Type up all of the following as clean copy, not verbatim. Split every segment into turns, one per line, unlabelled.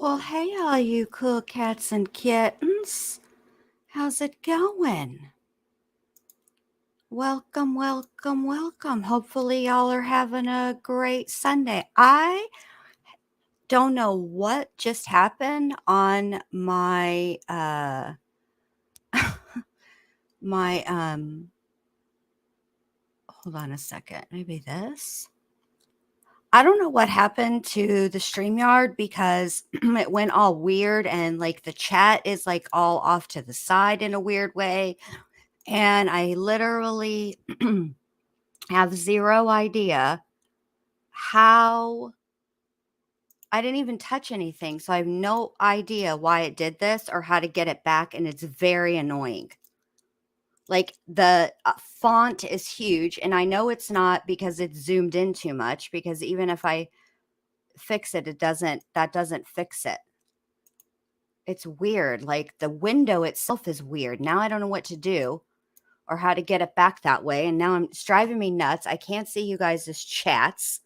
Well, hey, all you cool cats and kittens. How's it going? Welcome, welcome, welcome. Hopefully, y'all are having a great Sunday. I don't know what just happened on my, my, hold on a second. Maybe this. I don't know what happened to the StreamYard because it went all weird and like the chat is like all off to the side in a weird way. And I literally have zero idea how I didn't even touch anything. So I have no idea why it did this or how to get it back. And it's very annoying. Like the font is huge. And I know it's not because it's zoomed in too much, because even if I fix it, that doesn't fix it. It's weird. Like the window itself is weird. Now I don't know what to do or how to get it back that way. And now it's driving me nuts. I can't see you guys' chats.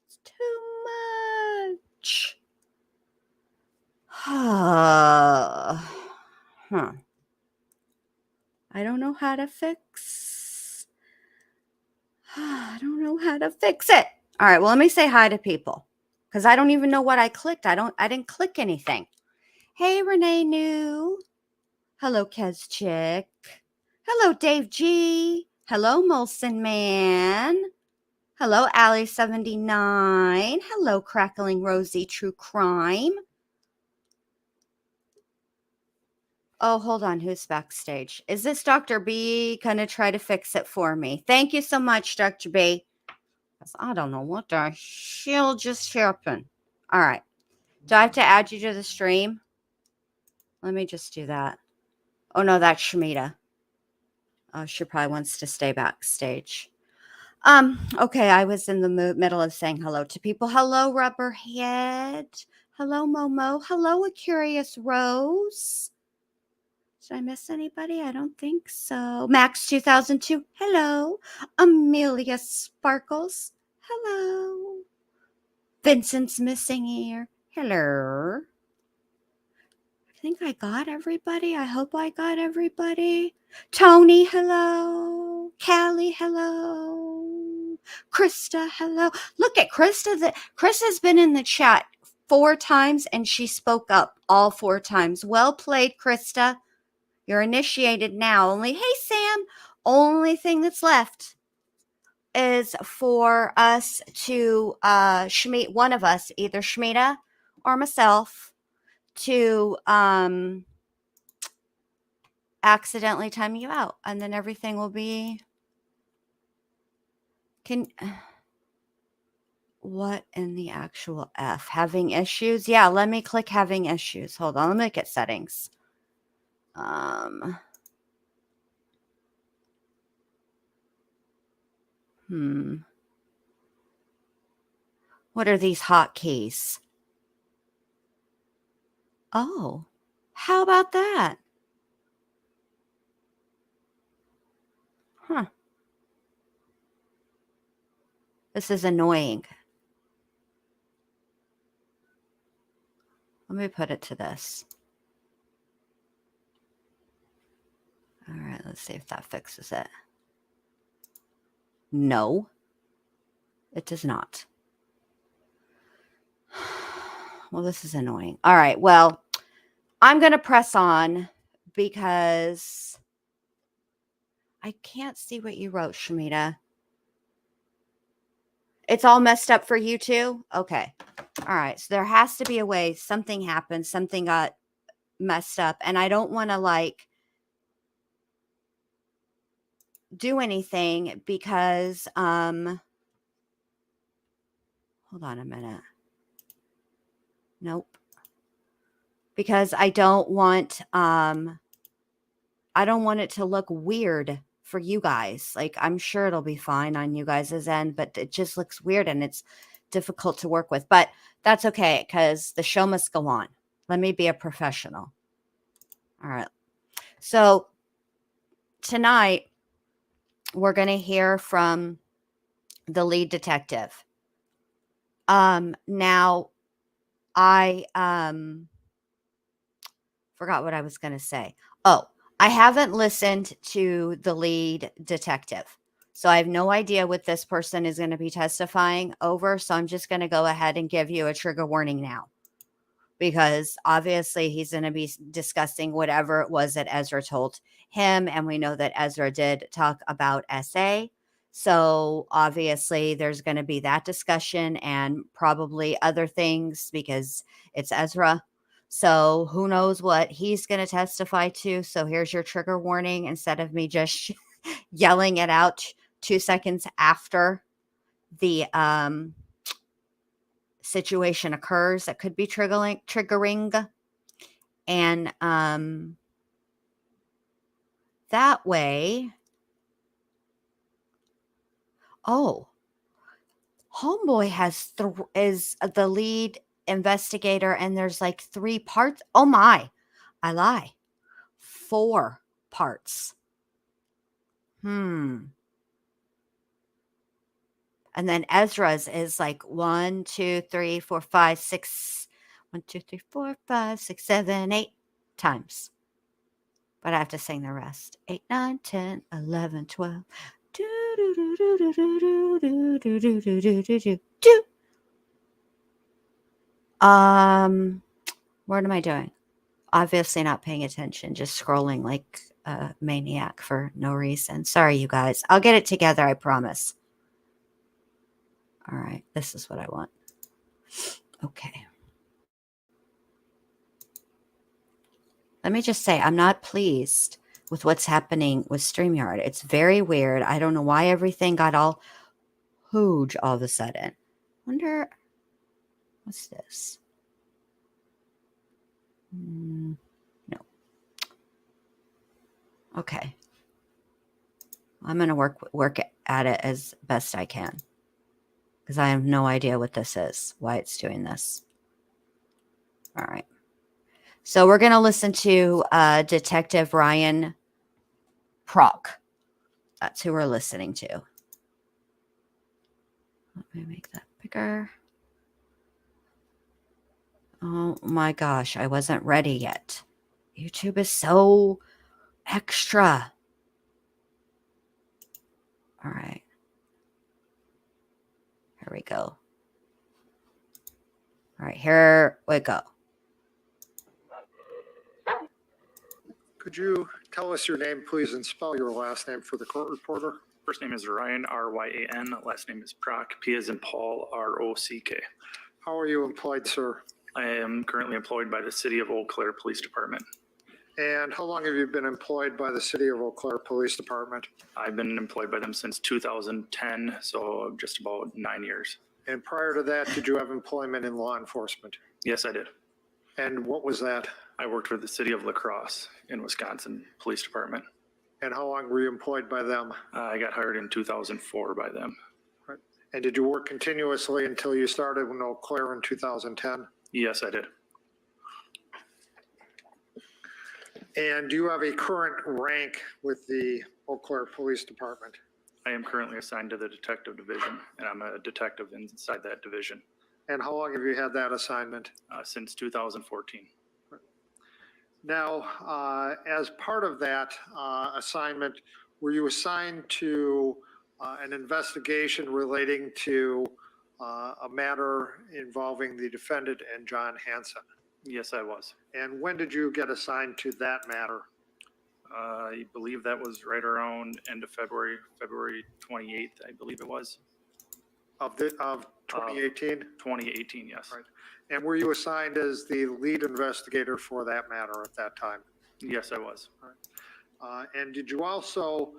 It's too much. Huh. I don't know how to fix. I don't know how to fix it. All right. Well, let me say hi to people because I don't even know what I clicked. I didn't click anything. Hey, Renee New. Hello, Kez Chick. Hello, Dave G. Hello, Molson Man. Hello, Allie79. Hello, Crackling Rosie True Crime. Oh, hold on. Who's backstage? Is this Dr. B going to try to fix it for me? Thank you so much, Dr. B. I don't know what the hell just happened. All right. Do I have to add you to the stream? Let me just do that. Oh, no, that's Shmita. Oh, she probably wants to stay backstage. Okay, I was in the middle of saying hello to people. Hello, Rubberhead. Hello, Momo. Hello, A Curious Rose. Did I miss anybody? I don't think so. Max 2002. Hello. Amelia Sparkles. Hello. Vincent's missing here. Hello. I think I got everybody. I hope I got everybody. Tony, hello. Callie, hello. Krista, hello. Look at Krista. Krista's been in the chat 4 times and she spoke up all 4 times. Well played, Krista. You're initiated now. Hey, Sam, only thing that's left is for us to one of us, either Shmita or myself, to accidentally time you out, and then everything will be what in the actual F? Having issues? Yeah, let me click having issues. Hold on, let me get settings. What are these hotkeys? Oh, how about that? Huh. This is annoying. Let me put it to this. All right, let's see if that fixes it. No, it does not. Well, this is annoying. All right, well, I'm going to press on because I can't see what you wrote, Shmita. It's all messed up for you too? Okay. All right, so there has to be a way. Something happened. Something got messed up, and I don't want to like do anything because hold on a minute. Nope. Because I don't want it to look weird for you guys. Like, I'm sure it'll be fine on you guys' end, but it just looks weird and it's difficult to work with. But that's okay because the show must go on. Let me be a professional. All right. So tonight we're going to hear from the lead detective. Now, I forgot what I was going to say. Oh, I haven't listened to the lead detective. So I have no idea what this person is going to be testifying over. So I'm just going to go ahead and give you a trigger warning now, because obviously he's going to be discussing whatever it was that Ezra told him. And we know that Ezra did talk about SA. So obviously there's going to be that discussion and probably other things because it's Ezra. So who knows what he's going to testify to. So here's your trigger warning instead of me just yelling it out 2 seconds after the situation occurs that could be triggering. And that way, oh, homeboy is the lead investigator, and there's like 3 parts. Oh my, I lie. 4 parts. And then Ezra's is like 1, 2, 3, 4, 5, 6. 1, 2, 3, 4, 5, 6, 7, 8 times. But I have to sing the rest. 8, 9, 10, 11, 12. Do, do, do, do, do, do, do, do, do, do, do, do, do, do. What am I doing? Obviously not paying attention, just scrolling like a maniac for no reason. Sorry, you guys. I'll get it together, I promise. All right, this is what I want. Okay. Let me just say, I'm not pleased with what's happening with StreamYard. It's very weird. I don't know why everything got all huge all of a sudden. Wonder, what's this? No. Okay. I'm going to work at it as best I can, because I have no idea what this is, why it's doing this. All right. So we're going to listen to Detective Ryan Prock. That's who we're listening to. Let me make that bigger. Oh my gosh, I wasn't ready yet. YouTube is so extra. All right. Here we go. All right, here we go.
Could you tell us your name, please, and spell your last name for the court reporter?
First name is Ryan, R-Y-A-N. Last name is Prock, P as in Paul, R-O-C-K.
How are you employed, sir?
I am currently employed by the City of Eau Claire Police Department.
And how long have you been employed by the City of Eau Claire Police Department?
I've been employed by them since 2010, so just about 9 years.
And prior to that, did you have employment in law enforcement?
Yes, I did.
And what was that?
I worked for the City of La Crosse in Wisconsin Police Department.
And how long were you employed by them?
I got hired in 2004 by them.
Right. And did you work continuously until you started in Eau Claire in 2010?
Yes, I did.
And do you have a current rank with the Eau Claire Police Department?
I am currently assigned to the detective division, and I'm a detective inside that division.
And how long have you had that assignment?
Since 2014.
Now, as part of that assignment, were you assigned to an investigation relating to a matter involving the defendant and John Hansen?
Yes, I was.
And when did you get assigned to that matter?
I believe that was right around end of February 28th, I believe it was.
Of 2018?
2018, yes.
Right. And were you assigned as the lead investigator for that matter at that time?
Yes, I was.
Right. And did you also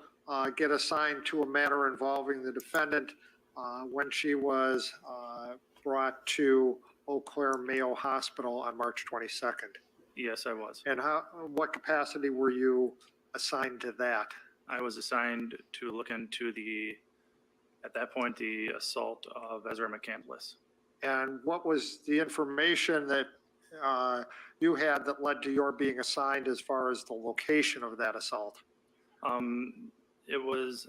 get assigned to a matter involving the defendant when she was brought to Eau Claire Mayo Hospital on March 22nd?
Yes, I was.
And what capacity were you assigned to that?
I was assigned to look into at that point, the assault of Ezra McCandless.
And what was the information that you had that led to your being assigned as far as the location of that assault?
It was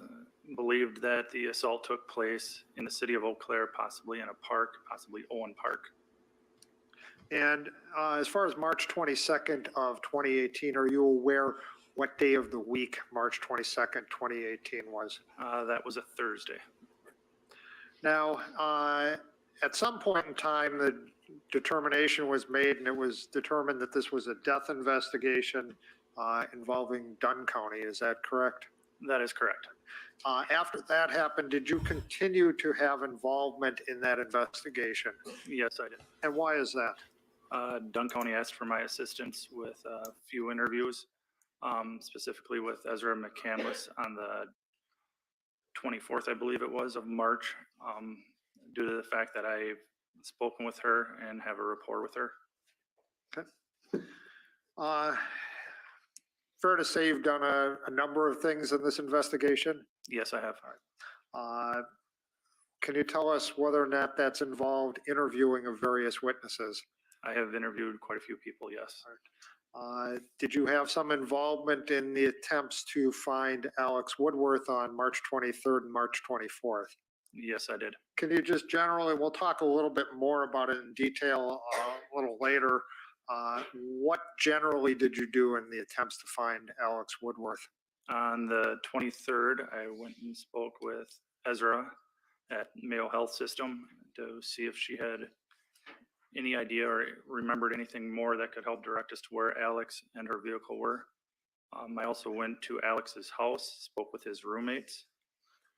believed that the assault took place in the City of Eau Claire, possibly in a park, possibly Owen Park.
And as far as March 22nd of 2018, are you aware what day of the week March 22nd, 2018 was?
That was a Thursday.
Now, at some point in time, the determination was made and it was determined that this was a death investigation involving Dunn County. Is that correct?
That is correct.
After that happened, did you continue to have involvement in that investigation?
Yes, I did.
And why is that?
Dunn County asked for my assistance with a few interviews, specifically with Ezra McCandless on the 24th, I believe it was, of March, due to the fact that I've spoken with her and have a rapport with her.
Okay. Fair to say you've done a number of things in this investigation.
Yes, I have.
Can you tell us whether or not that's involved interviewing of various witnesses?
I have interviewed quite a few people, yes.
Did you have some involvement in the attempts to find Alex Woodworth on March 23rd and March 24th?
Yes, I did.
Can you just generally, we'll talk a little bit more about it in detail a little later. What generally did you do in the attempts to find Alex Woodworth?
On the 23rd, I went and spoke with Ezra at Mayo Health System to see if she had any idea or remembered anything more that could help direct us to where Alex and her vehicle were. I also went to Alex's house, spoke with his roommates.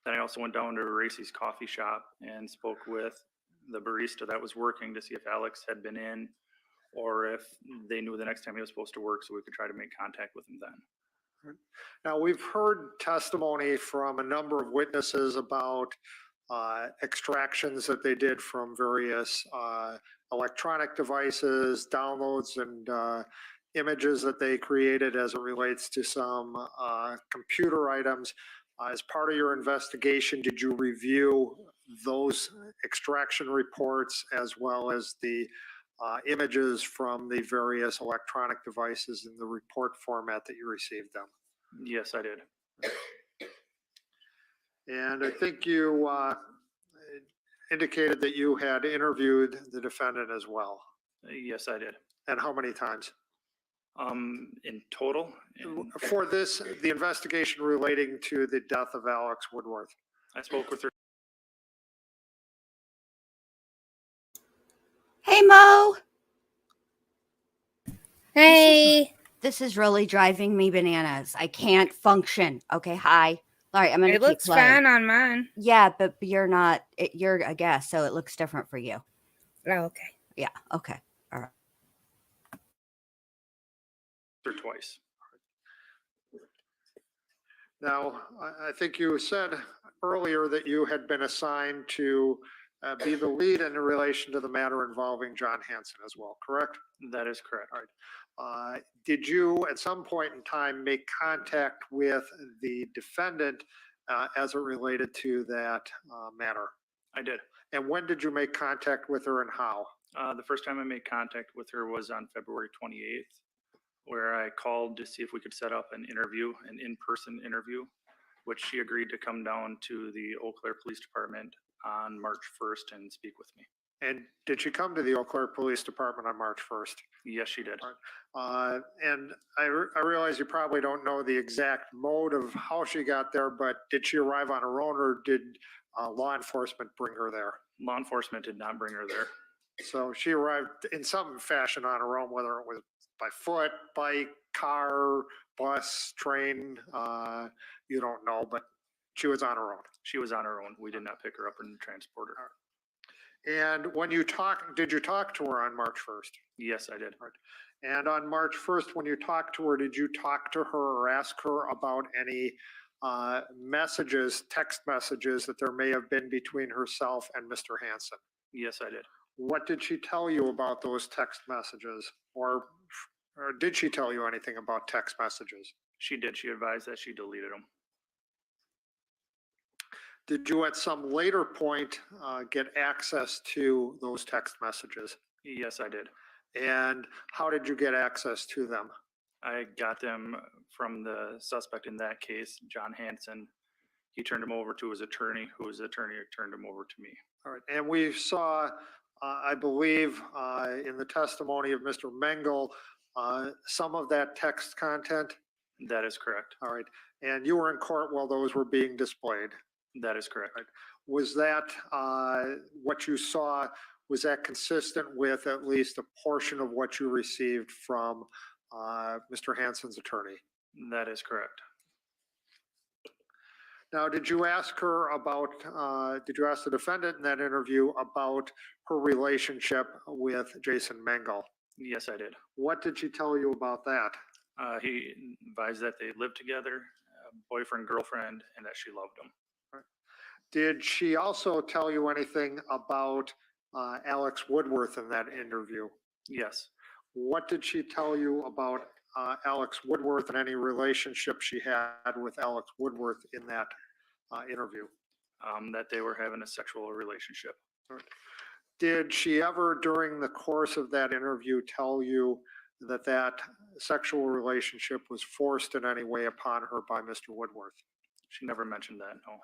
Then I also went down to Racy's coffee shop and spoke with the barista that was working to see if Alex had been in or if they knew the next time he was supposed to work so we could try to make contact with him then.
Now, we've heard testimony from a number of witnesses about extractions that they did from various electronic devices, downloads, and images that they created as it relates to some computer items. As part of your investigation, did you review those extraction reports as well as the images from the various electronic devices in the report format that you received them?
Yes, I did.
And I think you indicated that you had interviewed the defendant as well.
Yes, I did.
And how many times?
In total?
For this, the investigation relating to the death of Alex Woodworth.
I spoke with her.
Hey, Mo.
Hey,
This is really driving me bananas. I can't function. Okay, hi. All right, I'm going to
it
keep
looks
playing.
fine on mine.
Yeah, but you're not, you're a guest, so it looks different for you.
Oh, okay.
Yeah, okay. All right.
Her twice.
Now, I think you said earlier that you had been assigned to be the lead in relation to the matter involving John Hanson as well, correct?
That is correct.
All right. Did you at some point in time make contact with the defendant as it related to that matter?
I did.
And when did you make contact with her and how?
The first time I made contact with her was on February 28th, where I called to see if we could set up an interview, an in-person interview, which she agreed to come down to the Eau Claire Police Department on March 1st and speak with me.
And did she come to the Eau Claire Police Department on March 1st?
Yes, she did.
And I realize you probably don't know the exact mode of how she got there, but did she arrive on her own or did law enforcement bring her there?
Law enforcement did not bring her there.
So she arrived in some fashion on her own, whether it was by foot, bike, car, bus, train, you don't know, but she was on her own.
She was on her own. We did not pick her up and transport her.
And when you talked, did you talk to her on March 1st?
Yes, I did.
And on March 1st, when you talked to her, did you talk to her or ask her about any messages, text messages that there may have been between herself and Mr. Hanson?
Yes, I did.
What did she tell you about those text messages? Or did she tell you anything about text messages?
She did. She advised that she deleted them.
Did you at some later point get access to those text messages?
Yes, I did.
And how did you get access to them?
I got them from the suspect in that case, John Hanson. He turned him over to his attorney, whose attorney turned him over to me.
All right. And we saw I believe in the testimony of Mr. Mengel, some of that text content.
That is correct.
All right. And you were in court while those were being displayed.
That is correct.
Right. Was that what you saw? Was that consistent with at least a portion of what you received from Mr. Hansen's attorney?
That is correct.
Now, did you ask her about, did you ask the defendant in that interview about her relationship with Jason Mengel?
Yes, I did.
What did she tell you about that?
He advised that they lived together, boyfriend, girlfriend, and that she loved him.
Did she also tell you anything about Alex Woodworth in that interview?
Yes.
What did she tell you about Alex Woodworth and any relationship she had with Alex Woodworth in that interview?
That they were having a sexual relationship.
Did she ever, during the course of that interview, tell you that that sexual relationship was forced in any way upon her by Mr. Woodworth?
She never mentioned that, no.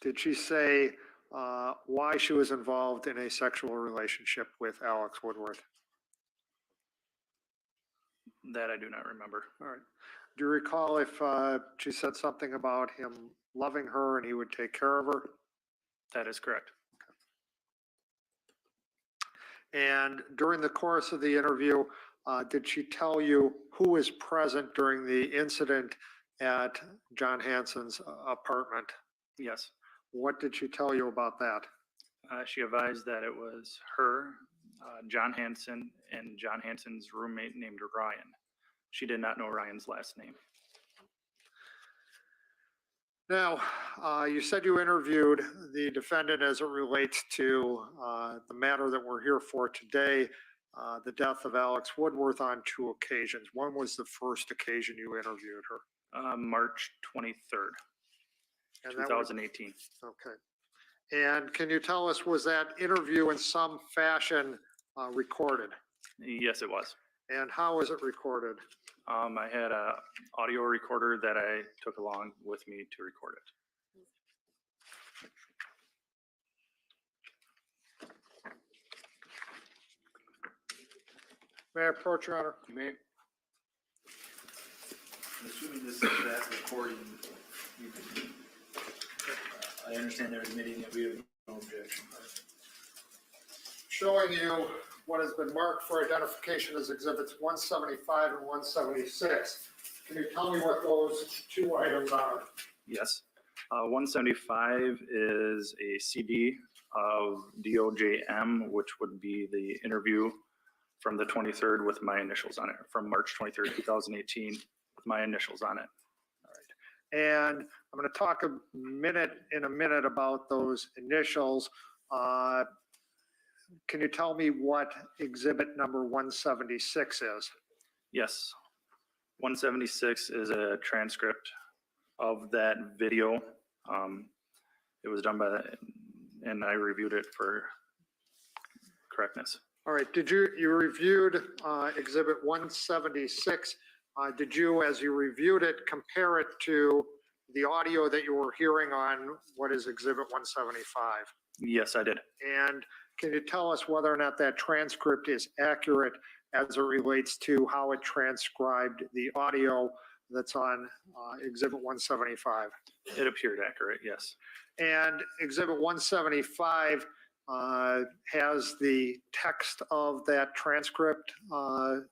Did she say why she was involved in a sexual relationship with Alex Woodworth?
That I do not remember.
All right. Do you recall if she said something about him loving her and he would take care of her?
That is correct.
And during the course of the interview, did she tell you who was present during the incident at John Hansen's apartment?
Yes.
What did she tell you about that?
She advised that it was her, John Hansen, and John Hansen's roommate named Ryan. She did not know Ryan's last name.
Now, you said you interviewed the defendant as it relates to the matter that we're here for today, the death of Alex Woodworth on 2 occasions. When was the first occasion you interviewed her?
March 23rd,
And that was-
2018.
Okay. And can you tell us, was that interview in some fashion recorded?
Yes, it was.
And how was it recorded?
I had a audio recorder that I took along with me to record it.
May I approach, Your Honor?
You may.
Assuming this is that recording, you can, I understand they're admitting that we have no objection.
Showing you what has been marked for identification as exhibits 175 and 176. Can you tell me what those 2 items are?
Yes. 175 is a CD of DOJM, which would be the interview from the 23rd with my initials on it, from March 23rd, 2018, with my initials on it.
All right. And I'm going to talk in a minute about those initials. Can you tell me what exhibit number 176 is?
Yes. 176 is a transcript of that video. It was done by, and I reviewed it for correctness.
All right. Did you reviewed exhibit 176? Did you, as you reviewed it, compare it to the audio that you were hearing on what is exhibit 175?
Yes, I did.
And can you tell us whether or not that transcript is accurate as it relates to how it transcribed the audio that's on exhibit 175?
It appeared accurate, yes.
And exhibit 175 has the text of that transcript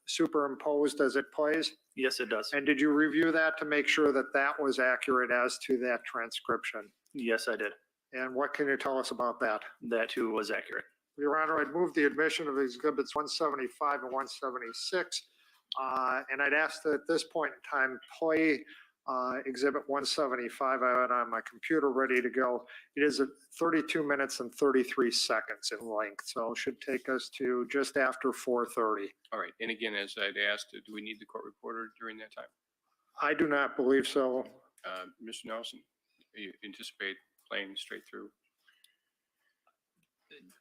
superimposed as it plays?
Yes, it does.
And did you review that to make sure that that was accurate as to that transcription?
Yes, I did.
And what can you tell us about that?
That too was accurate.
Your Honor, I'd move the admission of exhibits 175 and 176. And I'd ask that at this point in time, play exhibit 175. I have it on my computer ready to go. It is at 32 minutes and 33 seconds in length, so it should take us to just after 4:30.
All right, and again, as I'd asked, do we need the court reporter during that time?
I do not believe so.
Mr. Nelson, you anticipate playing straight through?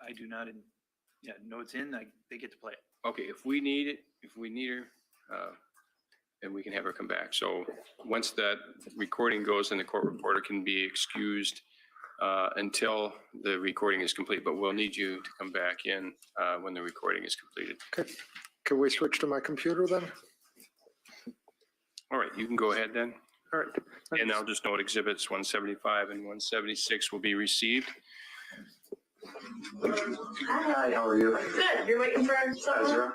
I do not, yeah, no, it's in, they get to play it.
Okay, if we need it, if we need her, then we can have her come back. So once that recording goes, then the court reporter can be excused until the recording is complete, but we'll need you to come back in when the recording is completed.
Okay. Can we switch to my computer then?
All right, you can go ahead then.
All right.
And I'll just note exhibits 175 and 176 will be received.
Hi, how are you?
Good. You're waiting for someone?
Ezra?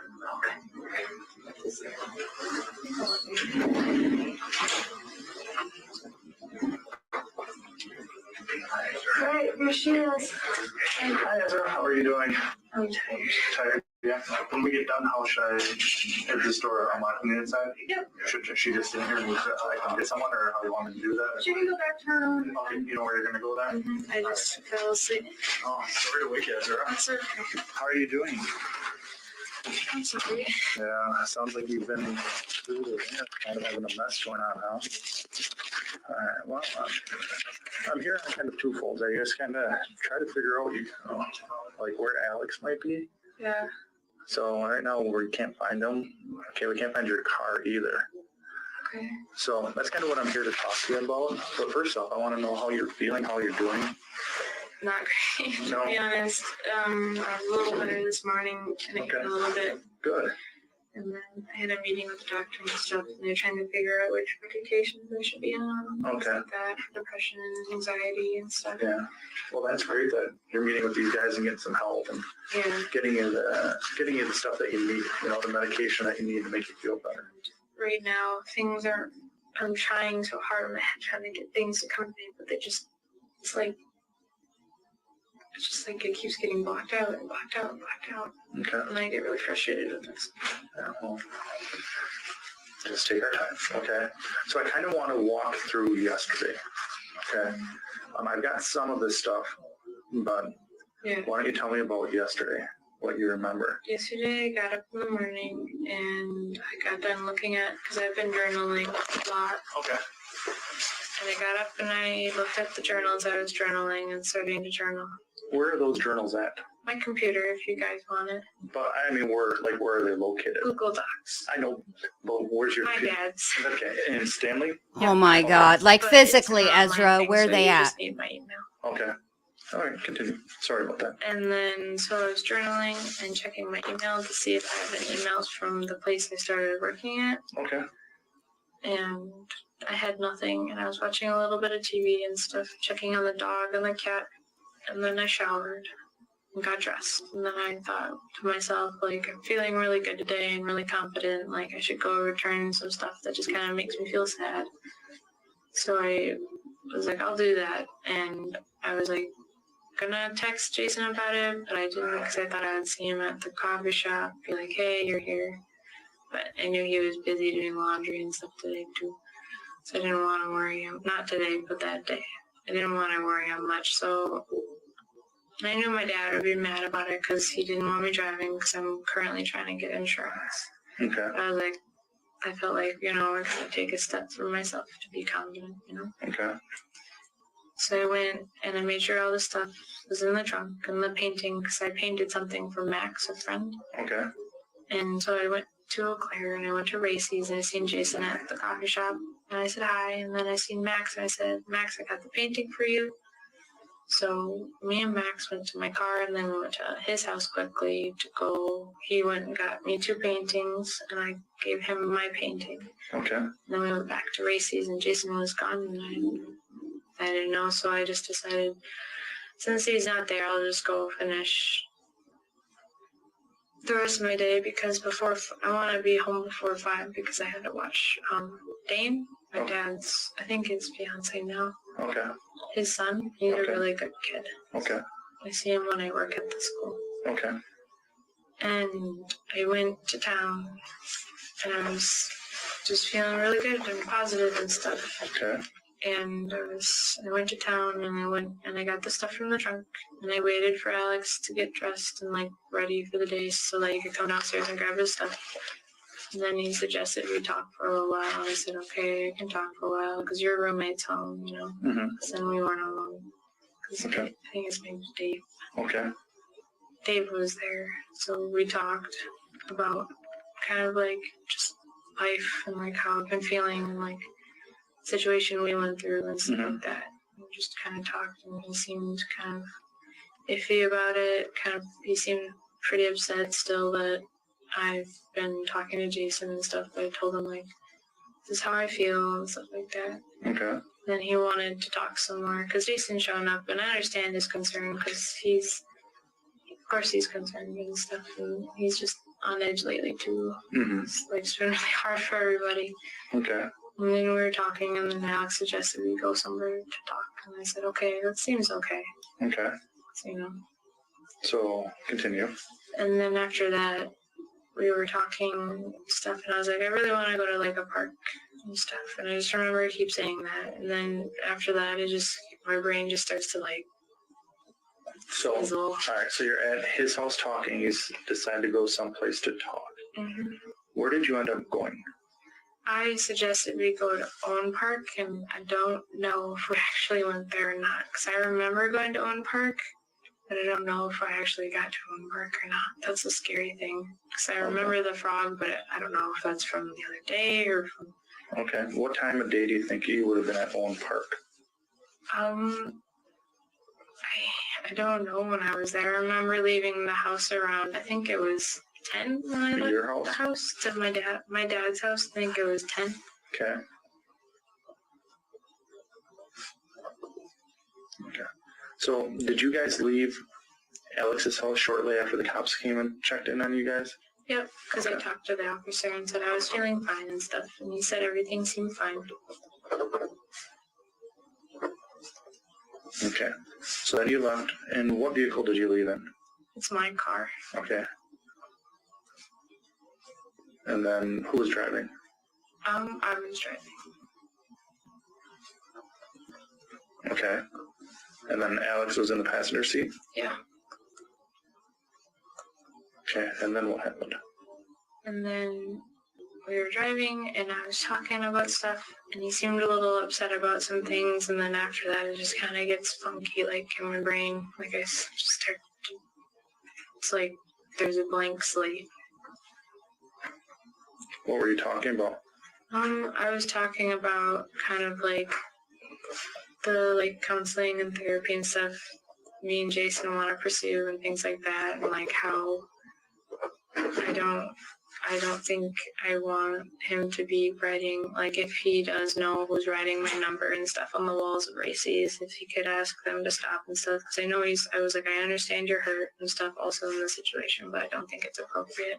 All right, here she is.
Hi, Ezra. How are you doing?
I'm tired.
Tired? Yeah. When we get done, how should I head to the store? Unlock the inside?
Yep.
Should she just sit here and I can get someone, or how do you want me to do that?
She can go back to her room.
Okay, you know where you're gonna go then?
I just fell asleep.
Oh, sorry to wake you, Ezra.
That's okay.
How are you doing?
I'm sorry.
Yeah, sounds like you've been through the, kind of having a mess going on, huh? All right, well, I'm here on kind of twofold. I guess kind of try to figure out, like where Alex might be.
Yeah.
So right now we can't find them. Okay, we can't find your car either.
Okay.
So that's kind of what I'm here to talk to you about. But first off, I want to know how you're feeling, how you're doing.
Not great,
No.
to be honest. I was a little better this morning, and it hit a little bit.
Good.
And then I had a meeting with the doctor and stuff, and they're trying to figure out which medications I should be on. Things
Okay.
like that, for depression and anxiety and stuff.
Yeah. Well, that's great that you're meeting with these guys and getting some help and
Yeah.
getting you the stuff that you need, the medication that you need to make you feel better.
Right now, I'm trying so hard in my head trying to get things to come to me, but it's just like it keeps getting blocked out and blocked out and blocked out.
Okay.
And I get really frustrated with this.
Yeah, well, just take our time. Okay. So I kind of want to walk through yesterday. Okay. I've got some of this stuff, but
Yeah.
why don't you tell me about yesterday? What you remember?
Yesterday, I got up in the morning and I got done looking at, because I've been journaling a lot.
Okay.
And I got up and I looked at the journals I was journaling and starting to journal.
Where are those journals at?
My computer, if you guys want it.
But I mean, where are they located?
Google Docs.
I know, but where's your
My
computer?
dad's.
Okay. And Stanley?
Oh my God. Like
But it's
physically,
an online
Ezra,
thing,
where
so
they
you
at?
just need my email.
Okay. All right. Continue. Sorry about that.
And then, so I was journaling and checking my email to see if I have any emails from the place I started working at.
Okay.
And I had nothing. And I was watching a little bit of TV and stuff, checking on the dog and the cat. And then I showered and got dressed. And then I thought to myself, like, I'm feeling really good today and really confident. Like, I should go return some stuff that just kind of makes me feel sad. So I was like, I'll do that. And I was like, gonna text Jason about it, but I didn't because I thought I would see him at the coffee shop, be like, hey, you're here. But I knew he was busy doing laundry and stuff today too. So I didn't want to worry him. Not today, but that day. I didn't want to worry him much. So I knew my dad would be mad about it because he didn't want me driving because I'm currently trying to get insurance.
Okay.
But I was like, I felt like, I gotta take a step for myself to be confident,
Okay.
So I went and I made sure all the stuff was in the trunk and the painting, because I painted something for Max, a friend.
Okay.
And so I went to Eau Claire and I went to Racy's and I seen Jason at the coffee shop and I said hi. And then I seen Max and I said, Max, I got the painting for you. So me and Max went to my car and then we went to his house quickly to go. He went and got me 2 paintings and I gave him my painting.
Okay.
And then we went back to Racy's and Jason was gone and I didn't know, so I just decided, since he's not there, I'll just go finish the rest of my day because I want to be home before 5 because I had to watch Dane, my dad's, I think his fiance now,
Okay.
his son. He's
Okay.
a really good kid.
Okay.
I see him when I work at the school.
Okay.
And I went to town and I was just feeling really good and positive and stuff.
Okay.
And I went to town and I got the stuff from the trunk and I waited for Alex to get dressed and like ready for the day so that he could come downstairs and grab his stuff. And then he suggested we talk for a little while. I said, okay, I can talk for a while because your roommate's home,
Mm-hmm.
Because then we weren't alone.
Okay.
I think his name's Dave.
Okay.
Dave was there. So we talked about kind of like just life and like how I've been feeling and like situation we went through and stuff like that. We just kind of talked, and he seemed kind of iffy about it. He seemed pretty upset still that I've been talking to Jason and stuff. But I told him, like, this is how I feel and stuff like that.
Okay.
Then he wanted to talk some more because Jason's shown up, and I understand his concern because of course he's concerned and stuff, and he's just on edge lately too.
Mm-hmm.
It's been really hard for everybody.
Okay.
And then we were talking, and then Alex suggested we go somewhere to talk, and I said, okay, that seems okay.
Okay.
So,
So continue.
And then after that, we were talking stuff, and I was like, I really want to go to like a park and stuff, and I just remember I keep saying that, and then after that, my brain just starts to like
So,
fizzle.
all right. So you're at his house talking. He's decided to go someplace to talk.
Mm-hmm.
Where did you end up going?
I suggested we go to Owen Park, and I don't know if we actually went there or not, because I remember going to Owen Park, but I don't know if I actually got to Owen Park or not. That's a scary thing, because I remember the frog, but I don't know if that's from the other day or from...
Okay. What time of day do you think you would have been at Owen Park?
I don't know when I was there. I remember leaving the house around, I think it was 10 when I left
Your house?
the house to my dad's house. I think it was 10.
Okay. Okay. So did you guys leave Alex's house shortly after the cops came and checked in on you guys?
Yep, because I
Okay.
talked to the officer and said I was feeling fine and stuff, and he said everything seemed fine.
Okay. So then you left, and what vehicle did you leave in?
It's my car.
Okay. And then who was driving?
I was driving.
Okay. And then Alex was in the passenger seat?
Yeah.
Okay. And then what happened?
And then we were driving, and I was talking about stuff, and he seemed a little upset about some things, and then after that, it just kind of gets funky, like, in my brain. Like, I just start to, it's like there's a blank slate.
What were you talking about?
I was talking about kind of like the like counseling and therapy and stuff me and Jason want to pursue and things like that, and like how I don't think I want him to be writing, like if he does know who's writing my number and stuff on the walls of races, if he could ask them to stop and stuff, because I know I was like, I understand you're hurt and stuff also in this situation, but I don't think it's appropriate.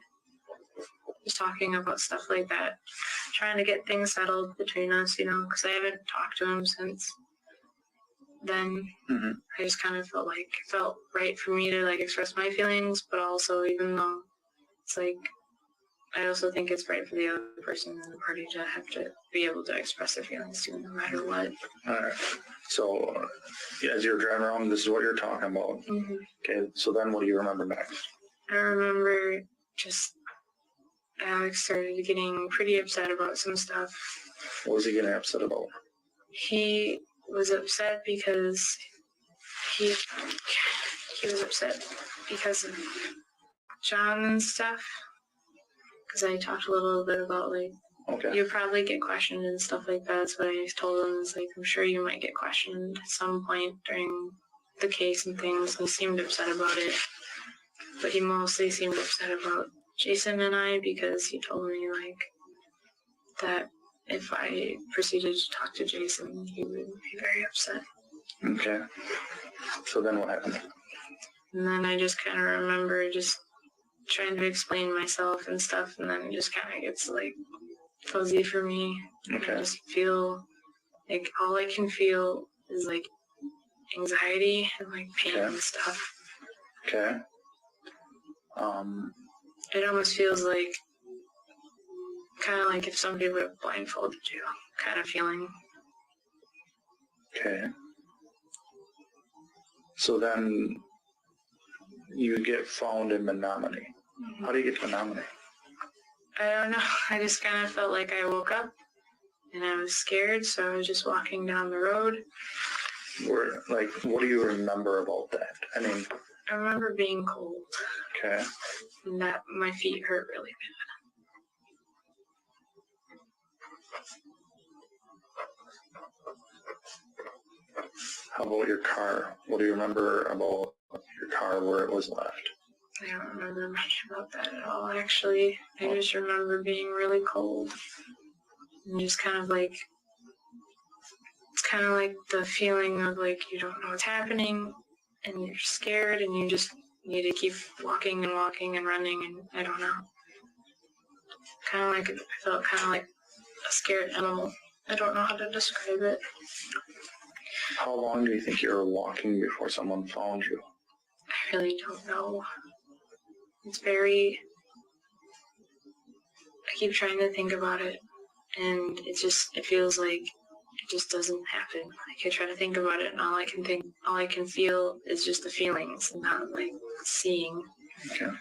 Just talking about stuff like that, trying to get things settled between us, because I haven't talked to him since then.
Mm-hmm.
I just kind of felt right for me to like express my feelings, but also even though it's like, I also think it's right for the other person in the party to have to be able to express their feelings too, no matter what.
All right. So as you're driving around, this is what you're talking about.
Mm-hmm.
Okay. So then what do you remember next?
I remember just Alex started getting pretty upset about some stuff.
What was he getting upset about?
He was upset because he was upset because of John and stuff. Because I talked a little bit about like,
Okay.
you probably get questioned and stuff like that. That's what I told him. Is like, I'm sure you might get questioned at some point during the case and things. He seemed upset about it, but he mostly seemed upset about Jason and I, because he told me like that if I proceeded to talk to Jason, he would be very upset.
Okay. So then what happened?
And then I just kind of remember just trying to explain myself and stuff, and then it just kind of gets like fuzzy for me.
Okay.
I just feel like all I can feel is like anxiety and like pain
Okay.
and stuff.
Okay.
It almost feels like kind of like if somebody would have blindfolded you kind of feeling.
Okay. So then you get found in Menominee. How do you get to Menominee?
I don't know. I just kind of felt like I woke up and I was scared, so I was just walking down the road.
What do you remember about that? I mean,
I remember being cold
okay.
and that my feet hurt really bad.
How about your car? What do you remember about your car, where it was left?
I don't remember much about that at all, actually. I just remember being really cold. And just kind of like, it's kind of like the feeling of like you don't know what's happening and you're scared and you just need to keep walking and walking and running and I don't know. Kind of like, I felt kind of like a scared animal. I don't know how to describe it.
How long do you think you were walking before someone found you?
I really don't know. It's very, I keep trying to think about it and it feels like it just doesn't happen. Like I try to think about it and all I can feel is just the feelings and not like seeing.
Okay.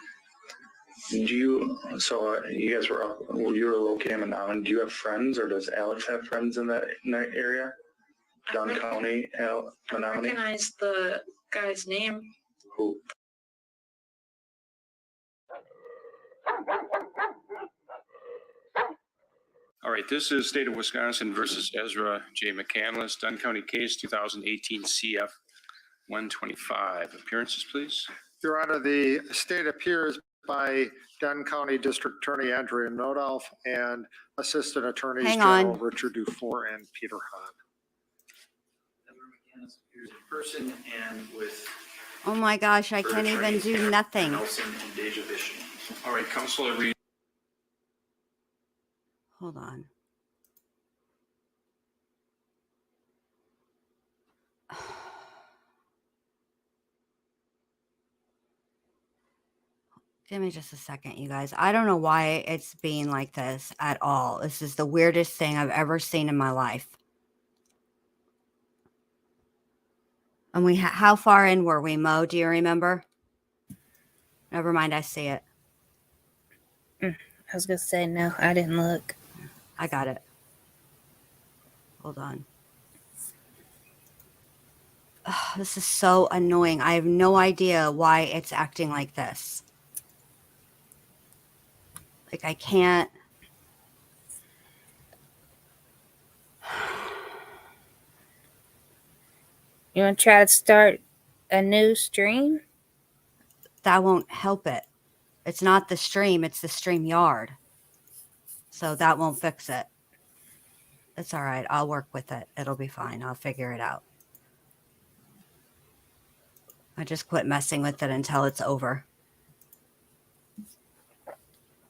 You guys were up, you were located in Mountain. Do you have friends, or does Alex have friends in that area? Dunn County,
I
Menominee?
recognize the guy's name.
Who?
All right, this is State of Wisconsin versus Ezra J. McCandless, Dunn County case 2018 CF 125. Appearances, please.
Your Honor, the state appears by Dunn County District Attorney Andrea Nodolf and Assistant Attorneys
Hang
General
on.
Richard Dufour and Peter Hahn.
Ezra McCandless appears in person and with
Oh my gosh, I can't even do nothing.
Nelson and Deja Vision.
All right, Counselor Reed.
Hold on. Give me just a second, you guys. I don't know why it's being like this at all. This is the weirdest thing I've ever seen in my life. And how far in were we, Mo? Do you remember? Never mind, I see it.
I was going to say, no, I didn't look.
I got it. Hold on. Ugh, this is so annoying. I have no idea why it's acting like this. Like, I can't.
You want to try to start a new stream?
That won't help it. It's not the stream, it's the stream yard. So that won't fix it. It's all right. I'll work with it. It'll be fine. I'll figure it out. I just quit messing with it until it's over.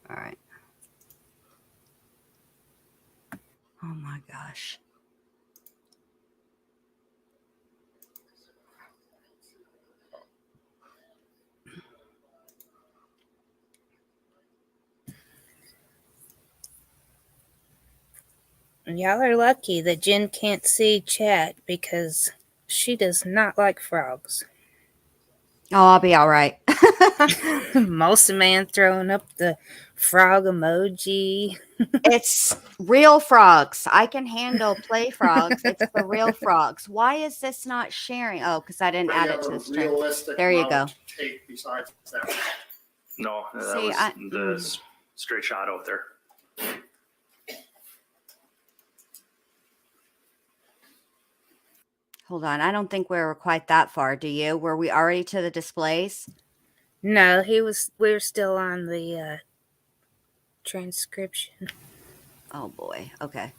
All right. Oh my gosh.
Y'all are lucky that Jen can't see chat because she does not like frogs.
Oh, I'll be all right.
Most man throwing up the frog emoji.
It's real frogs. I can handle play frogs. It's the real frogs. Why is this not sharing? Oh, because I didn't add it to the stream. There you go.
Take besides that.
No, that
See,
was the straight shot out there.
Hold on. I don't think we were quite that far. Do you? Were we already to the displays?
No, we were still on the transcription.
Oh boy. Okay.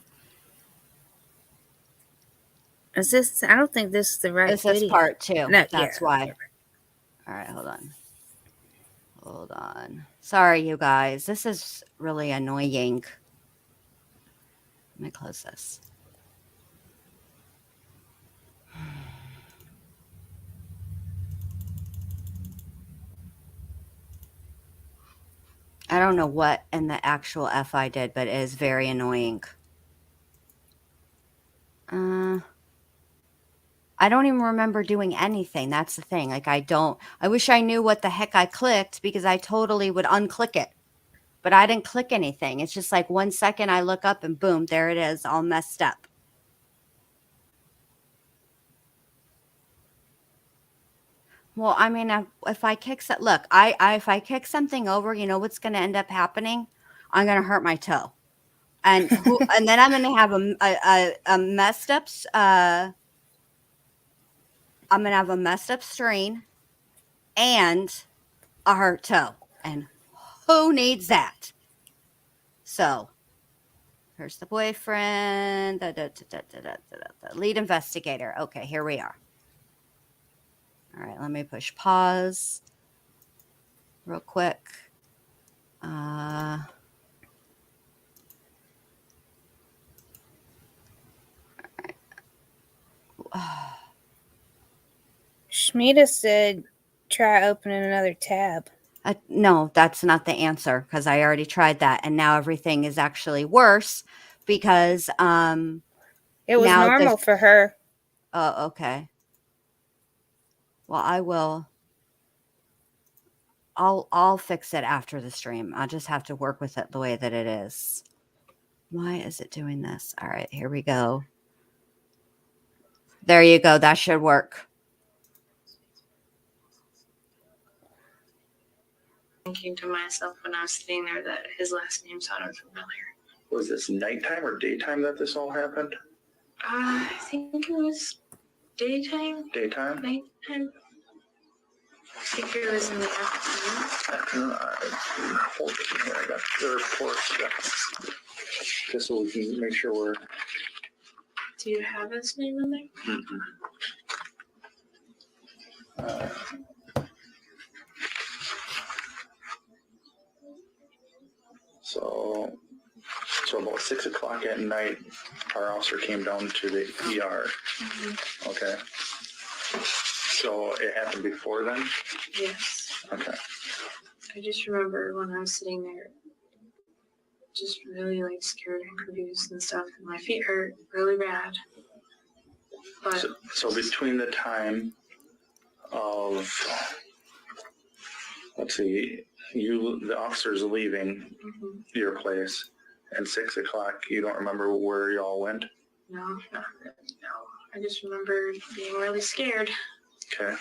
I don't think this is the right
This is
video.
part 2.
No,
That's
yeah.
why. All right. Hold on. Sorry, you guys. This is really annoying. Let me close this. I don't know what in the actual F I did, but it is very annoying. I don't even remember doing anything. That's the thing. Like, I wish I knew what the heck I clicked because I totally would unclick it. But I didn't click anything. It's just like 1 second I look up and boom, there it is, all messed up. Well, I mean, if I kick look, if I kick something over, you know what's going to end up happening? I'm going to hurt my toe, and and then I'm going to have a messed up I'm going to have a messed up strain and a hurt toe. And who needs that? So here's the boyfriend, the lead investigator. Okay, here we are. All right, let me push pause real quick.
Schmida said try opening another tab.
No, that's not the answer because I already tried that, and now everything is actually worse because
It was
now
normal
this.
for her.
Oh, okay. Well, I'll fix it after the stream. I'll just have to work with it the way that it is. Why is it doing this? All right, here we go. There you go. That should work.
Thinking to myself when I was sitting there that his last name sounded familiar.
Was this nighttime or daytime that this all happened?
I think it was daytime,
Daytime?
nighttime. I think it was in the afternoon.
Hold it here. I got the report. Just so we can make sure we're.
Do you have his name in there?
So about 6 o'clock at night, our officer came down to the ER.
Mm-hmm.
Okay. So it happened before then?
Yes.
Okay.
I just remember when I was sitting there, just really like scared and confused and stuff. And my feet hurt really bad. But
So between the time of, let's see, the officer's leaving your place at 6 o'clock, you don't remember where y'all went?
no, not really, no. I just remember being really scared.
Okay.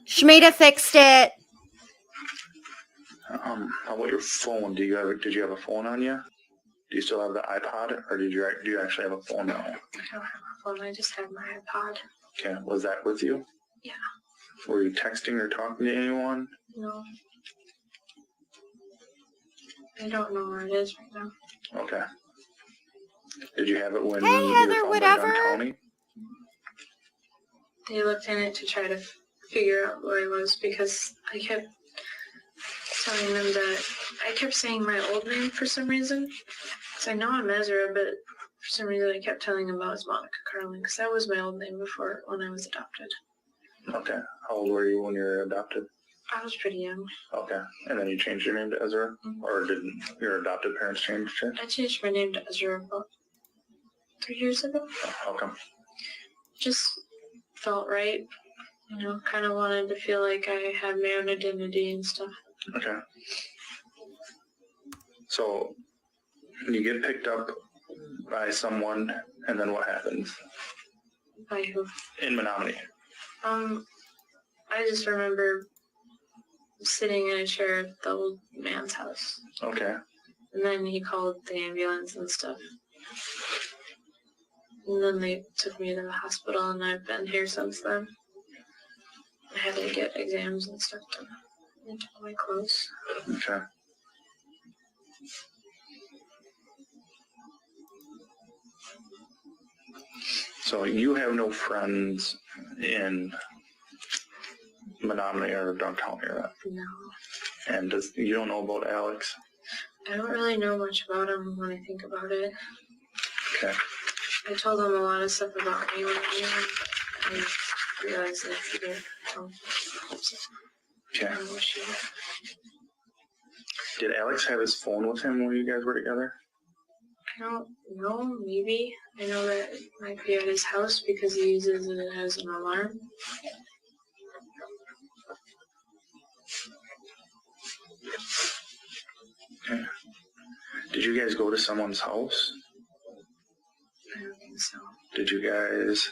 Schmida fixed it.
How about your phone? Did you have a phone on you? Do you still have the iPod, or do you actually have a phone now?
I don't have a phone. I just have my iPod.
Okay. Was that with you?
Yeah.
Were you texting or talking to anyone?
No. I don't know where it is right now.
Okay. Did you have it when
Hey,
your
Heather,
phone
whatever.
went down county?
They looked in it to try to figure out where I was because I kept telling them that I kept saying my old name for some reason. Because I know I'm Ezra, but for some reason I kept telling them I was Monica Carlin because that was my old name before when I was adopted.
Okay. How old were you when you were adopted?
I was pretty young.
Okay. And then you changed your name to Ezra?
Mhm.
Or didn't your adopted parents change it?
I changed my name to Ezra about 3 years ago.
How come?
Just felt right. You know, kind of wanted to feel like I had my own identity and stuff.
Okay. So you get picked up by someone, and then what happens?
By who?
In Menominee.
I just remember sitting in a chair at the old man's house.
Okay.
And then he called the ambulance and stuff. And then they took me to the hospital, and I've been here since then. I had to get exams and stuff done. And took my clothes.
Okay. So you have no friends in Menominee or Dunk County or that?
No.
And you don't know about Alex?
I don't really know much about him when I think about it.
Okay.
I told him a lot of stuff about me when I knew him, but I realized that he didn't.
Okay.
I wish he would.
Did Alex have his phone with him when you guys were together?
I don't know, maybe. I know that it might be at his house because he uses it as an alarm.
Okay. Did you guys go to someone's house?
I don't think so.
Did you guys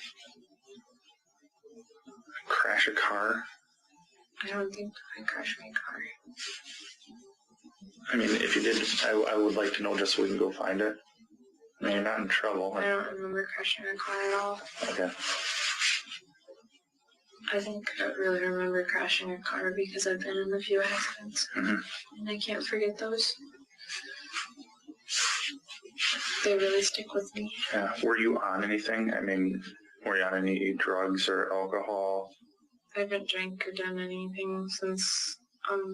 crash a car?
I don't think I crashed my car.
I mean, if you did, I would like to know just so we can go find it. I mean, you're not in trouble.
I don't remember crashing a car at all.
Okay.
I think I really remember crashing a car because I've been in a few accidents.
Mhm.
And I can't forget those. They really stick with me.
Yeah. Were you on anything? I mean, were you on any drugs or alcohol?
I haven't drank or done anything since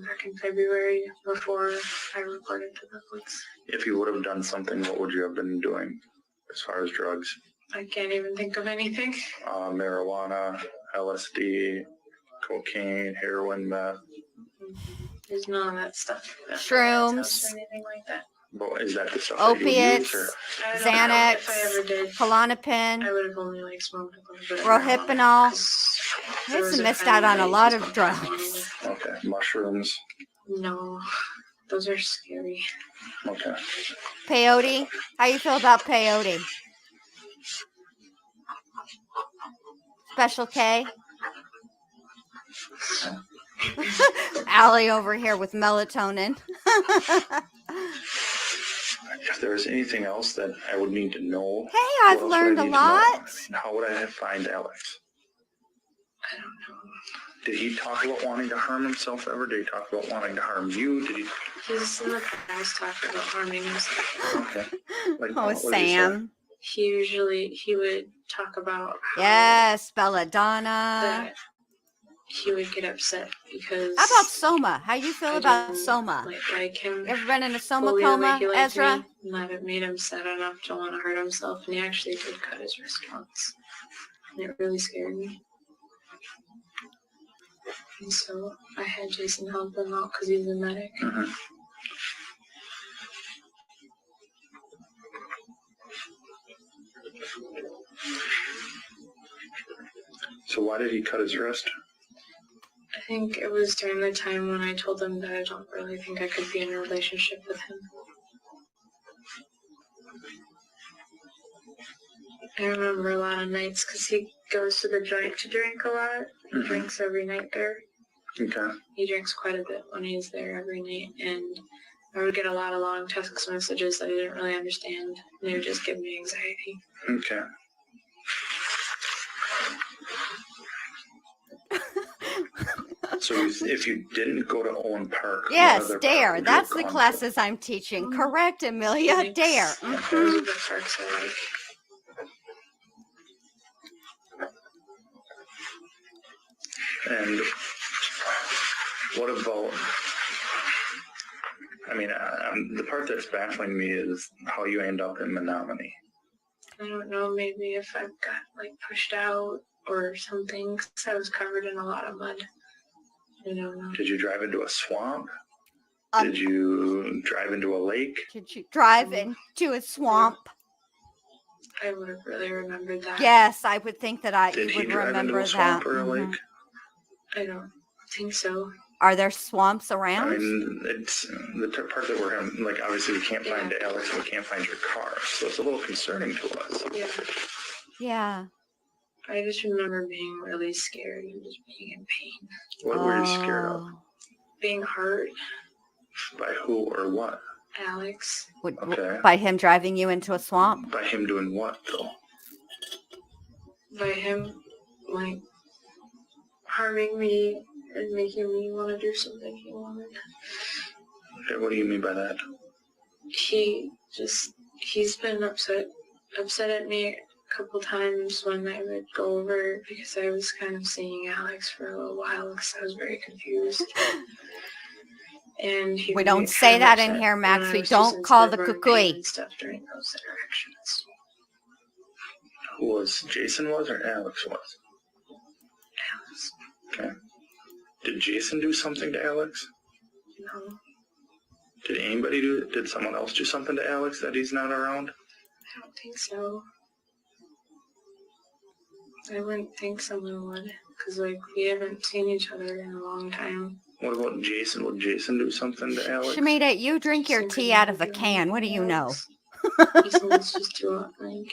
back in February before I reported to the police.
If you would have done something, what would you have been doing as far as drugs?
I can't even think of anything.
Marijuana, LSD, cocaine, heroin, meth.
There's none of that stuff. at my aunt's
Shrooms.
house or anything like that.
Well, is that the stuff that you use?
Opiates,
Or?
I don't know
Xanax,
if I ever did. I
Klonopin,
would have only like smoked a little bit of
Rohypnol.
marijuana, 'cause there
He's
was a
missed
friend
out on
that
a
used
lot
to
of
smoke
drugs.
marijuana.
Okay, mushrooms.
No, those are scary.
Okay.
Peyote. How you feel about peyote? Special K. Allie over here with melatonin.
If there was anything else that I would need to know,
Hey, I've
what else would I
learned a
need to know?
lot.
I mean, how would I find Alex?
I don't know.
Did he talk about wanting to harm himself ever? Did he talk about wanting to harm you? Did he?
He's in the past talked about harming himself.
Okay. Like,
Oh,
what did he say?
Sam.
He would talk about how
Yes, belladonna.
that he would get upset because
How about Soma? How you feel
I
about
didn't,
Soma?
like him.
You ever been in a Soma
fully the way
coma,
he liked
Ezra?
me, and that it made him sad enough to want to hurt himself, and he actually did cut his wrist once. And it really scared me. And so I had Jason help him out because he's a medic.
Mhm. So why did he cut his wrist?
I think it was during the time when I told him that I don't really think I could be in a relationship with him. I remember a lot of nights because he goes to the joint to drink a lot. He
Mhm.
drinks every night there.
Okay.
He drinks quite a bit when he's there every night, and I would get a lot of long text messages that I didn't really understand, and it would just give me anxiety.
Okay. So if you didn't go to Owen Park, what
Yes,
other park
DARE.
would you
That's
have
the
gone
classes I'm teaching. Correct, Amelia.
Phoenix.
DARE.
Those are
Mhm.
the parks I like.
to? And what about? I mean, the part that's baffling me is how you end up in Menominee.
I don't know, maybe if I got like pushed out or something, because I was covered in a lot of mud. I don't know.
Did you drive into a swamp?
Um,
Did you drive into a lake?
Did you drive into a swamp?
I would have really remembered that.
Yes, I would think that
Did
you
he
would
drive into
remember
a swamp
that.
or a
Mhm.
lake?
I don't think so.
Are there swamps
I
around?
mean, it's the part that we're in, like, obviously we can't find Alex and we can't find your car, so it's a little concerning to us.
Yeah.
Yeah.
I just remember being really scared and just being in pain.
What were you scared of?
Oh.
Being hurt,
By who or what?
Alex.
Okay.
By him driving you into a swamp?
By him doing what, though?
By him, like, harming me and making me want to do something he wanted.
Okay, what do you mean by that?
He's been upset at me a couple times when I would go over because I was kind of seeing Alex for a little while because I was very confused. And he
We
would
don't
get
say
kind of
that in
upset
here,
when
Max.
I
We
was
don't
too
call the
sensitive or in
kukui.
pain and stuff during those interactions.
Who was Jason was or Alex was?
Alex,
Okay. Did Jason do something to Alex?
no,
Did someone else do something to Alex that he's not around?
I don't think so. I wouldn't think someone would, because like we haven't seen each other in a long time.
What about Jason? Would Jason do something to Alex?
Shamita, you drink your
Somebody
tea out of
would
a
do
can. What do you know?
Alex. Jason's just too, like,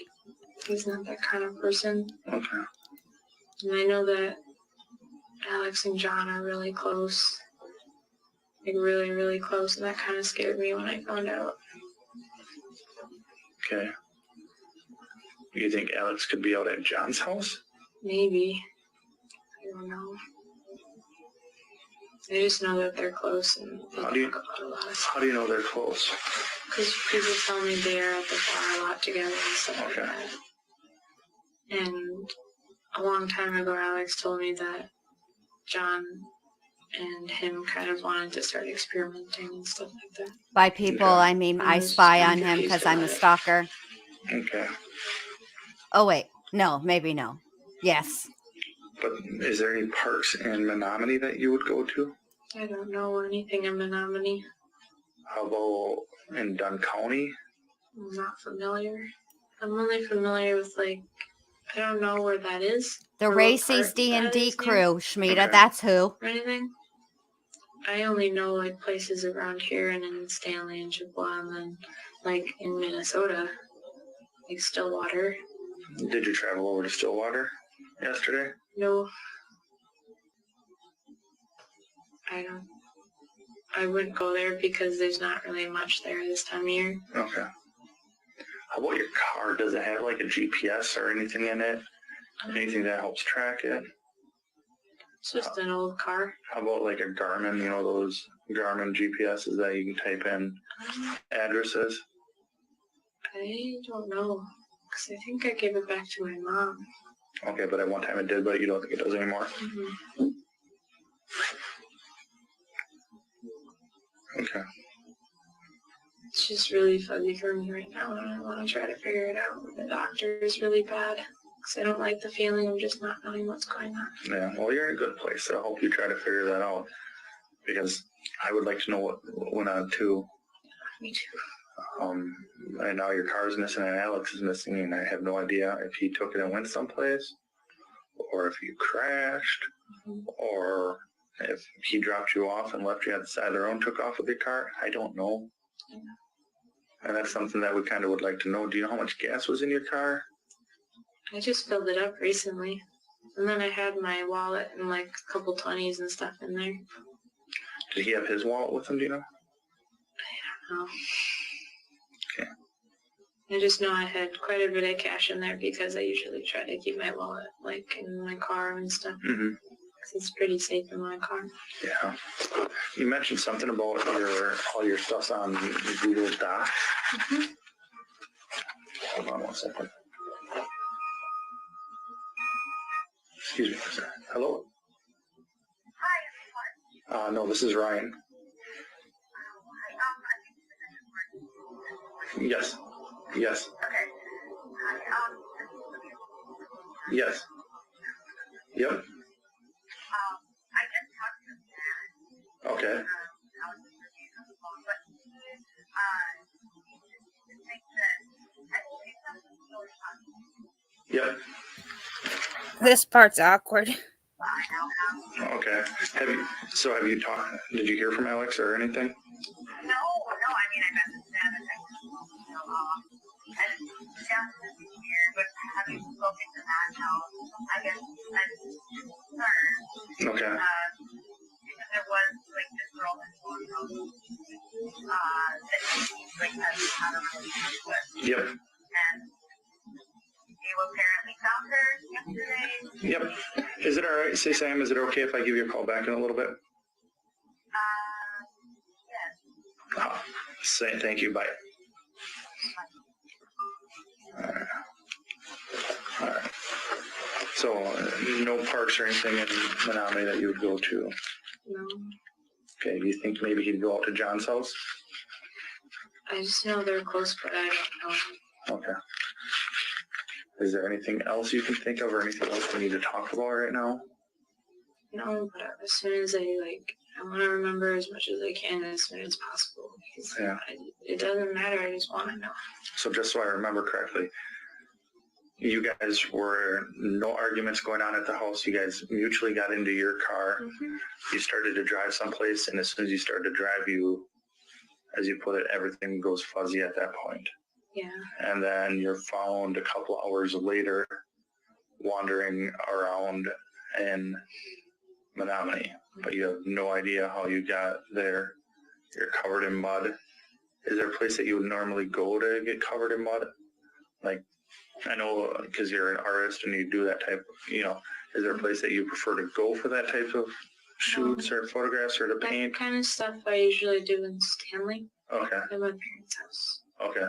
he's not that kind of person.
Okay.
And I know that Alex and John are really close. like really, really close, and that kind of scared me when I found out.
Okay. Do you think Alex could be out at John's house?
Maybe. I don't know. I just know that they're close and they
How do you-
talk about a lot of
How
stuff.
do you know they're close?
Because people tell me they're at the bar a lot together and stuff like
Okay.
that. And a long time ago, Alex told me that John and him kind of wanted to start experimenting and stuff like that.
By people,
Okay.
I mean I
I was
spy
kinda
on him
confused
because I'm a
about it.
stalker.
Okay.
Oh, wait. No, maybe no. Yes.
But is there any parks in Menominee that you would go to?
I don't know anything in Menominee.
How about in Dunn County?
I'm not familiar. I'm only familiar with, like, I don't know where that is.
The
or what
Racy's
part that
D&D
is near
crew, Schmida,
Okay.
that's who.
or anything. I only know, like, places around here and in Stanley and Chippewa, and then, like, in Minnesota, like Stillwater.
Did you travel over to Stillwater yesterday?
No. I wouldn't go there because there's not really much there this time of year.
Okay. How about your car? Does it have like a GPS or anything in it? Anything that helps track it?
It's just an old car.
How about like a Garmin, you know, those Garmin GPSs that you can type in addresses?
I don't know. Because I think I gave it back to my mom.
Okay, but at one time it did, but you don't think it does anymore?
Mm-hmm.
Okay.
It's just really fuzzy for me right now, and I want to try to figure it out. The doctor is really bad. Because I don't like the feeling of just not knowing what's going on.
Yeah, well, you're in a good place, so I hope you try to figure that out. Because I would like to know what went on too.
Me too.
Right now your car's missing and Alex is missing, and I have no idea if he took it and went someplace, or if you crashed, or if he dropped you off and left you at the side of the road and took off with your car. I don't know. And that's something that we kind of would like to know. Do you know how much gas was in your car?
I just filled it up recently. And then I had my wallet and like a couple 20s and stuff in there.
Did he have his wallet with him, do you know?
No.
Okay.
I just know I had quite a bit of cash in there because I usually try to keep my wallet like in my car and stuff.
Mm-hmm.
Because it's pretty safe in my car.
Yeah. You mentioned something about all your stuff's on Google Docs.
Mm-hmm.
Hold on 1 second. Excuse me, sir. Hello? Hi. No, this is Ryan. Yes. Yes. Yes. Yep. Okay. Yep.
This part's awkward.
Okay. Have you talked? Did you hear from Alex or anything?
No, I mean, I messaged them and and it sounds weird, but having spoken to Matt now, I guess I'm concerned.
Okay.
Because there was, like, this girl that that he, like, had a relationship with.
Yep.
And you apparently found her yesterday.
Yep. Is it all right? Say, Sam, is it okay if I give you a call back in a little bit?
Yes.
Say thank you. Bye. All right. So, no parks or anything in Menominee that you would go to?
No.
Okay. Do you think maybe he'd go out to John's house?
I just know they're close, but I don't know.
Okay. Is there anything else you can think of or anything else we need to talk about right now?
No, but as soon as I want to remember as much as I can as soon as possible. Because
Yeah.
it doesn't matter. I just want to know.
So just so I remember correctly, you guys were no arguments going on at the house. You guys mutually got into your car.
Mm-hmm.
You started to drive someplace, and as soon as you started to drive, you, as you put it, everything goes fuzzy at that point.
Yeah.
And then you're found a couple hours later wandering around in Menominee. but you have no idea how you got there. You're covered in mud. Is there a place that you would normally go to get covered in mud? Like, I know because you're an artist and you do that type of, is there a place that you prefer to go for that type of shoots or photographs or to paint?
That kind of stuff I usually do in Stanley
Okay,
at my parents' house.
okay.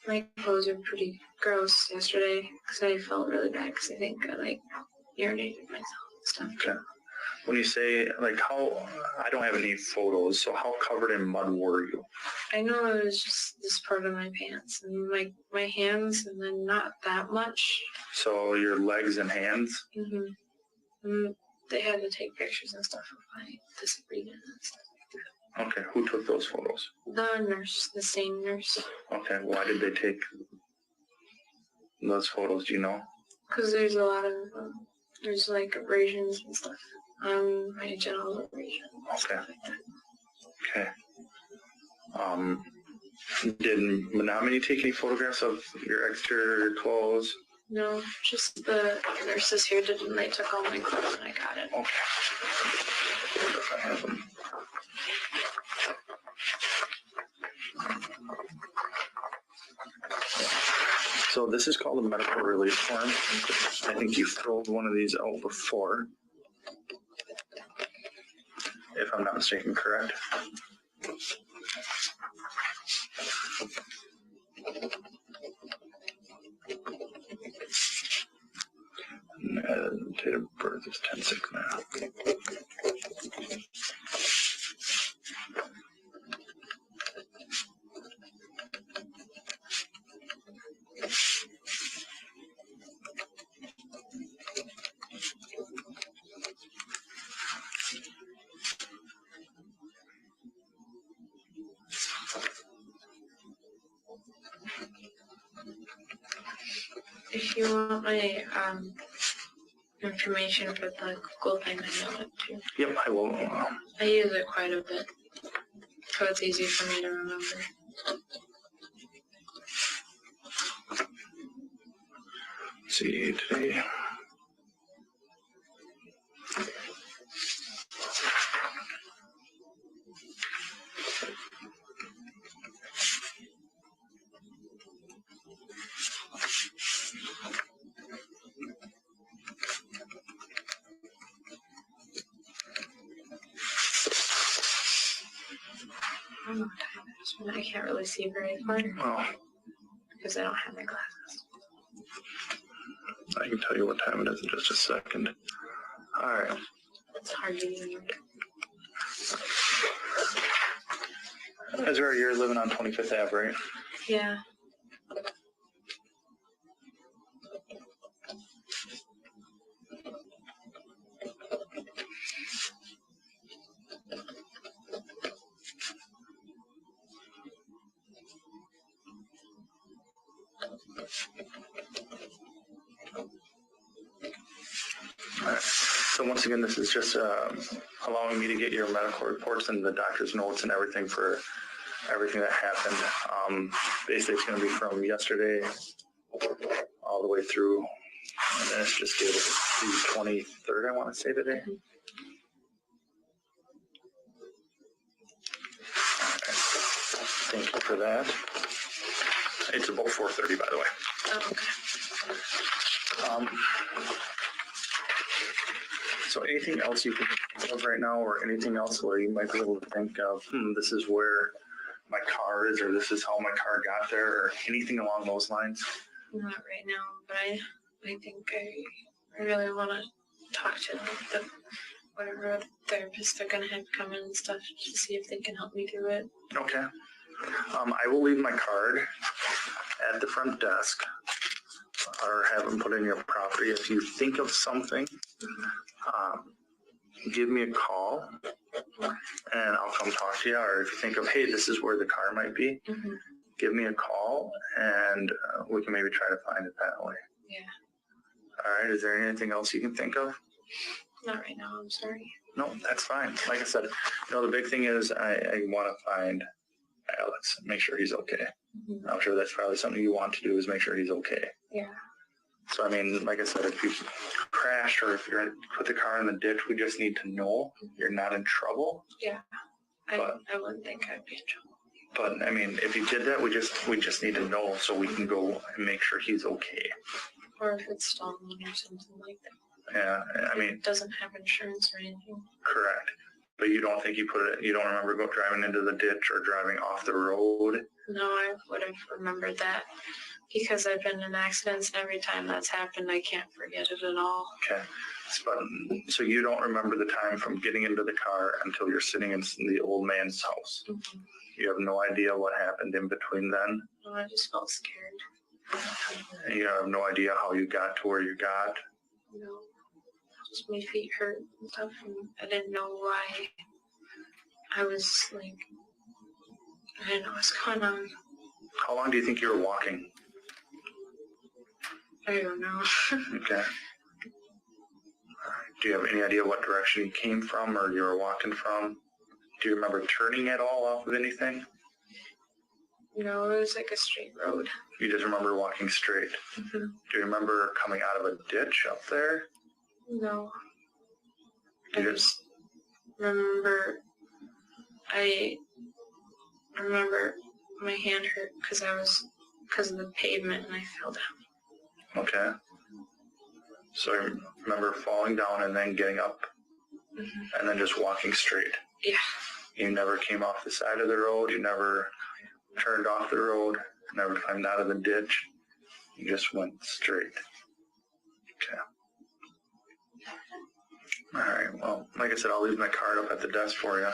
My clothes are pretty gross yesterday because I felt really bad because I think I urinated myself and stuff.
Okay. When you say, how, I don't have any photos, so how covered in mud were you?
I know it was just this part of my pants and my hands, and then not that much.
So your legs and hands?
Mm-hmm. They had to take pictures and stuff of my disagreement and stuff.
Okay, who took those photos?
The nurse, the same nurse.
Okay, why did they take those photos, do you know?
Because there's a lot of, there's abrasions and stuff. My genital abrasion.
Okay.
Stuff like that.
Okay. Did Menominee take any photographs of your exterior clothes?
No, just the nurses here did, and they took all my clothes and I got it.
Okay. I have them. So this is called a medical release form. I think you've filled one of these out before, if I'm not mistaken, correct? Date of birth is 10/6 now.
If you want my information for the Google thing, I know it too.
Yep, I will.
I use it quite a bit, so it's easy for me to remember.
See today.
I don't know what time it is, but I can't really see very far
Well,
because I don't have my glasses.
I can tell you what time it is in just a second. All right.
It's hard to even look.
Ezra, you're living on 25th Ave, right?
Yeah.
So once again, this is just allowing me to get your medical reports and the doctor's notes and everything for everything that happened. Basically, it's going to be from yesterday all the way through, and then it's just dated the 23rd, I want to say today. Thank you for that. It's about 4:30, by the way.
Oh, okay.
So anything else you can think of right now, or anything else where you might be able to think of, this is where my car is, or this is how my car got there, or anything along those lines?
Not right now, but I think I really want to talk to the whatever therapist they're gonna have come in and stuff to see if they can help me through it.
Okay. I will leave my card at the front desk, or have them put in your property. If you think of something, give me a call and I'll come talk to you. Or if you think of, hey, this is where the car might be, give me a call and we can maybe try to find it that way.
Yeah.
All right. Is there anything else you can think of?
Not right now. I'm sorry.
No, that's fine. Like I said, the big thing is I want to find Alex and make sure he's okay. I'm sure that's probably something you want to do, is make sure he's okay.
Yeah.
So, I mean, like I said, if you crash or if you're put the car in the ditch, we just need to know you're not in trouble.
Yeah. I
But-
wouldn't think I'd be in trouble.
But I mean, if you did that, we just need to know so we can go and make sure he's okay.
Or if it's stolen or something like that.
Yeah, I mean,
It doesn't have insurance or anything.
correct. But you don't think you don't remember driving into the ditch or driving off the road?
No, I would have remembered that because I've been in accidents and every time that's happened, I can't forget it at all.
Okay. So you don't remember the time from getting into the car until you're sitting in the old man's house?
Mm-hmm.
You have no idea what happened in between then?
No, I just felt scared.
And you have no idea how you got to where you got?
No, just my feet hurt and stuff, and I didn't know why. I was like, I didn't know what's going on.
How long do you think you were walking?
I don't know.
Okay. Do you have any idea what direction you came from or you were walking from? Do you remember turning at all off of anything?
No, it was like a straight road.
You just remember walking straight.
Mm-hmm.
Do you remember coming out of a ditch up there?
No. I
You
just remember, I remember my hand hurt because of the pavement and I fell down.
Okay. So you remember falling down and then getting up
Mm-hmm.
and then just walking straight.
Yeah.
You never came off the side of the road. You never turned off the road. Never climbed out of the ditch. You just went straight. Okay. All right. Well, like I said, I'll leave my card up at the desk for you.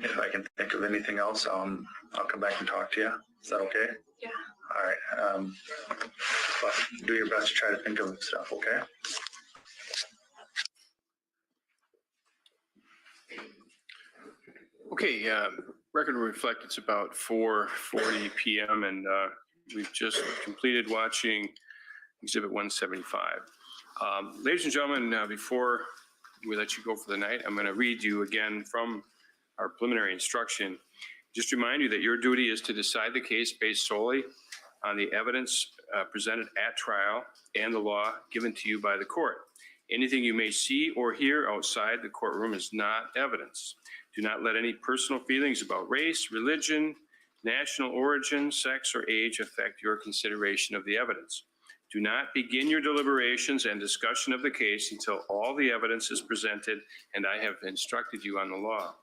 If I can think of anything else, I'll come back and talk to you. Is that okay?
Yeah.
All right. But do your best to try to think of stuff, okay?
Okay, record will reflect it's about 4:40 p.m. and we've just completed watching Exhibit 175. Ladies and gentlemen, before we let you go for the night, I'm going to read you again from our preliminary instruction. Just remind you that your duty is to decide the case based solely on the evidence presented at trial and the law given to you by the court. Anything you may see or hear outside the courtroom is not evidence. Do not let any personal feelings about race, religion, national origin, sex, or age affect your consideration of the evidence. Do not begin your deliberations and discussion of the case until all the evidence is presented and I have instructed you on the law.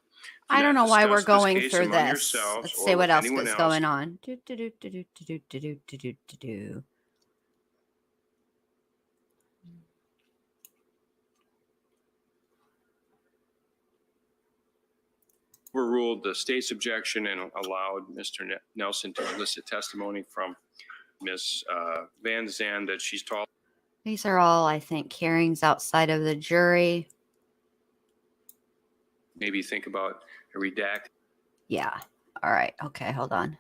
I don't know why we're going through this. Let's see what else is going on.
Overruled the state's objection and allowed Mr. Nelson to elicit testimony from Ms. Van Zandt that she's tall.
These are all, I think, hearings outside of the jury.
Maybe think about a redact.
Yeah. All right. Okay. Hold on.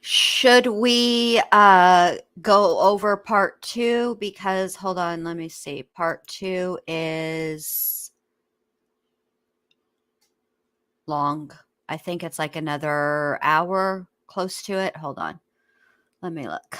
Should we go over part 2? Because, hold on, let me see. Part 2 is long. I think it's like another hour close to it. Hold on. Let me look.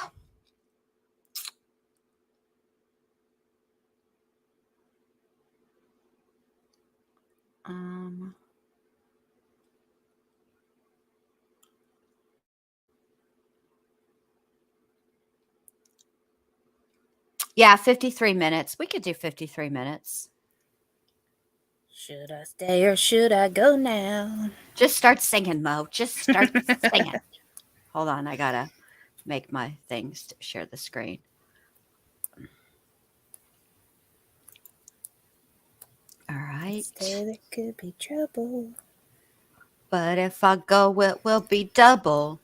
Yeah, 53 minutes. We could do 53 minutes.
Should I stay or should I go now?
Just start singing, Mo. Just start singing. Hold on. I got to make my things to share the screen. All right.
Stay, there could be trouble.
But if I go, it will be double.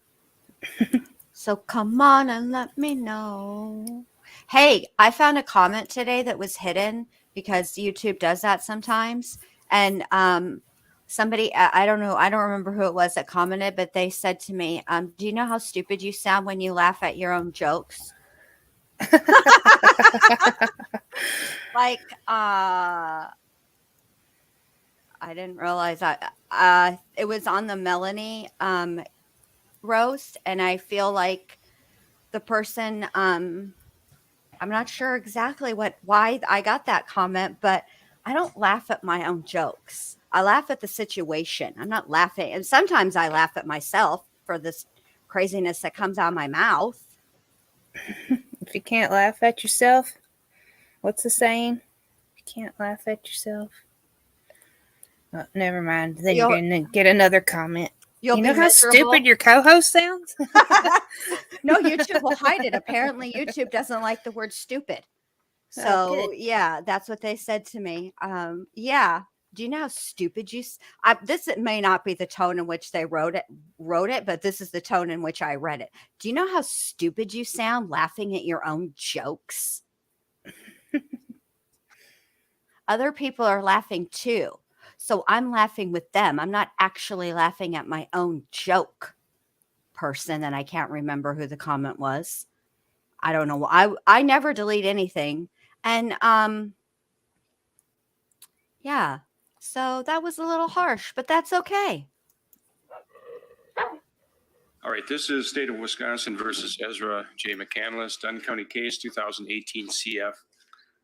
So come on and let me know. Hey, I found a comment today that was hidden because YouTube does that sometimes. And somebody, I don't know, I don't remember who it was that commented, but they said to me, do you know how stupid you sound when you laugh at your own jokes? Like, I didn't realize that. It was on the Melanie roast, and I feel like the person, I'm not sure exactly why I got that comment, but I don't laugh at my own jokes. I laugh at the situation. I'm not laughing, and sometimes I laugh at myself for this craziness that comes out of my mouth.
If you can't laugh at yourself, what's the saying? If you can't laugh at yourself. Oh, never mind. Then you're
You'll-
going to get another comment.
You'll
You know
be
how
miserable.
stupid your co-host sounds?
No, YouTube will hide it. Apparently, YouTube doesn't like the word stupid. So,
good.
yeah, that's what they said to me. Yeah. Do you know how stupid this may not be the tone in which they wrote it, but this is the tone in which I read it. Do you know how stupid you sound laughing at your own jokes? Other people are laughing too. So I'm laughing with them. I'm not actually laughing at my own joke. Person, and I can't remember who the comment was. I don't know. I never delete anything. And yeah. So that was a little harsh, but that's okay.
All right, this is State of Wisconsin versus Ezra J. McCandless, Dunn County case 2018 CF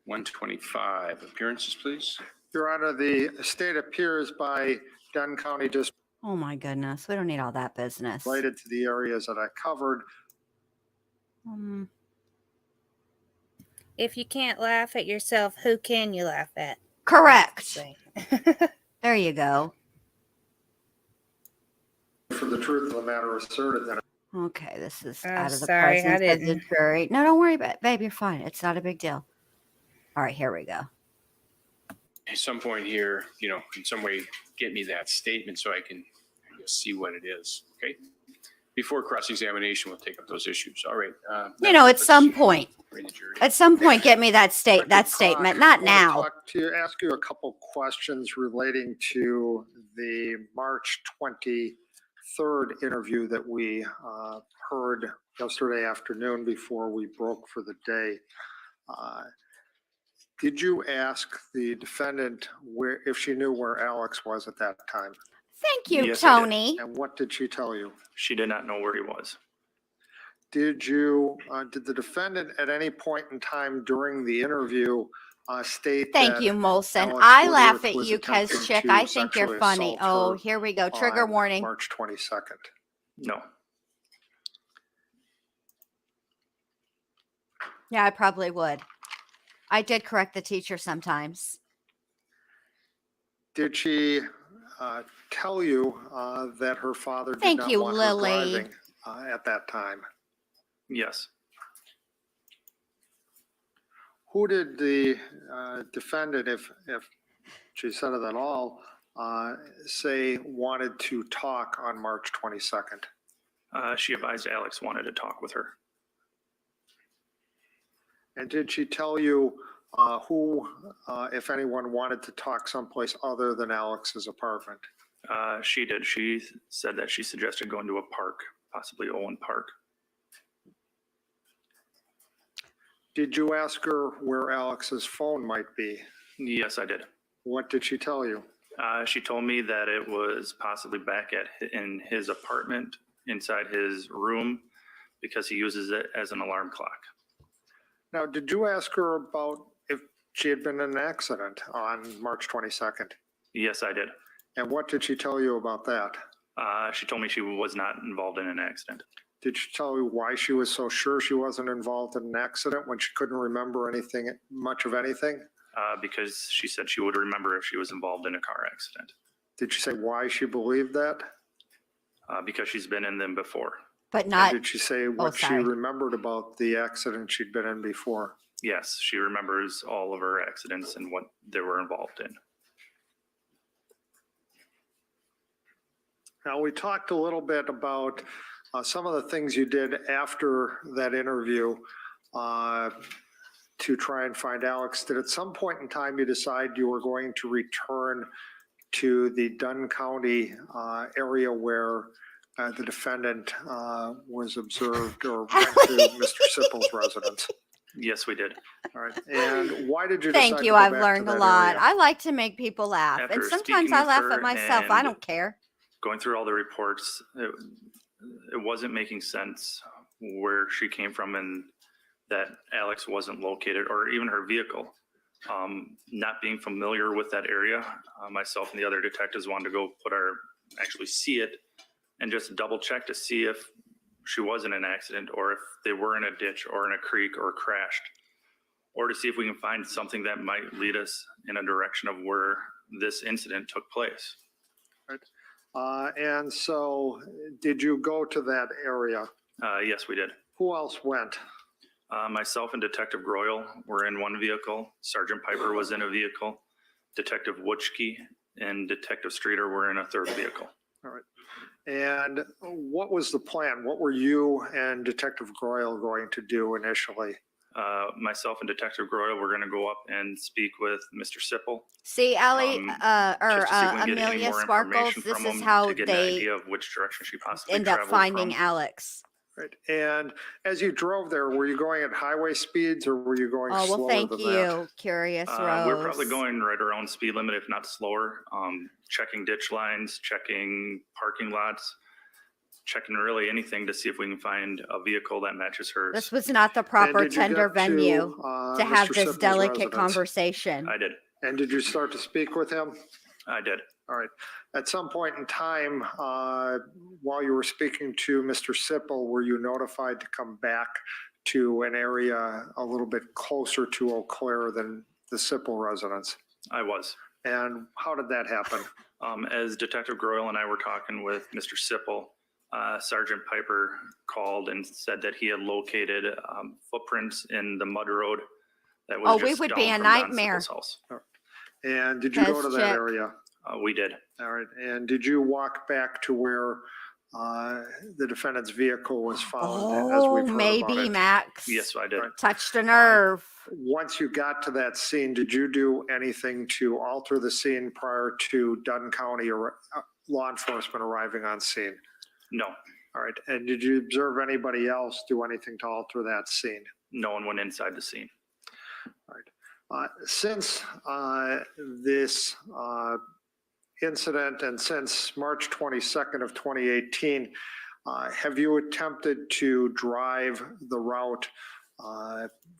125. Appearances, please.
Your Honor, the state appears by Dunn County just
Oh my goodness. We don't need all that business.
related to the areas that I covered.
If you can't laugh at yourself, who can you laugh at?
Correct. There you go.
For the truth of the matter asserted that
Okay, this is
I'm
out of the
sorry, I
presence of the
didn't.
jury. No, don't worry about it, babe. You're fine. It's not a big deal. All right, here we go.
At some point here, in some way, get me that statement so I can see what it is. Okay. Before cross-examination, we'll take up those issues. All right.
At some point. At some point, get me that statement. Not now.
Ask you a couple questions relating to the March 23rd interview that we heard yesterday afternoon before we broke for the day. Did you ask the defendant if she knew where Alex was at that time?
Thank you,
Yes, I did.
Tony.
And what did she tell you?
She did not know where he was.
Did the defendant at any point in time during the interview state
Thank
that
you, Molson.
Alex
I
Woodworth
laugh at
was
you,
attempting
Kez Chick.
to
I think you're
sexually
funny.
assault
Oh,
her
here we go. Trigger
on
warning.
March 22nd?
No.
Yeah, I probably would. I did correct the teacher sometimes.
Did she tell you that her father did
Thank
not
you,
want
Lily.
her driving at that time?
Yes.
Who did the defendant, if she said it at all, say wanted to talk on March 22nd?
She advised Alex wanted to talk with her.
And did she tell you who, if anyone, wanted to talk someplace other than Alex's apartment?
She did. She said that she suggested going to a park, possibly Owen Park.
Did you ask her where Alex's phone might be?
Yes, I did.
What did she tell you?
She told me that it was possibly back in his apartment, inside his room, because he uses it as an alarm clock.
Now, did you ask her about if she had been in an accident on March 22nd?
Yes, I did.
And what did she tell you about that?
She told me she was not involved in an accident.
Did she tell you why she was so sure she wasn't involved in an accident when she couldn't remember much of anything?
Because she said she would remember if she was involved in a car accident.
Did she say why she believed that?
Because she's been in them before.
But not.
And did she say what she
sorry.
remembered about the accident she'd been in before?
Yes, she remembers all of her accidents and what they were involved in.
Now, we talked a little bit about some of the things you did after that interview to try and find Alex. Did at some point in time you decide you were going to return to the Dunn County area where the defendant was observed or went to Mr. Sippel's residence?
Yes, we did.
All right. And why did you
Thank
decide
you.
to go
I've
back
learned
to
a
that
lot.
area?
I like to make people laugh.
After
And sometimes
speaking
I
with
laugh
her
at myself. I
and
don't care.
Going through all the reports, it wasn't making sense where she came from and that Alex wasn't located, or even her vehicle. Not being familiar with that area, myself and the other detectives wanted to go actually see it and just double check to see if she was in an accident or if they were in a ditch or in a creek or crashed, or to see if we can find something that might lead us in a direction of where this incident took place.
And so did you go to that area?
Yes, we did.
Who else went?
Myself and Detective Groyle were in one vehicle. Sergeant Piper was in a vehicle. Detective Wutschke and Detective Streeter were in a third vehicle.
All right. And what was the plan? What were you and Detective Groyle going to do initially?
Myself and Detective Groyle were going to go up and speak with Mr. Sipple.
See, Allie, or
just to see if we can get any
Amelia
more
Sparkles,
information
this
from
is
them
how
to get an
they
idea of which direction she possibly
end up
traveled
finding
from.
Alex.
Right. And as you drove there, were you going at highway speeds or were you going
Oh,
slower
well, thank
than
you,
that?
Curious Rose.
We're probably going right around speed limit, if not slower. Checking ditch lines, checking parking lots, checking really anything to see if we can find a vehicle that matches hers.
This was not the
And
proper
did you
tender
get
venue to have
Mr.
this
Sipple's
delicate
residence?
conversation.
I did.
And did you start to speak with him?
I did.
All right. At some point in time, while you were speaking to Mr. Sipple, were you notified to come back to an area a little bit closer to Eau Claire than the Sipple residence?
I was.
And how did that happen?
As Detective Groyle and I were talking with Mr. Sipple, Sergeant Piper called and said that he had located footprints in the mud road that was
Oh, we
just
would
down
be a
from Don
nightmare.
Sipple's house.
And did you go to
Test
that
check.
area?
We did.
All right. And did you walk back to where the defendant's vehicle was found? As
Oh,
we've heard
maybe,
about it?
Max.
Yes, I did.
Right.
Touched a nerve.
Once you got to that scene, did you do anything to alter the scene prior to Dunn County or law enforcement arriving on scene?
No,
All right. And did you observe anybody else do anything to alter that scene?
no one went inside the scene.
All right. Since this incident and since March 22nd of 2018, have you attempted to drive the route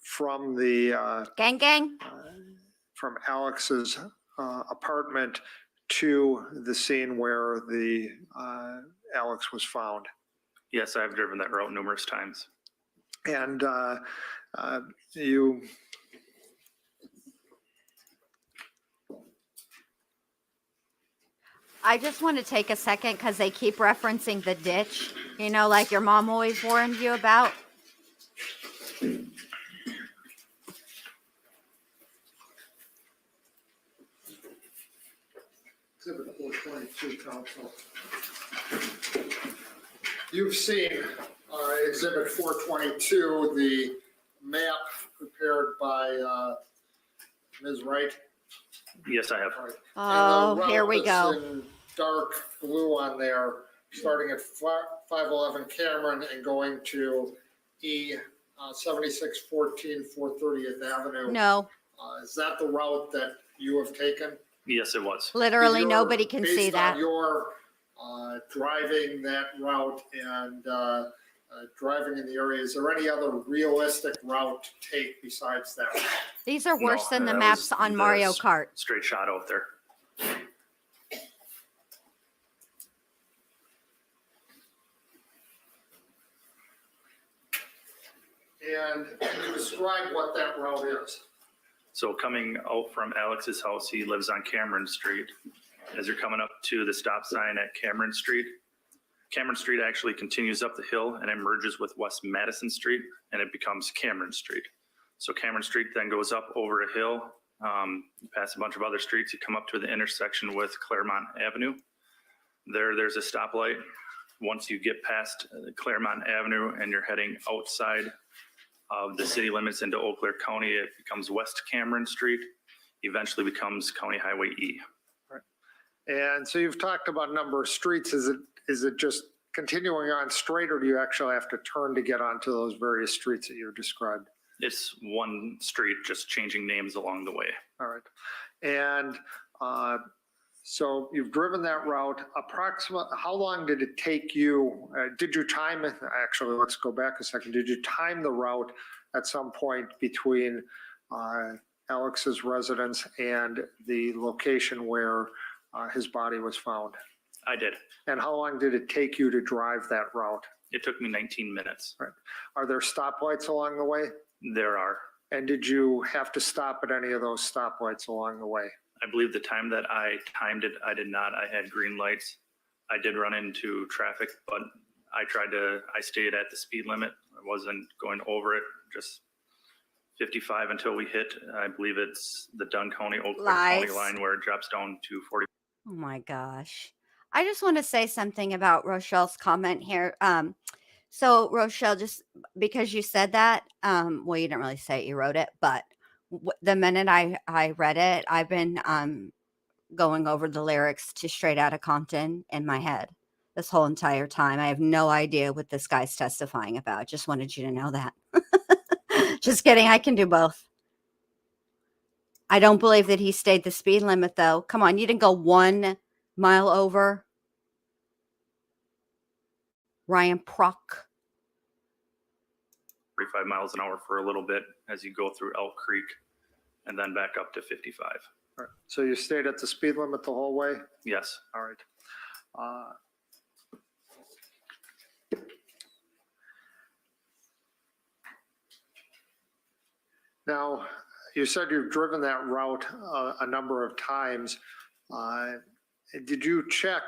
from the
Gang.
from Alex's apartment to the scene where the Alex was found?
Yes, I've driven that route numerous times.
And you
I just want to take a second because they keep referencing the ditch, you know, like your mom always warned you about.
Exhibit 422, counsel. You've seen Exhibit 422, the map prepared by Ms. Wright.
Yes, I have.
Right.
Oh,
And the
here
route
we
that's
go.
in dark blue on there, starting at 511 Cameron and going to E 7614 430th Avenue.
No,
Is that the route that you have taken?
Yes, it was.
literally
You're-
nobody can see
Based
that.
on your driving that route and driving in the area, is there any other realistic route to take besides that?
These are worse
No,
than the
that
maps
was
on
the
Mario Kart.
Straight shot out there.
And can you describe what that route is?
So coming out from Alex's house, he lives on Cameron Street. As you're coming up to the stop sign at Cameron Street actually continues up the hill and it merges with West Madison Street and it becomes Cameron Street. So Cameron Street then goes up over a hill, past a bunch of other streets. You come up to the intersection with Claremont Avenue. There's a stoplight. Once you get past Claremont Avenue and you're heading outside of the city limits into Eau Claire County, it becomes West Cameron Street, eventually becomes County Highway E.
And so you've talked about a number of streets. Is it just continuing on straight or do you actually have to turn to get onto those various streets that you described?
It's one street, just changing names along the way.
All right. And So you've driven that route. How long did it take you? Did you time it? Actually, let's go back a second. Did you time the route at some point between Alex's residence and the location where his body was found?
I did.
And how long did it take you to drive that route?
It took me 19 minutes.
Right. Are there stoplights along the way?
There are.
And did you have to stop at any of those stoplights along the way?
I believe the time that I timed it, I did not. I had green lights. I did run into traffic, but I stayed at the speed limit. I wasn't going over it, just 55 until we hit, I believe it's the Dunn County, Eau Claire County
Lies.
line where it drops down to 40.
Oh my gosh. I just want to say something about Rochelle's comment here. So Rochelle, just because you said that, well, you didn't really say it, you wrote it, but the minute I read it, I've been going over the lyrics to Straight Outta Compton in my head this whole entire time. I have no idea what this guy's testifying about. Just wanted you to know that. Just kidding. I can do both. I don't believe that he stayed the speed limit, though. Come on, you didn't go 1 mile over. Ryan Prock.
45 miles an hour for a little bit as you go through Elk Creek and then back up to 55.
All right. So you stayed at the speed limit the whole way?
Yes.
All right. Now, you said you've driven that route a number of times. Did you check,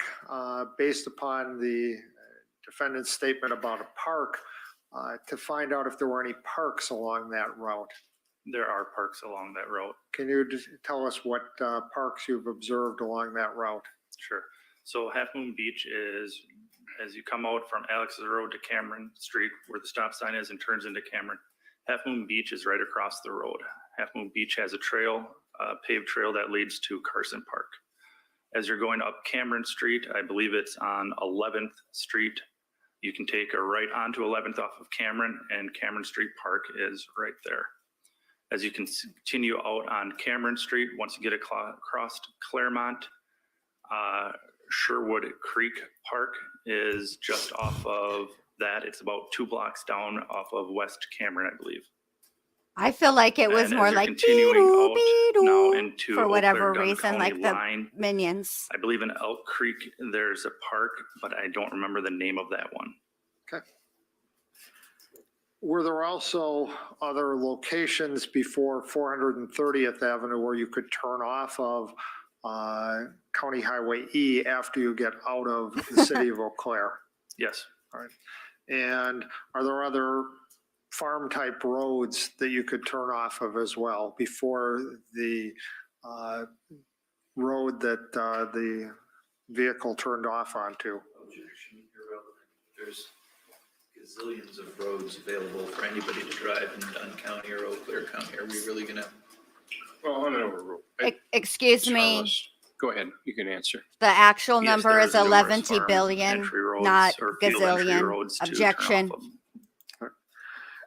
based upon the defendant's statement about a park, to find out if there were any parks along that route?
There are parks along that route.
Can you just tell us what parks you've observed along that route?
Sure. So Half Moon Beach is, as you come out from Alex's Road to Cameron Street, where the stop sign is and turns into Cameron, Half Moon Beach is right across the road. Half Moon Beach has a trail, a paved trail that leads to Carson Park. As you're going up Cameron Street, I believe it's on 11th Street. You can take a right onto 11th off of Cameron, and Cameron Street Park is right there. As you can continue out on Cameron Street, once you get across Claremont, Sherwood Creek Park is just off of that. It's about 2 blocks down off of West Cameron, I believe.
I feel like it was
And
more
as you're
like
continuing
beedoo,
out now
beedoo,
into
for
Eau
whatever
Claire, Dunn
reason,
County
like the
line.
Minions.
I believe in Elk Creek, there's a park, but I don't remember the name of that one.
Okay. Were there also other locations before 430th Avenue where you could turn off of County Highway E after you get out of the city of Eau Claire?
Yes.
All right. And are there other farm type roads that you could turn off of as well before the road that the vehicle turned off onto?
Objection, Your Honor. There's gazillions of roads available for anybody to drive in Dunn County or Eau Claire County. Are we really gonna?
Well, on an overrule.
Excuse me.
Charles, go ahead. You can answer.
The actual
Yes,
number
there
is
numerous
11
farm
billion,
entry roads
not
or field entry
gazillion.
roads to turn
Objection.
off of.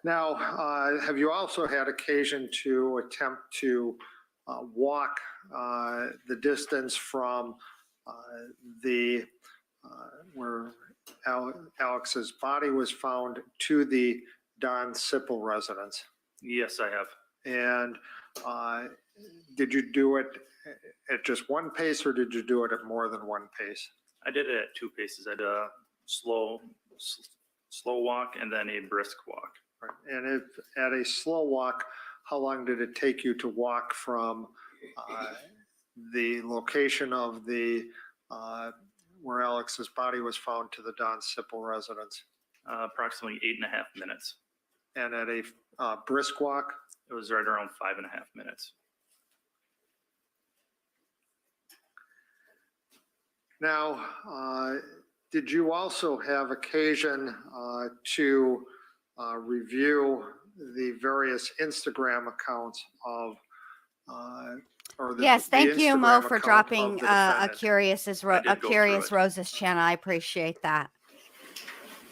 Now, have you also had occasion to attempt to walk the distance from where Alex's body was found to the Don Sipple residence?
Yes, I have.
And did you do it at just one pace, or did you do it at more than one pace?
I did it at 2 paces. I did a slow walk and then a brisk walk.
Right. And if at a slow walk, how long did it take you to walk from the location of the where Alex's body was found to the Don Sipple residence?
Approximately 8.5 minutes.
And at a brisk walk?
It was right around 5.5 minutes.
Now, did you also have occasion to review the various Instagram accounts of,
Yes, thank you, Mo,
Instagram
for
account
dropping
of the
a
defendant?
did go
Curious
through it.
Roses channel. I appreciate that.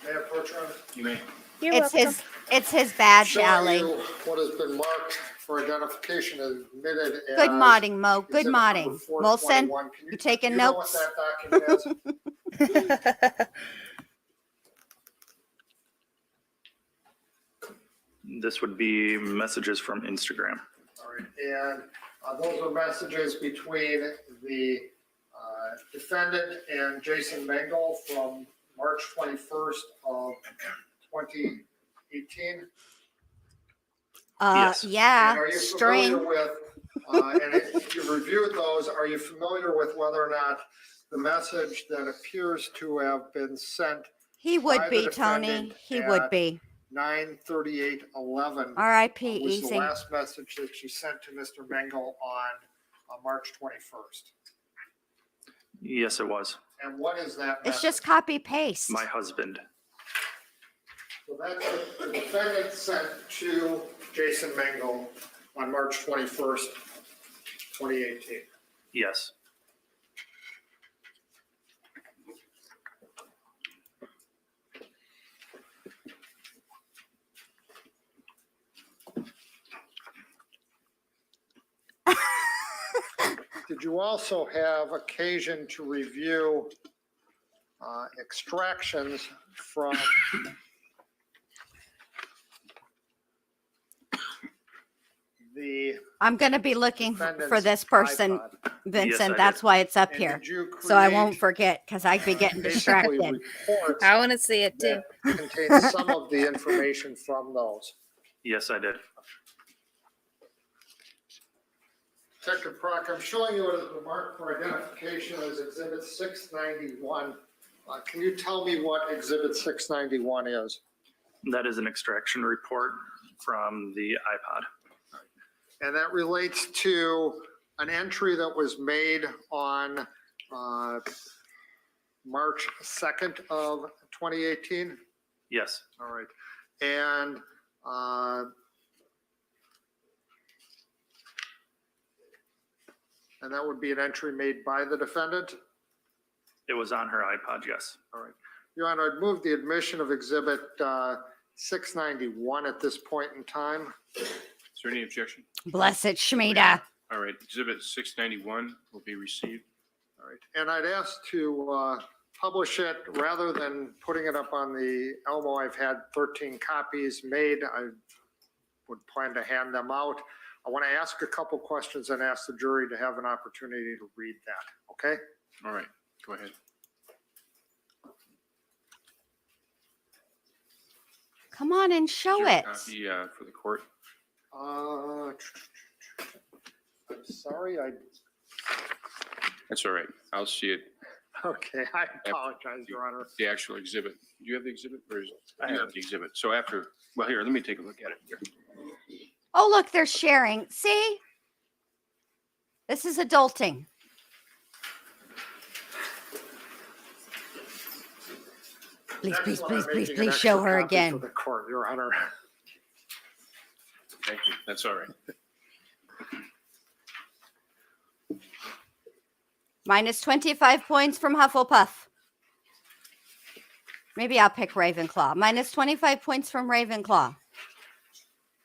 May I approach, Ron?
You may.
You're
It's
welcome.
it's his badge,
Showing
Ally.
you what has been marked for identification is admitted as.
Good modding, Mo. Good
exhibit number
modding. Molson,
421. Can
you taking
do you know what
notes?
that document is?
This would be messages from Instagram.
All right, and those are messages between the defendant and Jason Mengel from March 21st of 2018.
Yes.
And
Yeah,
are you
string.
familiar with, and if you reviewed those, are you familiar with whether or not the message that appears to have been sent
He would
by the
be, Tony.
defendant
He would
at
be.
9:38:11
R.I.P.
was the
Easy.
last message that she sent to Mr. Mengel on March 21st?
Yes, it was.
And what is that
It's
message?
just copy paste.
My husband.
So that's what the defendant sent to Jason Mengel on March 21st, 2018.
Yes.
Did you also have occasion to review extractions from the
I'm going to be looking for
defendant's
this person,
iPod?
Vincent.
I
That's
did.
why it's up
And
here.
did you
So I won't
create,
forget because I'd be getting
basically
distracted.
reports
I want to see it too.
that contain some of the information from those?
Yes, I did.
Detective Prock, I'm showing you what is marked for identification as Exhibit 691. Can you tell me what Exhibit 691 is?
That is an extraction report from the iPod.
And that relates to an entry that was made on March 2nd of 2018?
Yes.
All right. And that would be an entry made by the defendant?
It was on her iPod, yes.
All right. Your Honor, I'd move the admission of Exhibit 691 at this point in time.
Is there any objection?
Bless it, Shmita.
All right, Exhibit 691 will be received.
All right. And I'd ask to publish it rather than putting it up on the Elmo. I've had 13 copies made. I would plan to hand them out. I want to ask a couple questions and ask the jury to have an opportunity to read that. Okay?
All right, go ahead.
Come on and show
Is there a
it.
Copy for the court.
I'm sorry.
That's all right. I'll see it,
Okay, I apologize, Your Honor.
the actual exhibit. Do you have the exhibit or is
I
you
have
have the exhibit? So after, well, here, let me take a look at it here.
Oh, look, they're sharing. See? This is adulting. Please, please,
Next one,
please,
I'm
please,
making an
please show
extra
her
copy
again.
For the court, Your Honor.
Thank you. That's all right.
Minus 25 points from Hufflepuff. Maybe I'll pick Ravenclaw. Minus 25 points from Ravenclaw.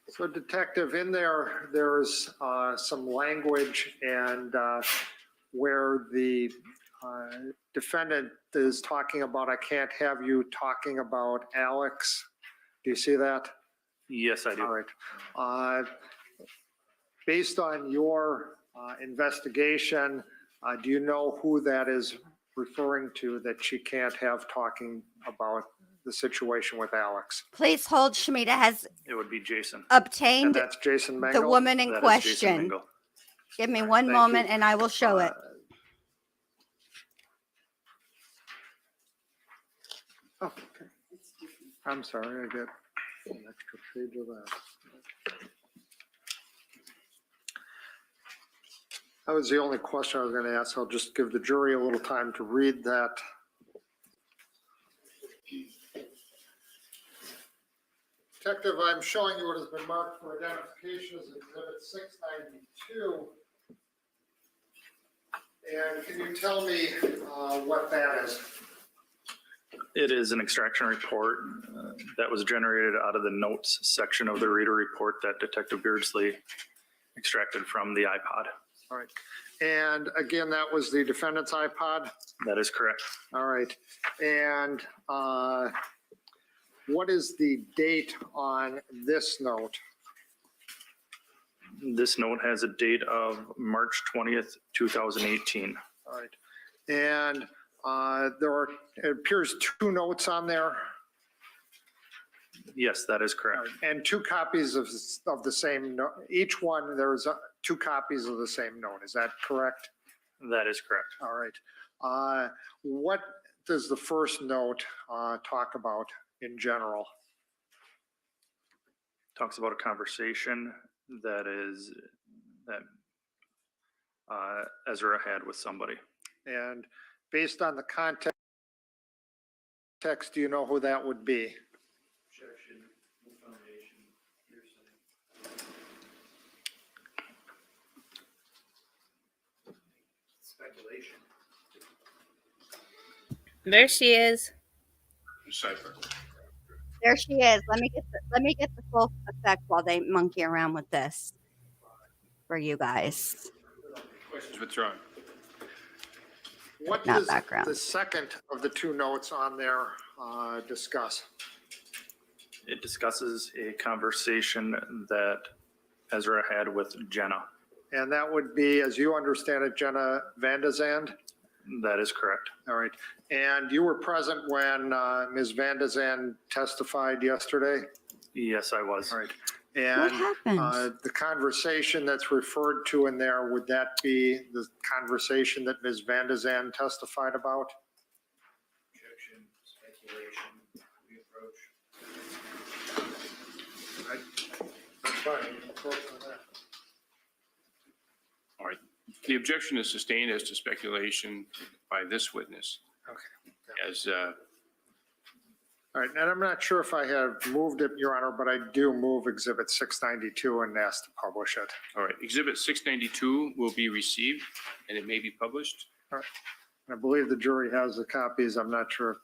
So Detective, in there, there's some language and where the defendant is talking about, I can't have you talking about Alex. Do you see that?
Yes, I do.
All right. Based on your investigation, do you know who that is referring to that she can't have talking about the situation with Alex?
Please hold. Shmita has
It would be Jason.
And
obtained
that's Jason Mengel?
the woman in
That is Jason
question.
Mingle.
Give me
All right,
one
thank
moment
you.
and I will show it.
Oh, okay. I'm sorry, I get an extra page of that. That was the only question I was going to ask. I'll just give the jury a little time to read that. Detective, I'm showing you what has been marked for identification as Exhibit 692. And can you tell me what that is?
It is an extraction report that was generated out of the notes section of the reader report that Detective Beardsley extracted from the iPod.
All right. And again, that was the defendant's iPod?
That is correct.
All right. And what is the date on this note?
This note has a date of March 20th, 2018.
All right. And there are, it appears, 2 notes on there.
Yes, that is
All
correct.
right. And 2 copies of the same note. Each one, there's 2 copies of the same note. Is that correct?
That is correct.
All right. What does the first note talk about in general?
Talks about a conversation that Ezra had with somebody.
And based on the context, do you know who that would be?
Objection, no foundation, hearsay. Speculation.
There she is.
Cipher.
There she is. Let me get the full effect while they monkey around with this for you guys.
Questions withdrawn.
What
Not
does
background.
the second of the 2 notes on there discuss?
It discusses a conversation that Ezra had with Jenna.
And that would be, as you understand it, Jenna Van de Zand?
That is correct.
All right. And you were present when Ms. Van de Zand testified yesterday?
Yes, I was.
All right.
What
And
happened?
the conversation that's referred to in there, would that be the conversation that Ms. Van de Zand testified about?
Objection, speculation, reapproach.
That's fine. You can quote on that.
All right. The objection is sustained as to speculation by this witness.
Okay.
As
All right, and I'm not sure if I have moved it, Your Honor, but I do move Exhibit 692 and ask to publish it.
all right, Exhibit 692 will be received and it may be published.
And I believe the jury has the copies. I'm not sure.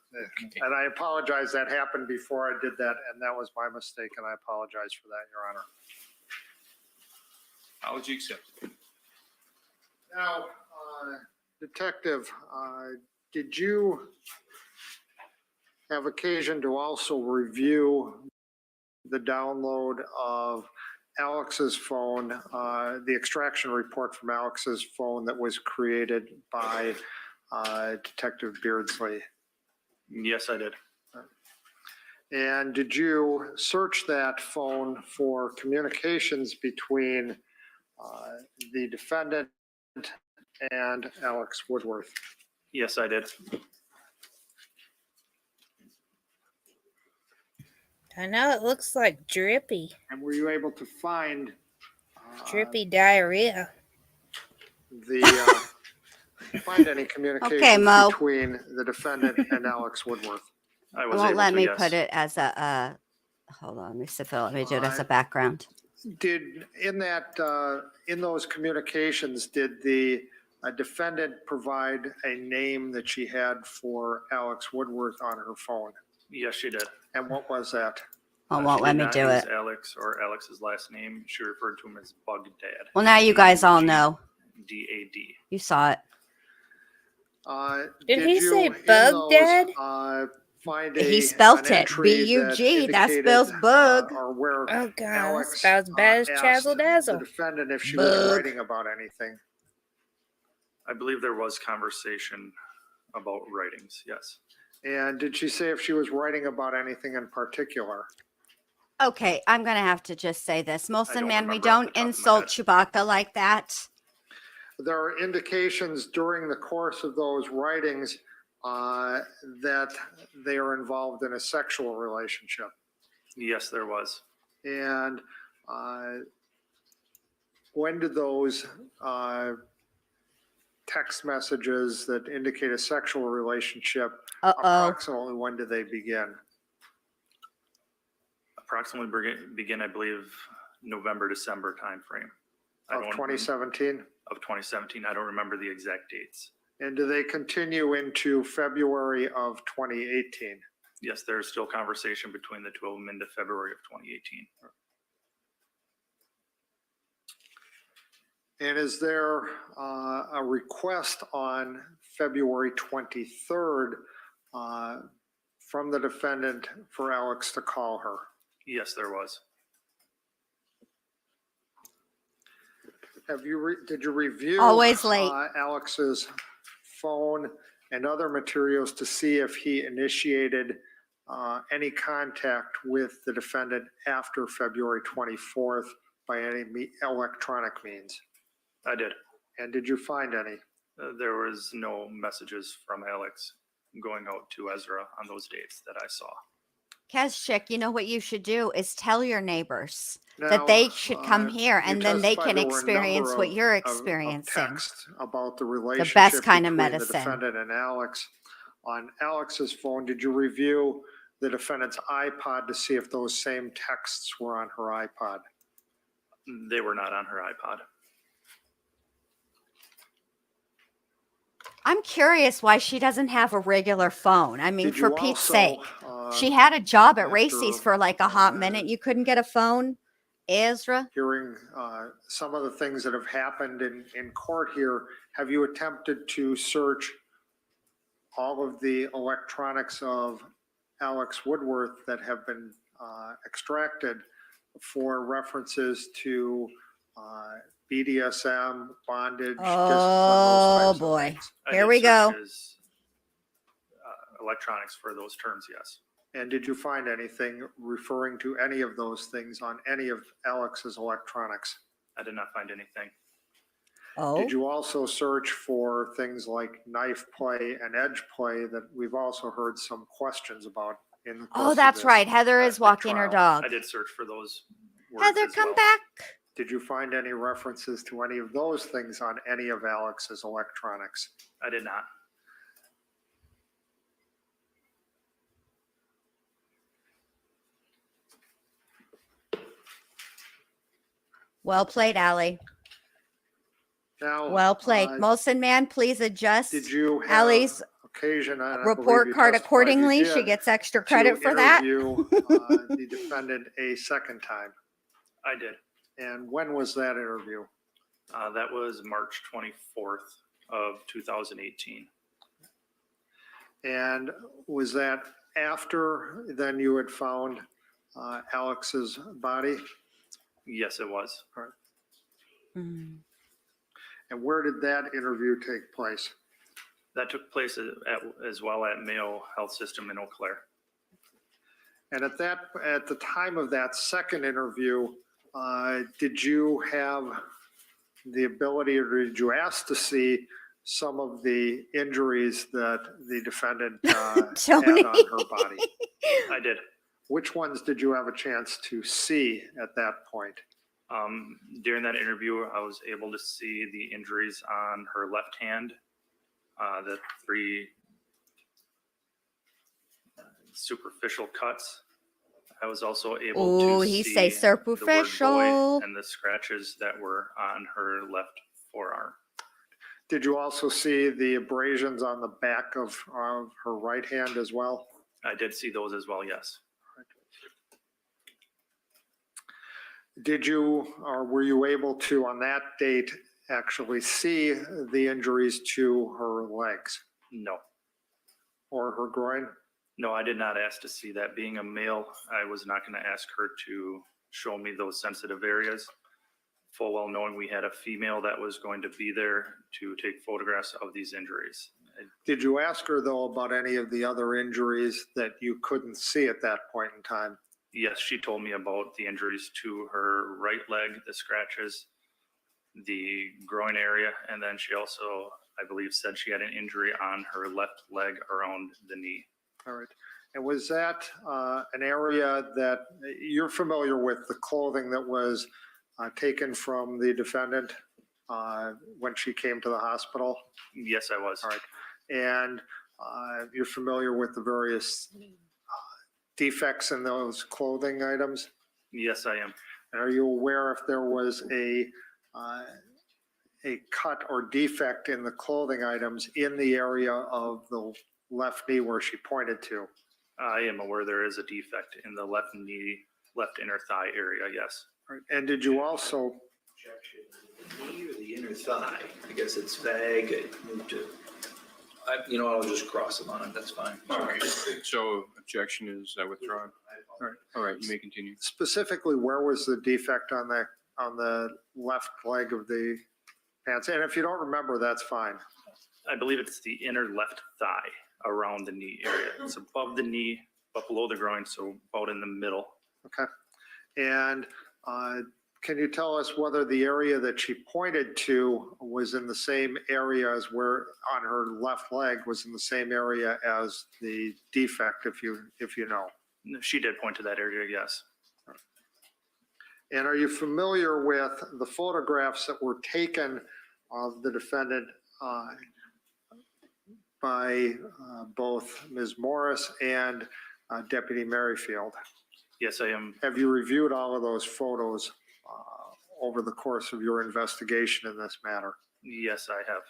And I apologize, that happened before I did that, and that was my mistake, and I apologize for that, Your Honor.
Apology accepted.
Now, Detective, did you have occasion to also review the download of Alex's phone, the extraction report from Alex's phone that was created by Detective Beardsley?
Yes, I did.
And did you search that phone for communications between the defendant and Alex Woodworth?
Yes, I did.
I know it looks like drippy
And were you able to find
diarrhea.
find any communications
Okay, Mo.
between the defendant and Alex Woodworth?
I
It
was
won't
able
let
to,
me
yes.
put it as a, hold on, let me see if let me do it as a background.
Did, in those communications, did the defendant provide a name that she had for Alex Woodworth on her phone?
Yes, she did.
And what was that?
It won't
She
let
did
me
not
do
use
it.
Alex or Alex's last name. She referred to him as Bug Dad.
Well, now you guys all know.
DAD.
You saw it.
Did he
you,
say
in
Bug
those,
Dad?
Find
He
an
spelt it.
entry
B-U-G. That
indicated,
spells bug.
Or where
Oh, God.
Alex
That spells bad as
asked
Chazzle
the
Dazzle.
defendant if she
Bug.
was writing about anything.
I believe there was conversation about writings, yes.
And did she say if she was writing about anything in particular?
Okay, I'm going to have to just say this. Molson,
don't
man, we
remember off the
don't
top of my
insult Chewbacca like that.
There are indications during the course of those writings that they are involved in a sexual relationship.
Yes, there was.
And when did those text messages that indicate a sexual relationship,
Uh-oh.
approximately when did they begin?
Approximately begin, I believe, November, December timeframe.
Of 2017?
Of 2017. I don't remember the exact dates.
And do they continue into February of 2018?
Yes, there's still conversation between the two of them into February of 2018.
And is there a request on February 23rd from the defendant for Alex to call her?
Yes, there was.
Did you review
Always late.
Alex's phone and other materials to see if he initiated any contact with the defendant after February 24th by any electronic means?
I did.
And did you find any?
There was no messages from Alex going out to Ezra on those dates that I saw.
Kazchik, you know what you should do is tell your neighbors
Now,
that they should come here,
you
and then they
testified
can
there were a
experience
number
what
of-
you're
of
experiencing.
texts about the relationship
best kind of
between
medicine.
the defendant and Alex. On Alex's phone, did you review the defendant's iPod to see if those same texts were on her iPod?
They were not on her iPod.
I'm curious why she doesn't have a regular phone. I mean,
Did
for
you
Pete's
also,
sake. She had a job at
after,
Racy's for like a hot
uh,
minute. You couldn't get a phone, Ezra?
hearing some of the things that have happened in court here, have you attempted to search all of the electronics of Alex Woodworth that have been extracted for references to BDSM, bondage, discipline,
Oh,
those types
boy.
of things?
I
Here
did
we go.
search his, electronics for those terms, yes.
And did you find anything referring to any of those things on any of Alex's electronics?
I did not find anything.
Oh,
Did you also search for things like knife play and edge play that we've also heard some questions about in the course
oh,
of
that's
this,
right. Heather is
the
walking her
trial?
dog.
I did search for those words
Heather,
as
come
well.
back.
Did you find any references to any of those things on any of Alex's electronics?
I did not.
Well played, Allie.
Now,
Well played. Molson man, please adjust
did you have
Allie's
occasion, and I believe
report
you
card
testified you
accordingly. She
did,
gets extra
to
credit for that.
interview the defendant a second time?
I did.
And when was that interview?
That was March 24th of 2018.
And was that after then you had found Alex's body?
Yes, it was.
Mm.
And where did that interview take place?
That took place as well at Mayo Health System in Eau Claire.
And at the time of that second interview, did you have the ability, or did you ask to see some of the injuries that the defendant had
Tony.
on her body?
I did.
Which ones did you have a chance to see at that point?
During that interview, I was able to see the injuries on her left hand, the 3 superficial cuts. I was also able
Ooh,
to
he
see
say
the word
superficial.
boy and the scratches that were on her left forearm.
Did you also see the abrasions on the back of her right hand as well?
I did see those as well, yes.
Did you, or were you able to, on that date, actually see the injuries to her legs
No.
or her groin?
No, I did not ask to see that. Being a male, I was not going to ask her to show me those sensitive areas, full well knowing we had a female that was going to be there to take photographs of these injuries.
Did you ask her, though, about any of the other injuries that you couldn't see at that point in time?
Yes, she told me about the injuries to her right leg, the scratches, the groin area, and then she also, I believe, said she had an injury on her left leg around the knee.
All right. And was that an area that you're familiar with, the clothing that was taken from the defendant when she came to the hospital?
Yes, I was.
All right. And you're familiar with the various defects in those clothing items?
Yes, I am.
And are you aware if there was a cut or defect in the clothing items in the area of the left knee where she pointed to?
I am aware there is a defect in the left knee, left inner thigh area, yes.
Right. And did you also,
Objection, the knee or the inner thigh? I guess it's vague. I moved to, I'll just cross them on it. That's fine.
Okay, so objection is withdrawn. All right, you may continue.
specifically, where was the defect on the left leg of the pants? And if you don't remember, that's fine.
I believe it's the inner left thigh around the knee area. It's above the knee, but below the groin, so about in the middle.
Okay. And can you tell us whether the area that she pointed to was in the same area as where on her left leg was in the same area as the defect, if you know?
She did point to that area, yes.
And are you familiar with the photographs that were taken of the defendant by both Ms. Morris and Deputy Merrifield?
Yes, I am.
Have you reviewed all of those photos over the course of your investigation in this matter?
Yes, I have.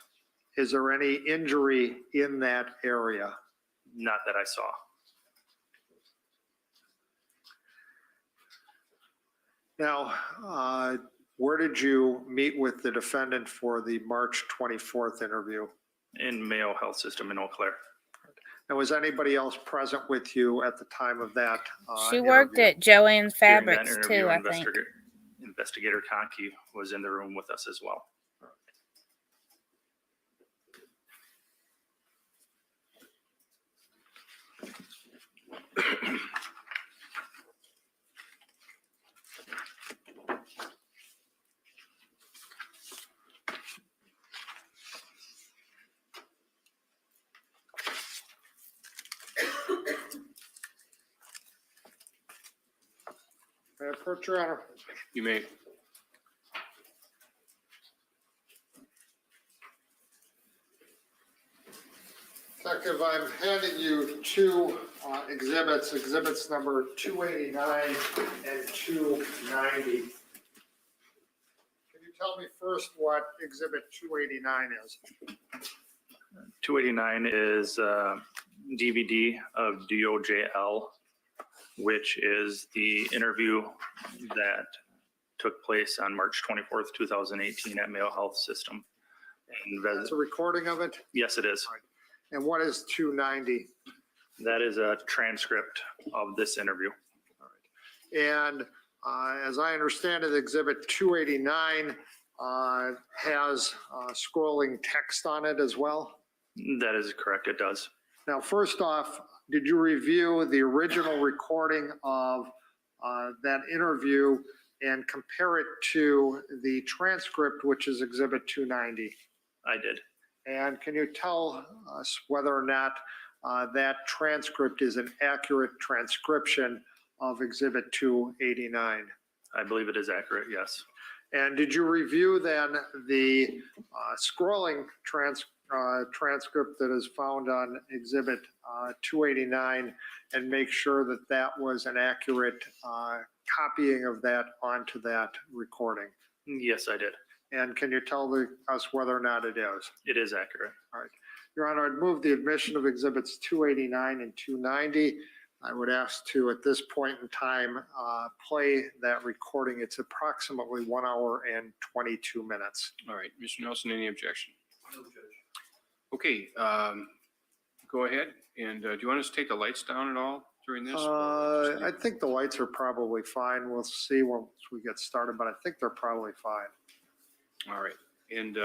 Is there any injury in that area?
Not that I saw.
Now, where did you meet with the defendant for the March 24th interview?
In Mayo Health System in Eau Claire.
And was anybody else present with you at the time of that?
She worked
interview?
at Joanne's
During that
Fabrics
interview,
too, I think.
Investigator Conkey was in the room with us as well.
May I approach, Your Honor?
You may.
Detective, I'm handing you two exhibits number 289 and 290. Can you tell me first what exhibit 289 is?
289 is DVD of DOJL, which is the interview that took place on March 24th, 2018 at Mayo Health System. And
That's a recording of it?
yes, it is.
And what is 290?
That is a transcript of this interview.
And as I understand it, exhibit 289 has scrolling text on it as well?
That is correct, it does.
Now, first off, did you review the original recording of that interview and compare it to the transcript, which is exhibit 290?
I did.
And can you tell us whether or not that transcript is an accurate transcription of exhibit 289?
I believe it is accurate, yes.
And did you review then the scrolling transcript that is found on exhibit 289 and make sure that that was an accurate copying of that onto that recording?
Yes, I did.
And can you tell us whether or not it is?
It is accurate.
All right. Your Honor, I'd move the admission of exhibits 289 and 290. I would ask to, at this point in time, play that recording. It's approximately 1 hour and 22 minutes.
All right, Mr. Nelson, any objection?
No, Judge.
Okay, go ahead. And do you want us to take the lights down at all during this?
I think the lights are probably fine. We'll see once we get started, but I think they're probably fine.
All right, and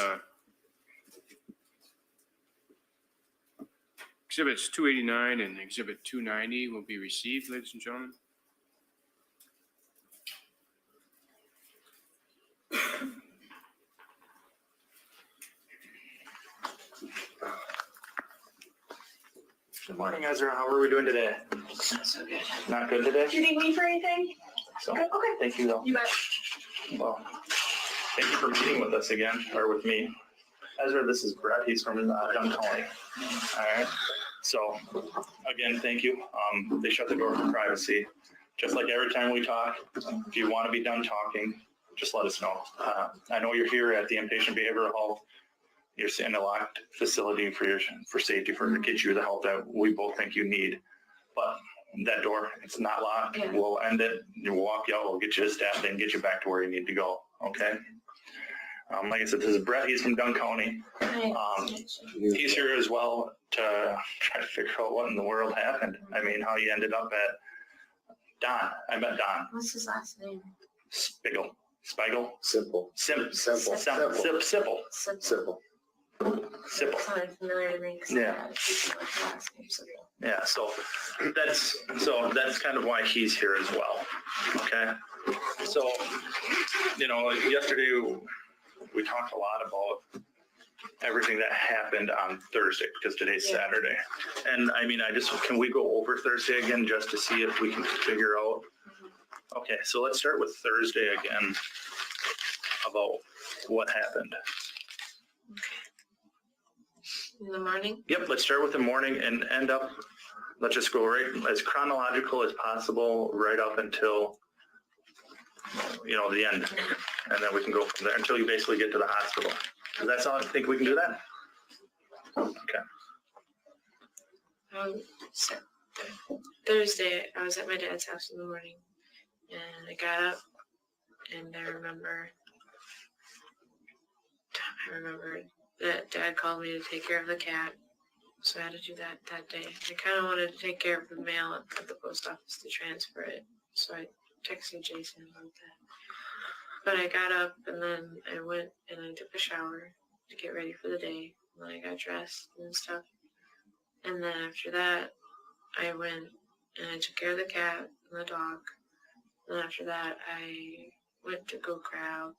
exhibits 289 and exhibit 290 will be received, ladies and gentlemen.
Good morning, Ezra. How are we doing today?
So good.
Not good today?
Do you need me for anything?
So,
Okay.
thank you though.
You bet.
Well, thank you for meeting with us again, or with me. Ezra, this is Brett. He's from Dunn County. All right. So, again, thank you. They shut the door for privacy. Just like every time we talk, if you want to be done talking, just let us know. I know you're here at the inpatient behavioral health. You're in a locked facility for safety, to get you the help that we both think you need. But that door, it's not locked.
Yeah.
We'll end it. You walk out. We'll get you to staff and get you back to where you need to go. Okay. Like I said, this is Brett. He's from Dunn County. He's here as well to try to figure out what in the world happened. I mean, how you ended up at Don. I met Don.
What's his last name?
Spiegel.
Simple.
Simple.
Simple.
Simple.
Simple.
Sounded familiar to me. 'Cause
Yeah.
I had people with the last name Simple.
Yeah, so that's kind of why he's here as well. Okay. So, yesterday we talked a lot about everything that happened on Thursday because today's Saturday. And I mean, can we go over Thursday again just to see if we can figure out? Okay, so let's start with Thursday again about what happened.
In the morning?
Yep, let's start with the morning and let's just go right as chronological as possible right up until, the end. And then we can go from there until you basically get to the hospital. Does that sound, think we can do that? Okay.
So Thursday, I was at my dad's house in the morning, and I got up, and I remember that Dad called me to take care of the cat, so I had to do that day. I kind of wanted to take care of the mail at the post office to transfer it, so I texted Jason about that. But I got up, and then I went and I took a shower to get ready for the day, and then I got dressed and stuff. And then after that, I went and I took care of the cat and the dog. And after that, I went to go grab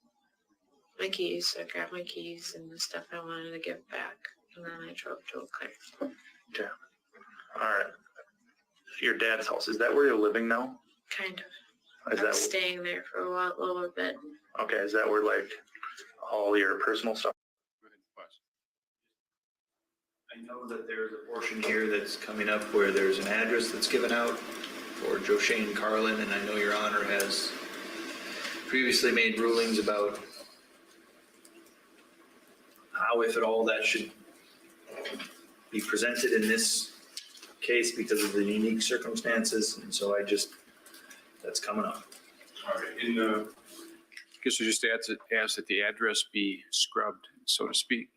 my keys. So I grabbed my keys and the stuff I wanted to give back. And then I drove to Eau Claire.
Okay. All right. Your dad's house, is that where you're living now?
Kind of.
Is
I was
that
staying there for a little bit.
okay? Is that where all your personal stuff?
I know that there's a portion here that's coming up where there's an address that's given out for Joshane Carlin, and I know Your Honor has previously made rulings about how, if at all, that should be presented in this case because of the unique circumstances, and so that's coming up.
All right, I guess we just ask that the address be scrubbed, so to speak,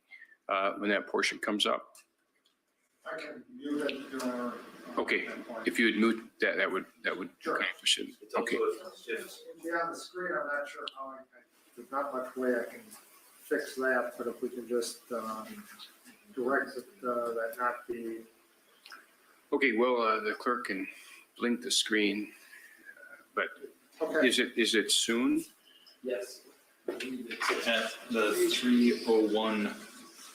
when that portion comes up.
I can mute it, Your Honor.
Okay, if you would mute that would
Sure.
accomplish it.
It's also
Okay.
Yeah, on the screen, I'm not sure how there's not much way I can fix that, but if we can just direct it, that not be.
Okay, well, the clerk can blink the screen, but
Okay.
is it soon?
Yes. At the 3:01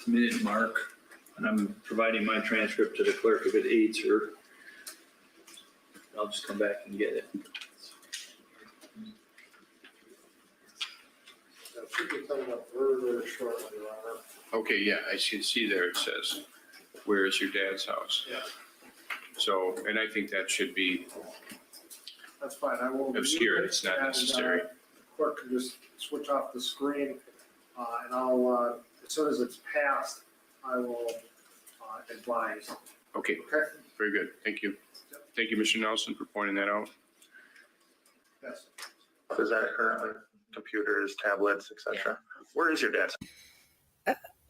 minute mark, and I'm providing my transcript to the clerk if it aids her. I'll just come back and get it.
That should be coming up very, very shortly, Your Honor.
Okay, yeah, I can see there it says, where is your dad's house?
Yeah.
So, and I think that should be
That's fine, I will.
obscured, it's not
and,
necessary.
the Clerk can just switch off the screen, and I'll, as soon as it's passed, I will advise.
Okay,
Okay?
very good, thank you. Thank you, Mr. Nelson, for pointing that out.
Yes.
Is that currently computers, tablets, etc.? Where is your dad's?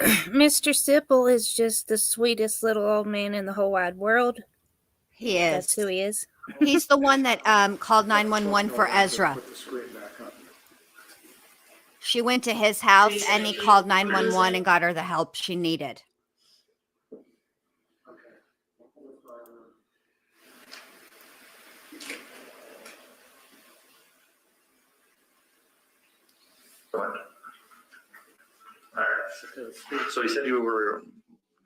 Mr. Sipple is just the sweetest little old man in the whole wide world.
He is.
That's who he is.
He's the one that called 911 for Ezra.
Put the screen back up.
She went to his house and he called 911 and got her the help she needed.
Okay.
All right. So you said you were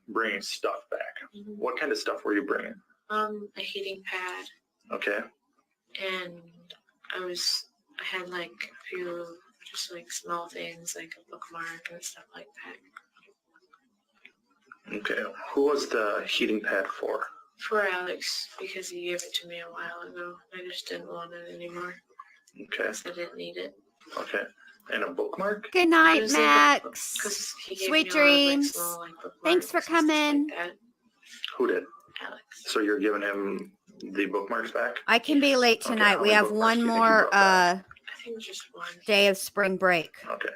bringing stuff back. What kind of stuff were you bringing?
A heating pad,
Okay.
and I had like a few just like small things like a bookmark and stuff like that.
Okay. Who was the heating pad for?
For Alex, because he gave it to me a while ago. I just didn't want it anymore.
Okay.
I didn't need it.
Okay. And a bookmark?
Good
It
night,
was like
Max.
'cause he gave
Sweet
me a lot of, like,
dreams.
small, like,
Thanks for
bookmarks and stuff
coming.
like that.
Who did?
Alex.
So you're giving him the bookmarks back?
I can be late
Okay,
tonight.
how
We
many
have
bookmarks
one
do you think you
more
brought back?
I think just one.
day of spring break.
Okay.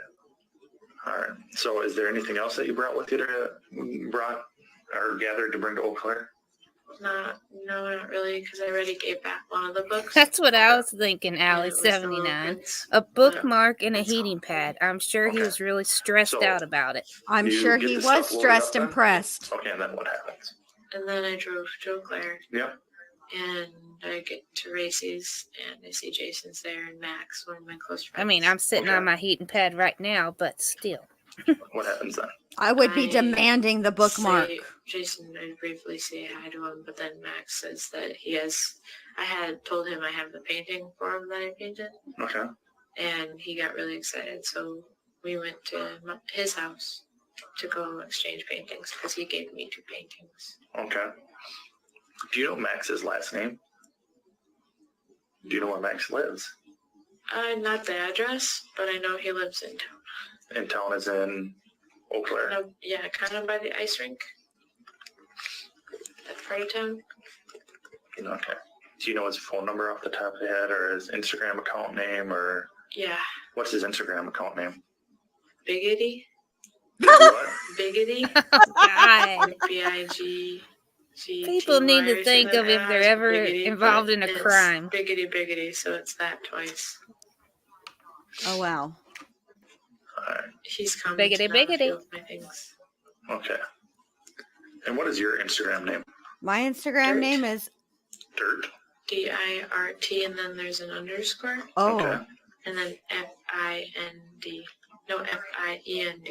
All right. So is there anything else that you brought with you brought or gathered to bring to Eau Claire?
No, not really, because I already gave back one of the books.
That's what I
Okay.
was thinking,
and
Allie,
it was the little
79.
kids.
A bookmark and a
That's all.
heating pad. I'm sure he
Okay.
was really stressed
So-
out about it.
I'm
You
sure
get
he
the
was
stuff loaded
stressed
up
and
then?
pressed.
Okay, and then what happens?
And then I drove to Eau Claire,
Yep.
and I get to Racy's, and I see Jason's there, and Max, one of my close friends.
I mean, I'm sitting
Okay.
on my heating pad right now, but still.
What happens then?
I would be
I
demanding the bookmark.
Jason, I briefly say hi to him, but then Max says that I had told him I have the painting for him that I painted,
Okay.
and he got really excited. So we went to his house to go exchange paintings because he gave me 2 paintings.
Okay. Do you know Max's last name? Do you know where Max lives?
Not the address, but I know he lives in town.
In town is in Eau Claire.
No, yeah, kind of by the ice rink. That part of town.
Okay. Do you know his phone number off the top of the head or his Instagram account name or
Yeah,
what's his Instagram account name?
Biggity.
What?
Biggity.
God.
BIG.
People need to think of if they're ever involved in a crime.
Biggity, so it's that twice.
Oh, wow.
All right.
He's coming
Biggity,
to Biggity.
biggity.
With my things.
Okay. And what is your Instagram name?
My Instagram
Dirt.
name is,
Dirt.
DIRT, and then there's an underscore,
oh,
Okay.
and then FIND. No, FIEND.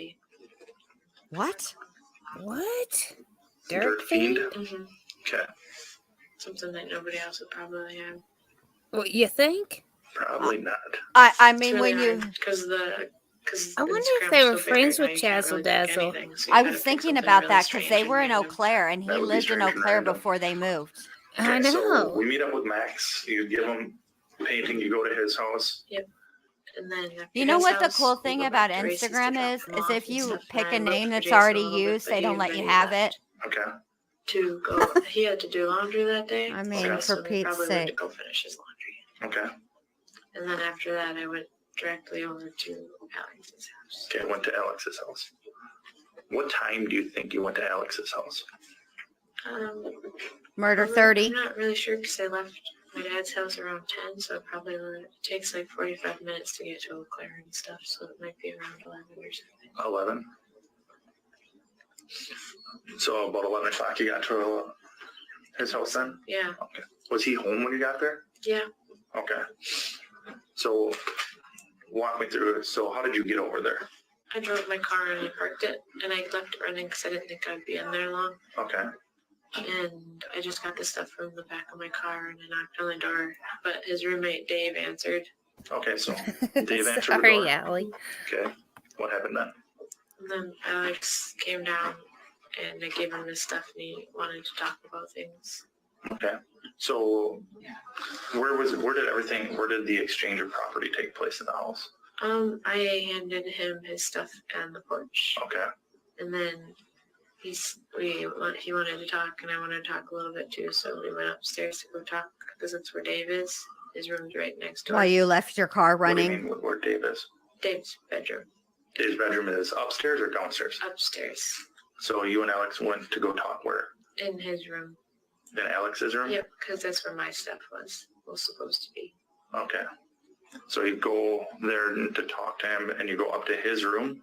what?
What?
Dirt
Dirt
Fiend?
fiend?
Mm-hmm.
Okay.
Something that nobody else would probably have.
What you think?
Probably not.
I mean, when you,
Because
I wonder if they were friends with Chazzle Dazzle.
I was thinking about that because they were in Eau Claire and he
That would be
lived in Eau
strange and
Claire
random.
before they moved.
I
Okay, So
know.
we meet up with Max. You give him painting. You go to his house.
And then after
You know
his
what the
house,
cool
we
thing
go
about
back to Racy's to
Instagram
drop
is
him off
if
and
you
stuff,
pick
and I
a
looked
name
for
that's
Jason
already
a little bit,
used,
but
they
he
don't let
already
you have it.
left
Okay.
To go. He had to do laundry that day.
I mean,
Okay.
for
so he
Pete's
probably went to
sake.
go finish his laundry.
Okay.
And then after that, I went directly over to Alex's house.
Okay. Went to Alex's house. What time do you think you went to Alex's house?
Murder
I'm
30.
not really sure because I left my dad's house around 10, so it takes like 45 minutes to get to Eau Claire and stuff, so it might be around 11 or something.
11. So about 11 o'clock you got to his house then?
Yeah,
Okay. Was he home when you got there?
yeah.
Okay. So walk me through it. So how did you get over there?
I drove my car and I parked it, and I left it running because I didn't think I'd be in there long.
Okay.
And I just got the stuff from the back of my car and I knocked on the door, but his roommate Dave answered.
Okay. So Dave answered the
Sorry,
door.
Allie.
Okay. What happened then?
And then Alex came down and I gave him his stuff and he wanted to talk about things.
Okay. So where did the exchange of property take place in the house?
I handed him his stuff on the porch,
Okay.
and then he wanted to talk, and I wanted to talk a little bit too. So we went upstairs to go talk because that's where Dave is. His room's right next door.
While you left your car
What do
running.
you mean where Dave is?
Dave's bedroom,
Dave's bedroom is upstairs or downstairs?
upstairs,
So you and Alex went to go talk where?
in his room.
In Alex's room?
Yep, because that's where my stuff was supposed to be.
Okay. So you go there to talk to him and you go up to his room.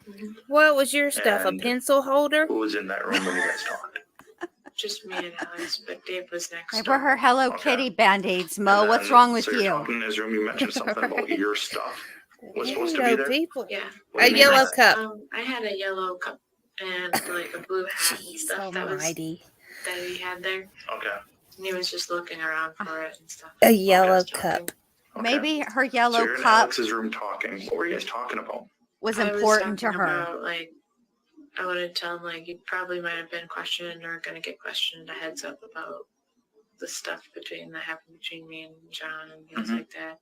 What was your stuff?
And
a pencil holder?
Who was in that room when you guys talked?
Just me and Alex, but Dave was next
They
door.
were her Hello
Okay.
Kitty band-aids, Mo.
And
Oh, What's
then-
wrong with
so you're
you?
talking in his room, you mentioned something about your stuff was supposed to be
Hello,
there.
people.
Yeah.
What do
A
you mean
yellow
by that?
cup.
I had a yellow cup and like a blue hat and
Jeez
stuff that
almighty.
he had there.
Okay.
And he was just looking around for it and stuff.
A
while I
yellow
was talking.
cup.
Okay.
Maybe her
So
yellow
you're in
cup
Alex's room talking. What were you guys talking about?
was
I was
important to
talking
her.
About, like, I wanted to tell him, like, you probably might have been questioned or going to get questioned, a heads up about the stuff that happened between me and John and things
Mhm.
like that.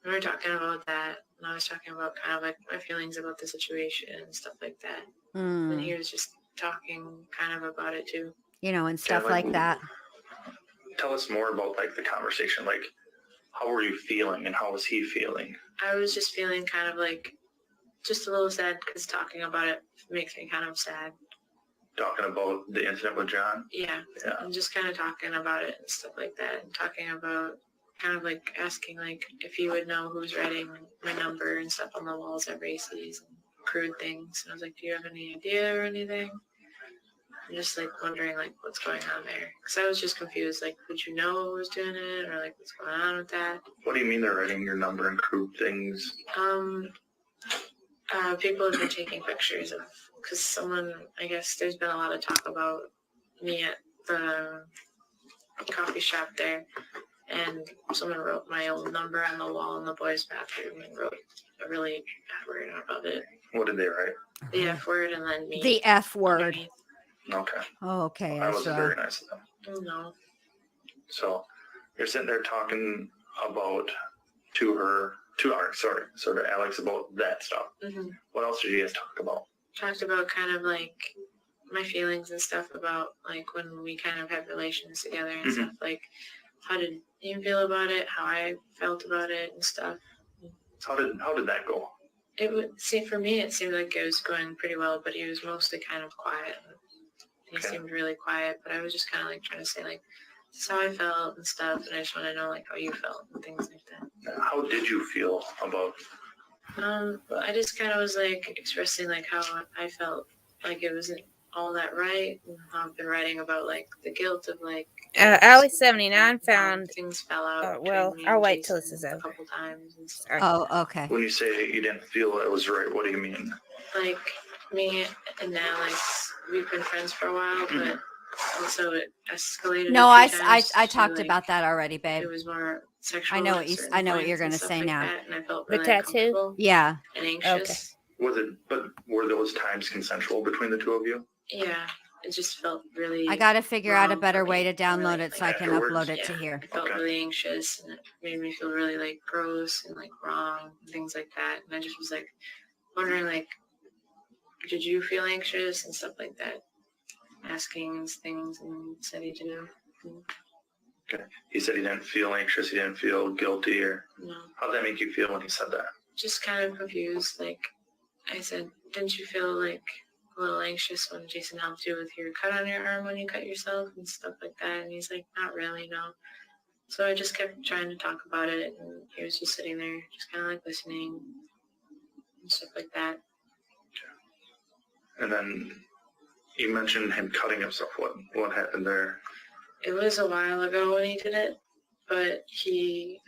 we were talking about that, and I was talking about kind of like my feelings about the situation and stuff like that. And he was just talking kind of about it too.
And stuff
like-
like that.
Tell us more about like the conversation, like how were you feeling and how was he feeling?
I was just feeling kind of like just a little sad because talking about it makes me kind of sad.
Talking about the incident with John?
Yeah.
Yeah.
And just kind of talking about it and stuff like that, and talking about kind of like asking like if he would know who's writing my number and stuff on the walls at races and crude things. And I was like, do you have any idea or anything? I'm just like wondering like what's going on there, because I was just confused. Like, would you know who was doing it, or like what's going on with that?
What do you mean they're writing your number and crude things?
People have been taking pictures of, because someone, I guess there's been a lot of talk about me at the coffee shop there, and someone wrote my old number on the wall in the boys' bathroom and wrote a really bad word above it.
What did they write?
The F word and then me.
The F word.
underneath.
Okay.
Okay,
That wasn't
Ezra.
very nice of them.
Oh, no.
So you're sitting there talking about to Alex about that stuff.
Mm-hmm.
What else did you guys talk about?
Talked about kind of like my feelings and stuff about like when we kind of had relations together and
Mhm.
stuff. Like, how did you feel about it? How I felt about it and stuff.
How did that go?
It would see for me. It seemed like it was going pretty well, but he was mostly kind of quiet. He
Okay.
seemed really quiet, but I was just kind of like trying to say like, this is how I felt and stuff, and I just want to know like how you felt and things like that.
How did you feel about?
I just kind of was like expressing like how I felt like it wasn't all that right, and how I've been writing about like the guilt of like.
Alley 79 found.
Things fell out.
Well,
between me
I'll
and
wait till this
Jason
is
a
over.
couple times and stuff.
Sorry.
Oh, okay.
When you say you didn't feel it was right, what do you mean?
Like me and Alex, we've been friends for a while, but also it escalated.
No,
a
I
few times
I
to,
talked
like,
about that already,
It
babe.
was more sexual.
I know
at
what
certain
I know what you're
points and
gonna
stuff
say
like
now.
that, and I felt
The
really
tattoo?
uncomfortable
Yeah.
and anxious.
But were those times consensual between the two of you?
Yeah, it just felt really.
I got to figure out a
wrong
better
for
way
me,
to download
really,
it so I
like,
can
afterwards?
upload it to
Yeah,
here.
I felt
Okay.
really anxious, and it made me feel really like gross and like wrong and things like that. And I just was like wondering like, did you feel anxious and stuff like that? Asking things, and said he didn't.
He said he didn't feel anxious, he didn't feel guilty, or
No,
how'd that make you feel when he said that?
just kind of confused. Like I said, didn't you feel like a little anxious when Jason helped you with your cut on your arm when you cut yourself and stuff like that? And he's like, not really, no. So I just kept trying to talk about it, and he was just sitting there, just kind of like listening and stuff like that.
And then you mentioned him cutting himself. What happened there?
It was a while ago when he did it, but he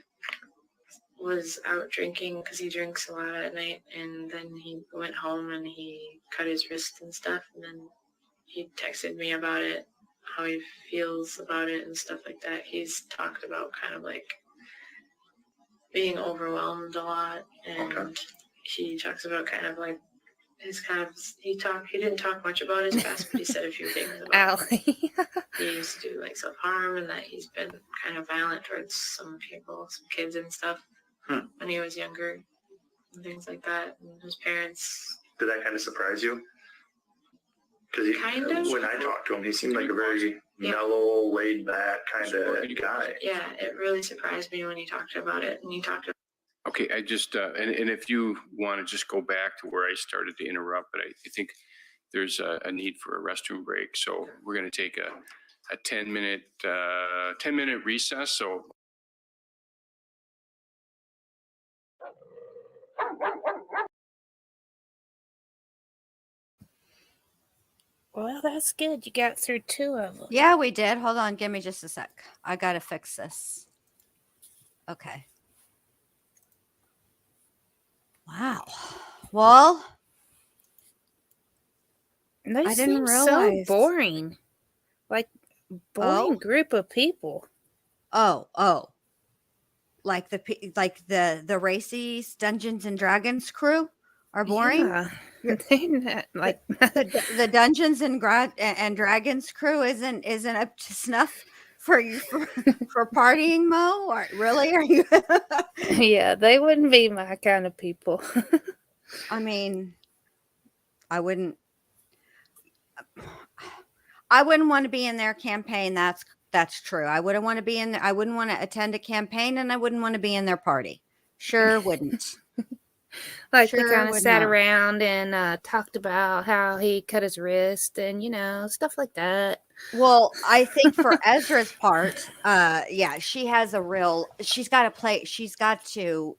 was out drinking because he drinks a lot at night, and then he went home and he cut his wrist and stuff, and then he texted me about it, how he feels about it and stuff like that. He's talked about kind of like being overwhelmed a lot, and
Okay.
he talks about kind of like his kind of he didn't talk much about his past, but he said a few things about
Alley.
he used to do like self-harm, and that he's been kind of violent towards some people, some kids and stuff when he was younger and things like that. And his parents.
Did that kind of surprise you? Because
Kind of.
when I talked to him, he seemed like a very mellow, laid back kind of guy.
Yeah, it really surprised me when he talked about it, and he talked.
Okay, I just, and if you want to just go back to where I started to interrupt, but I think there's a need for a restroom break. So we're going to take a 10-minute recess. So
Well, that's good. You got through 2 of them.
Yeah, we did. Hold on. Give me just a sec. I got to fix this. Okay. Wow. Well,
They
I didn't
seem
realize.
so boring. Like, boring
Oh?
group of people.
Oh. Like the Racy's Dungeons and Dragons crew are boring.
Yeah. They're not, like,
The Dungeons and Dragons crew isn't up to snuff for you for partying, Mo? Or, really? Are you?
Yeah, they wouldn't be my kind of people.
I mean, I wouldn't. I wouldn't want to be in their campaign. That's true. I wouldn't want to be in there. I wouldn't want to attend a campaign, and I wouldn't want to be in their party. Sure wouldn't.
Like they
Sure
kind of
would
sat
not.
around and talked about how he cut his wrist and stuff like that.
Well, I think for Ezra's part, yeah, she has a real. She's got to play. She's got to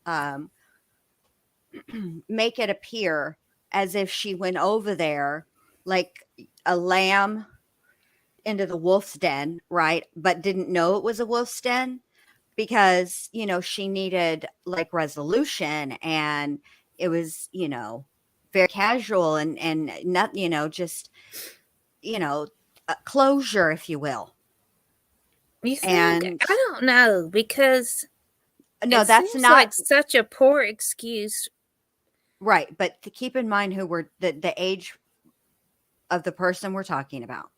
make it appear as if she went over there like a lamb into the wolf's den, right? But didn't know it was a wolf's den because, she needed like resolution, and it was, very casual and not, just, closure, if you will.
You think?
And
I don't know because
no,
it
that's
seems
not
like such a poor excuse.
right. But to keep in mind who we're the age of the person we're talking about.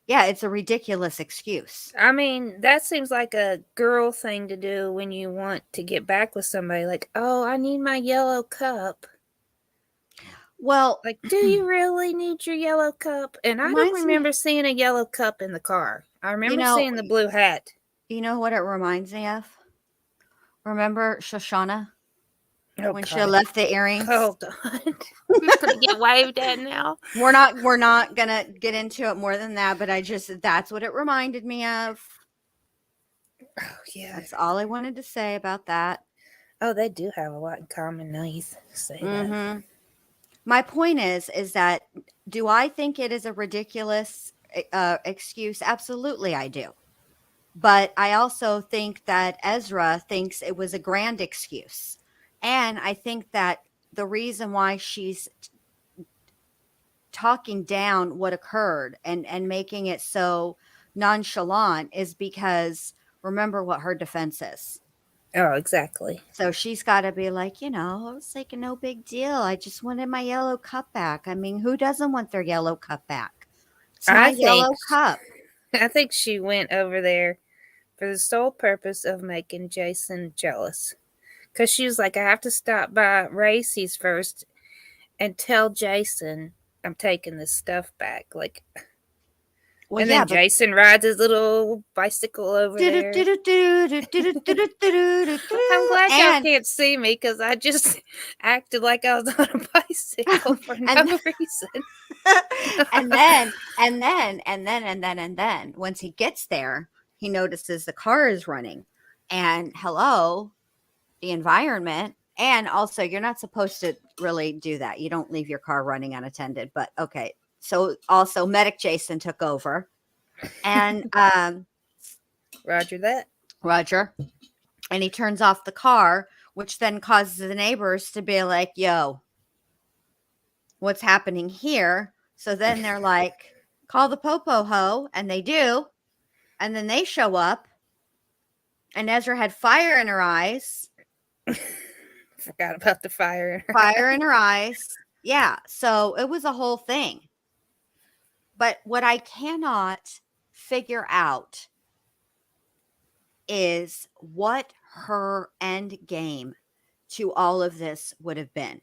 Yeah, it's a ridiculous excuse.
I mean, that seems like a girl thing to do when you want to get back with somebody. Like, oh, I need my yellow cup.
Well,
Like, do you really need your yellow cup? And I don't
reminds me,
remember seeing a yellow cup in the car. I
you
remember
know,
seeing the blue hat.
you know what it reminds me of? Remember Shoshana
Oh,
when she
God.
left the earrings?
Hold on. I'm gonna get waved at now.
We're not gonna get into it more than that, but that's what it reminded me of.
Oh, yeah.
That's all I wanted to say about that.
Oh, they do have a lot in common. Now you say that.
Mm-hmm. My point is that do I think it is a ridiculous excuse? Absolutely, I do. But I also think that Ezra thinks it was a grand excuse. And I think that the reason why she's talking down what occurred and making it so nonchalant is because remember what her defense is.
Oh, exactly.
So she's got to be like, it was like no big deal. I just wanted my yellow cup back. I mean, who doesn't want their yellow cup back? It's my yellow cup.
I think she went over there for the sole purpose of making Jason jealous. Because she was like, I have to stop by Racy's first and tell Jason I'm taking this stuff back. Like,
Well,
and
yeah,
then
but
Jason rides his little bicycle over there. I'm glad y'all
and
can't see me because I just acted like I was on a bicycle for no
and
reason.
and then once he gets there, he notices the car is running, and hello, the environment. And also, you're not supposed to really do that. You don't leave your car running unattended. But okay, so also Medic Jason took over, and
Roger that.
Roger, and he turns off the car, which then causes the neighbors to be like, "Yo, what's happening here?" So then they're like, "Call the popo ho," and they do, and then they show up, and Ezra had fire in her eyes.
Forgot about the fire.
Fire in her eyes. Yeah. So it was a whole thing. But what I cannot figure out is what her end game to all of this would have been.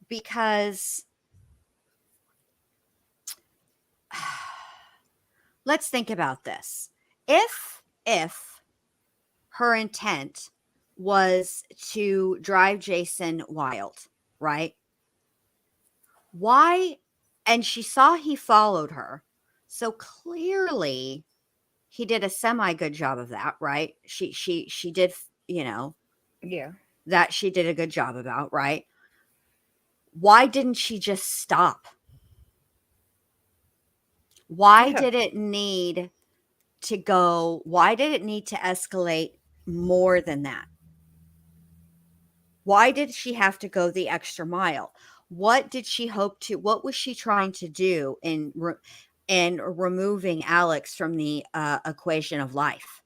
Because let's think about this. If her intent was to drive Jason wild, right? Why? And she saw he followed her. So clearly he did a semi good job of that, right? She did,
Yeah.
that she did a good job about, right? Why didn't she just stop? Why did it need to go? Why did it need to escalate more than that? Why did she have to go the extra mile? What did she hope to? What was she trying to do in removing Alex from the equation of life?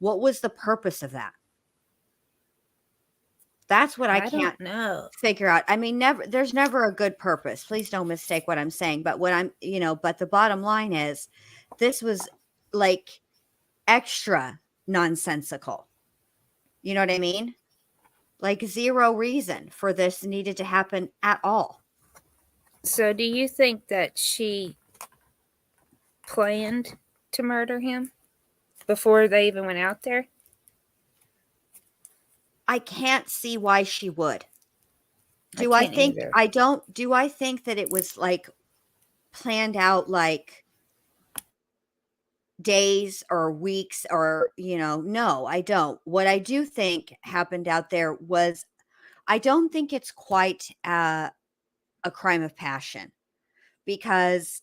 What was the purpose of that? That's what I can't
know.
figure out. I mean, there's never a good purpose. Please don't mistake what I'm saying. But but the bottom line is, this was like extra nonsensical. You know what I mean? Like zero reason for this needed to happen at all.
So do you think that she planned to murder him before they even went out there?
I can't see why she would.
I can't either.
Do I think that it was like planned out like days or weeks or, no, I don't. What I do think happened out there was, I don't think it's quite a crime of passion, because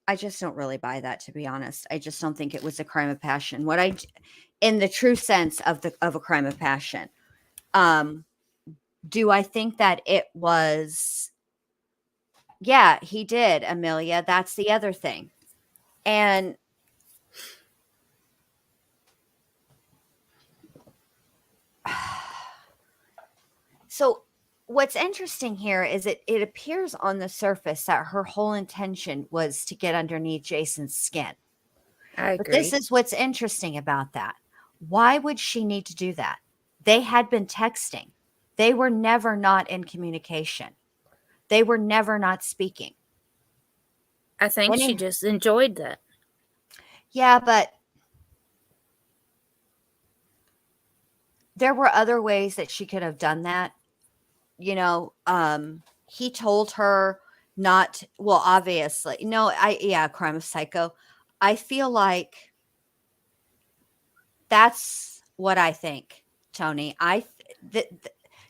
I just don't really buy that, to be honest. I just don't think it was a crime of passion. In the true sense of a crime of passion. Do I think that it was? Yeah, he did, Amelia. That's the other thing. And so what's interesting here is it appears on the surface that her whole intention was to get underneath Jason's skin.
I
But
agree.
this is what's interesting about that. Why would she need to do that? They had been texting. They were never not in communication. They were never not speaking.
I think she just enjoyed that.
Yeah, but there were other ways that she could have done that. He told her not, well, obviously, no, crime of psycho. I feel like that's what I think, Tony.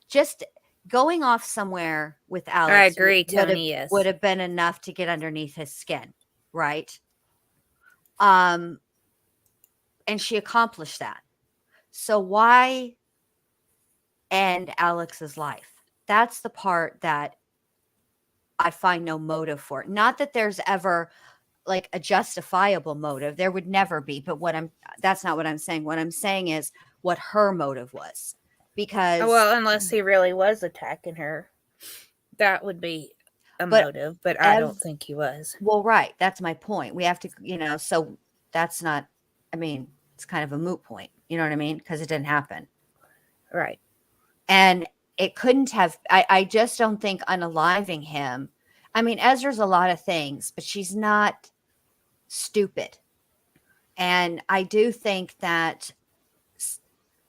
Just going off somewhere with Alex,
I agree, Tony. Yes,
would have been enough to get underneath his skin, right? And she accomplished that. So why end Alex's life? That's the part that I find no motive for. Not that there's ever like a justifiable motive. There would never be. But that's not what I'm saying. What I'm saying is what her motive was. Because
unless he really was attacking her, that would be a motive. But I don't think he was.
Well, right. That's my point. We have to, so that's not. I mean, it's kind of a moot point. You know what I mean? Because it didn't happen.
Right.
And it couldn't have. I just don't think unaliving him. I mean, Ezra's a lot of things, but she's not stupid. And I do think that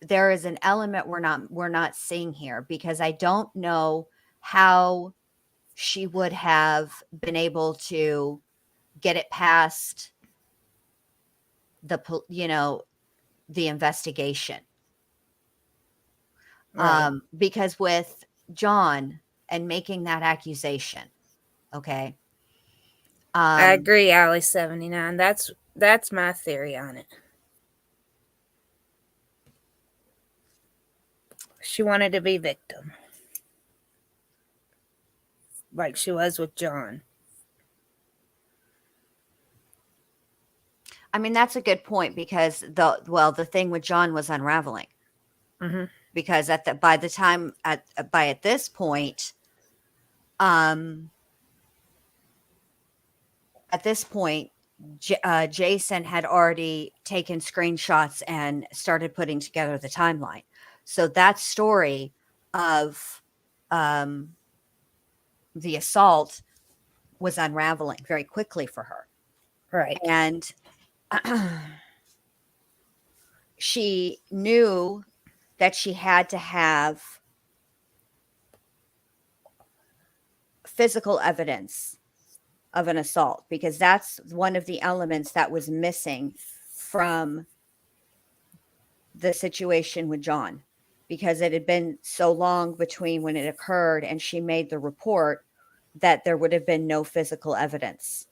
there is an element we're not seeing here, because I don't know how she would have been able to get it past the investigation.
Right.
Because with John and making that accusation, okay.
I agree, Allie 79. That's my theory on it. She wanted to be victim, like she was with John.
I mean, that's a good point, because the thing with John was unraveling.
Mm-hmm.
Because at this point, Jason had already taken screenshots and started putting together the timeline. So that story of the assault was unraveling very quickly for her.
Right.
And she knew that she had to have physical evidence of an assault, because that's one of the elements that was missing from the situation with John, because it had been so long between when it occurred and she made the report that there would have been no physical evidence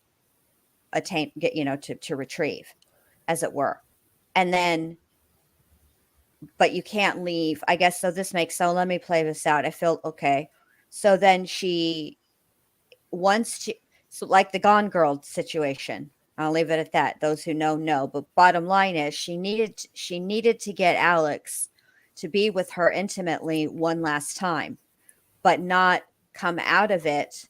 to retrieve, as it were. And then, but you can't leave, I guess. So let me play this out. I feel okay. So then so like the Gone Girl situation, I'll leave it at that. Those who know. But bottom line is, she needed to get Alex to be with her intimately one last time, but not come out of it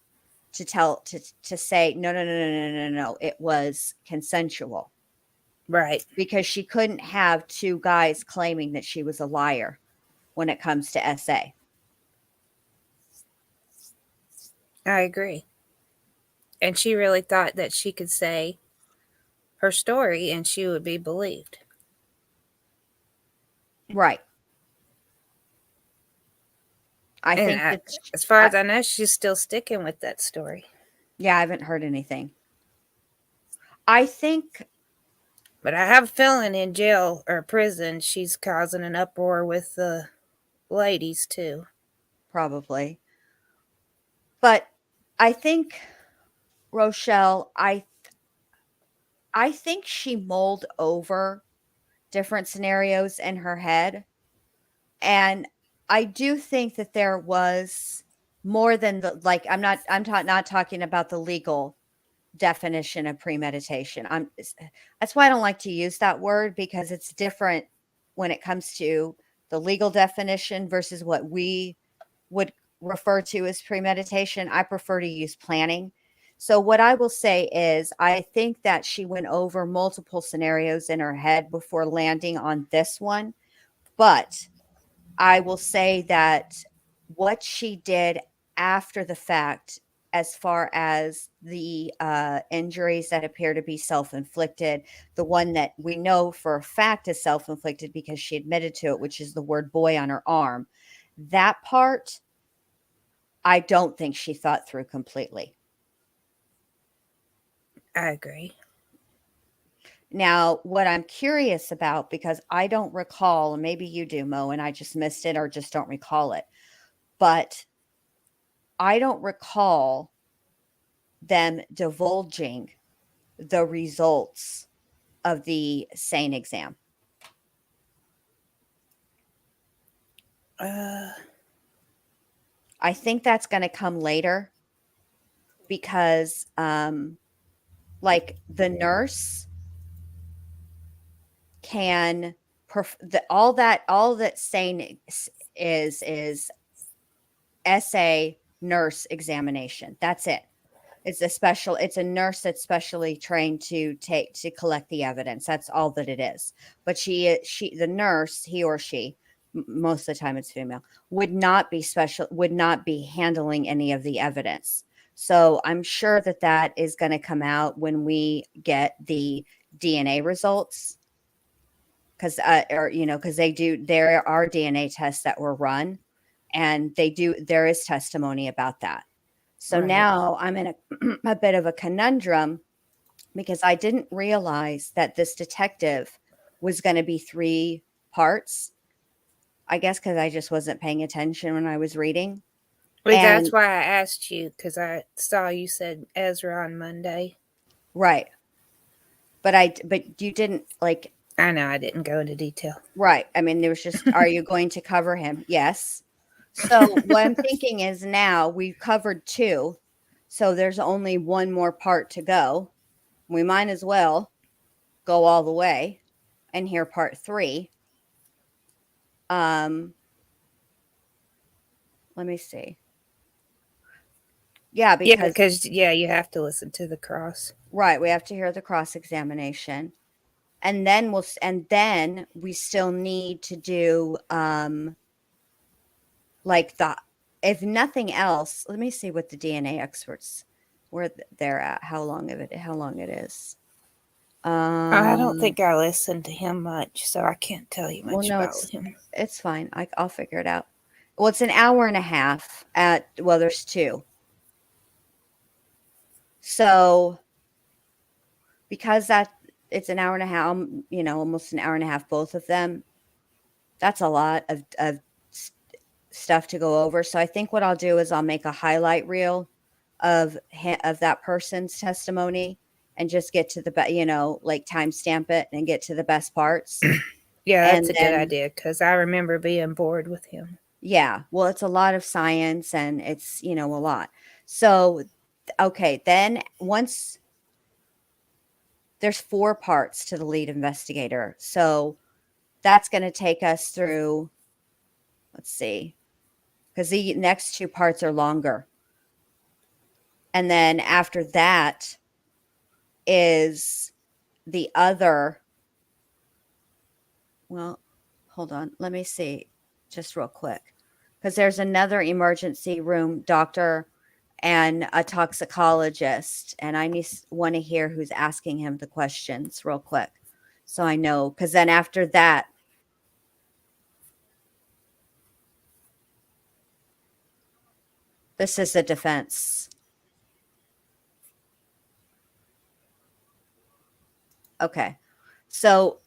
to say no, it was consensual.
Right.
because she couldn't have two guys claiming that she was a liar when it comes to SA.
I agree. And she really thought that she could say her story and she would be believed.
Right. I
And
think that,
as far as I know, she's still sticking with that story.
yeah, I haven't heard anything. I think,
But I have a feeling in jail or prison, she's causing an uproar with the ladies too.
probably. But I think, Rochelle, I think she mulled over different scenarios in her head. And I do think that there was more than the, like, not talking about the legal definition of premeditation. That's why I don't like to use that word, because it's different when it comes to the legal definition versus what we would refer to as premeditation. I prefer to use planning. So what I will say is I think that she went over multiple scenarios in her head before landing on this one. But I will say that what she did after the fact, as far as the injuries that appear to be self-inflicted, the one that we know for a fact is self-inflicted because she admitted to it, which is the word boy on her arm, that part, I don't think she thought through completely.
I agree.
Now, what I'm curious about, because I don't recall, and maybe you do, Mo, and I just missed it or just don't recall it, but I don't recall them divulging the results of the SANE exam. I think that's going to come later because, like, the nurse can all that SANE is SA nurse examination. That's it. It's a nurse that's specially trained to collect the evidence. That's all that it is. But the nurse, he or she, most of the time it's female, would not be handling any of the evidence. So I'm sure that is going to come out when we get the DNA results. Because there are DNA tests that were run, and there is testimony about that. So
Right.
now I'm in a bit of a conundrum, because I didn't realize that this detective was going to be 3 parts. I guess because I just wasn't paying attention when I was reading.
Well,
And
that's why I asked you, because I saw you said Ezra on Monday.
right. But you didn't, like,
I know I didn't go into detail.
right. I mean, there was just, are you going to cover him? Yes. So what I'm thinking is, now we've covered 2. So there's only one more part to go. We might as well go all the way and hear part 3. Let me see. Yeah, because
you have to listen to the cross.
right, we have to hear the cross examination. And then we still need to do like if nothing else, let me see what the DNA experts, where they're at, how long it is.
I don't think I listened to him much, so I can't tell you much about him.
It's fine. I'll figure it out. Well, it's an hour and a half there's 2. So because it's an hour and a half, almost an hour and a half, both of them, that's a lot of stuff to go over. So I think what I'll do is I'll make a highlight reel of that person's testimony and just get to the like timestamp it and get to the best parts.
Yeah, that's a good idea, because I remember being bored with him.
Yeah, well, it's a lot of science, and it's a lot. So okay, then once there's 4 parts to the lead investigator, so that's going to take us through, let's see, because the next 2 parts are longer. And then after that is the other Well, hold on. Let me see just real quick. Because there's another emergency room doctor and a toxicologist. And I want to hear who's asking him the questions real quick. So I know. Because then after that, this is the defense. Okay. So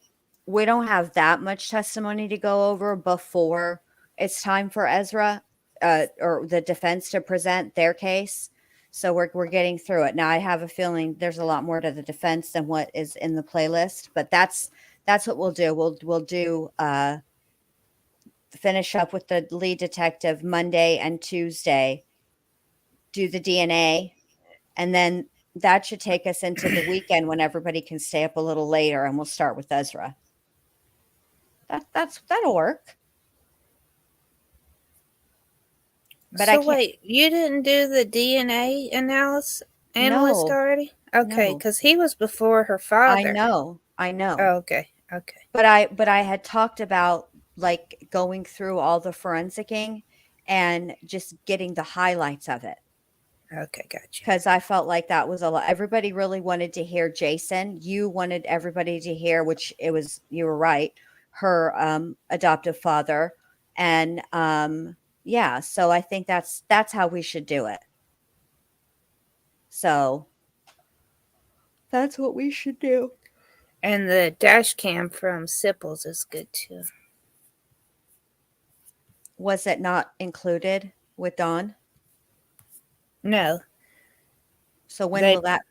we don't have that much testimony to go over before it's time for Ezra or the defense to present their case. So we're getting through it. Now I have a feeling there's a lot more to the defense than what is in the playlist, but that's what we'll do. We'll do finish up with the lead detective Monday and Tuesday, do the DNA, and then that should take us into the weekend when everybody can stay up a little later, and we'll start with Ezra. That'll work. But
so wait, you didn't do the DNA analyst
No,
already? Okay,
no.
because he was before her father.
I know.
Oh, okay.
But I had talked about like going through all the forensicing and just getting the highlights of it.
Okay, gotcha.
Because I felt like that was a lot. Everybody really wanted to hear Jason. You wanted everybody to hear, which you were right, her adoptive father. And yeah, so I think that's how we should do it. So that's what we should do.
And the dash cam from Sipples is good too.
Was it not included with Dawn?
No.
So when will that?